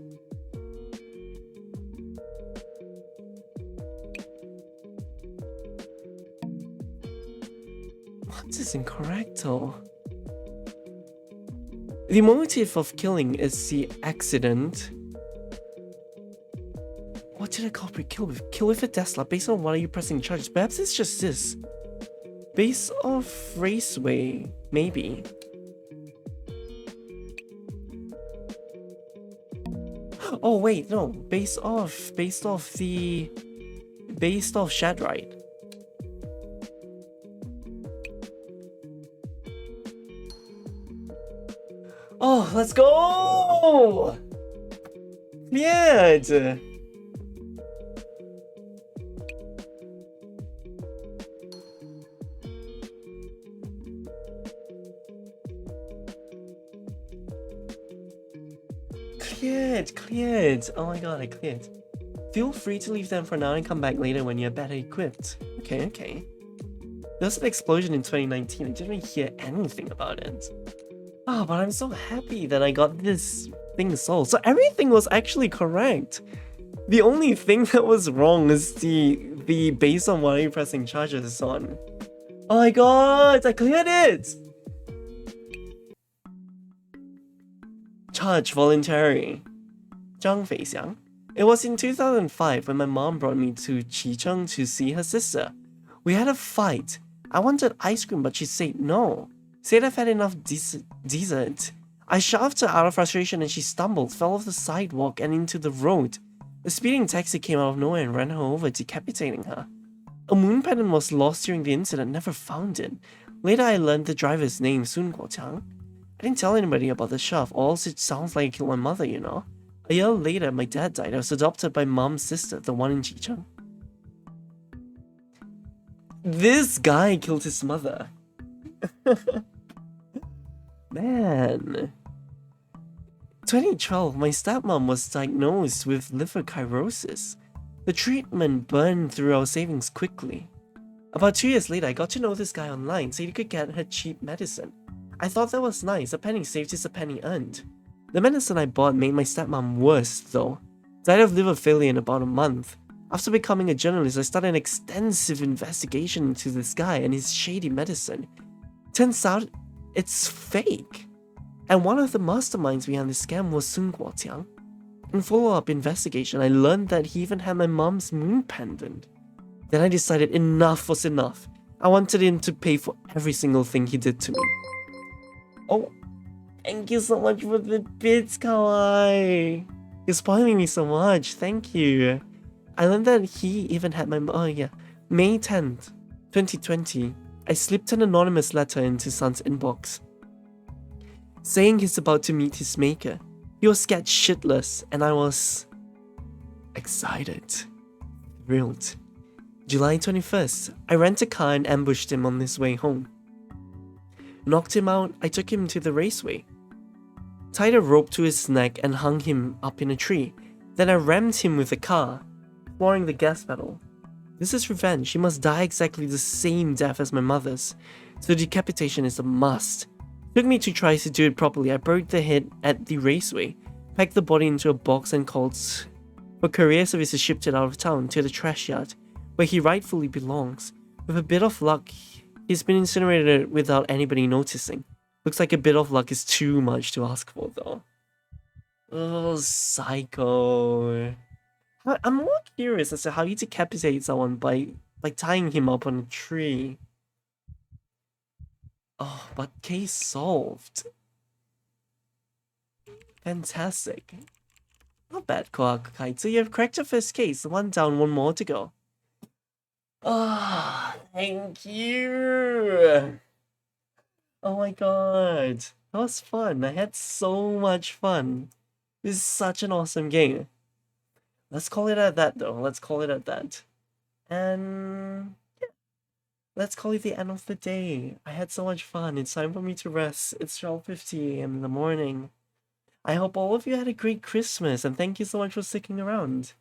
What is incorrect though? The motive of killing is the accident. What did a culprit kill with? Kill with a Tesla. Based on what are you pressing charges? Perhaps it's just this. Based off Raceway, maybe. Oh wait, no. Based off Shadrate. Oh, let's go! Cleared! Cleared! Oh my god, I cleared. Feel free to leave them for now and come back later when you're better equipped. Okay. There was an explosion in 2019, I didn't really hear anything about it. Oh, but I'm so happy that I got this thing solved. So everything was actually correct. The only thing that was wrong is the based on what are you pressing charges on. Oh my god, I cleared it! Charge voluntary. Zhang Feixiang. It was in 2005 when my mom brought me to Qicheng to see her sister. We had a fight. I wanted ice cream, but she said no. Said I've had enough dessert. I shoved her out of frustration and she stumbled, fell off the sidewalk and into the road. A speeding taxi came out of nowhere and ran her over, decapitating her. A moon pendant was lost during the incident, never found it. Later I learned the driver's name, Sun Guoqiang. I didn't tell anybody about the shove, or else it sounds like I killed my mother, you know. A year later, my dad died. I was adopted by mom's sister, the one in Qicheng. This guy killed his mother. Man. 2012, my stepmom was diagnosed with liver cirrhosis. The treatment burned through our savings quickly. About 2 years later, I got to know this guy online, said he could get her cheap medicine. I thought that was nice, a penny saved is a penny earned. The medicine I bought made my stepmom worse, though. Died of liver failure in about a month. After becoming a journalist, I started an extensive investigation into this guy and his shady medicine. Turns out, it's fake. And one of the masterminds behind the scam was Sun Guoqiang. In follow-up investigation, I learned that he even had my mom's moon pendant. Then I decided enough was enough. I wanted him to pay for every single thing he did to me. Oh, thank you so much for the bits, Kawaii. You're spoiling me so much. Thank you. I learned that he even had my... Oh, yeah. May 10th, 2020. I slipped an anonymous letter into Sun's inbox, saying he's about to meet his maker. He was scared shitless, and I was... excited. Thrilled. July 21st. I rented a car and ambushed him on his way home. Knocked him out, I took him to the raceway. Tied a rope to his neck and hung him up in a tree. Then I rammed him with a car, flooring the gas pedal. This is revenge. He must die exactly the same death as my mother's, so decapitation is a must. Took me 2 tries to do it properly. I buried the head at the raceway, packed the body into a box and called for courier services, shipped it out of town to the trash yard, where he rightfully belongs. With a bit of luck, he's been incinerated without anybody noticing. Looks like a bit of luck is too much to ask for, though. Oh, psycho. I'm more curious as to how you decapitate someone by tying him up on a tree. Oh, but case solved. Fantastic. Not bad, Koakkai. So you have cracked your first case. 1 down, 1 more to go. Ah, thank you. Oh my god. That was fun. I had so much fun. This is such an awesome game. Let's call it at that, though. Let's call it at that. And yeah, let's call it the end of the day. I had so much fun. It's time for me to rest. It's 12:50 a.m. in the morning. I hope all of you had a great Christmas, and thank you so much for sticking around.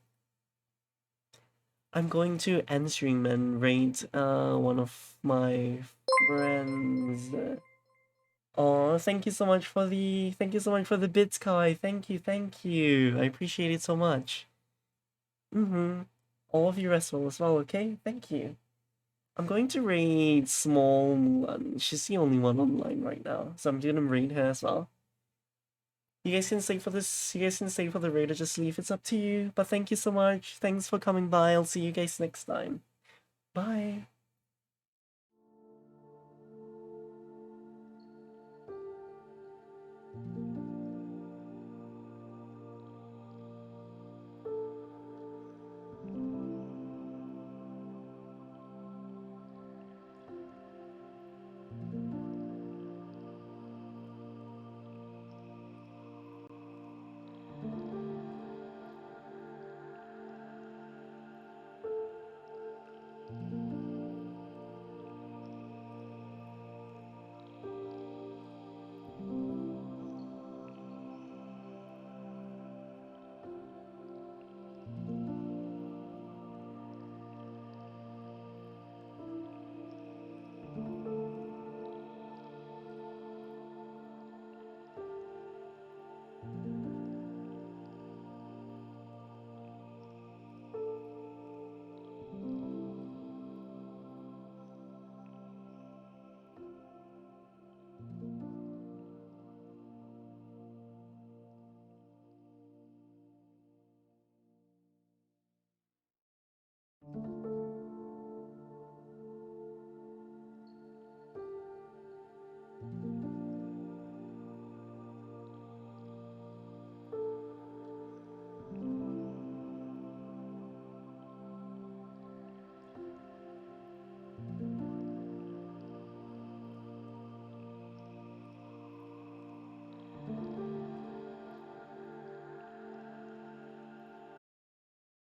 I'm going to end stream and raid one of my friends. Oh, thank you so much for the bits, Kai. Thank you. I appreciate it so much. All of you rest well as well, okay? Thank you. I'm going to raid Small Mulan. She's the only one online right now, so I'm gonna raid her as well. You guys can stay for this. You guys can stay for the raid or just leave. It's up to you. But thank you so much. Thanks for coming by. I'll see you guys next time. Bye.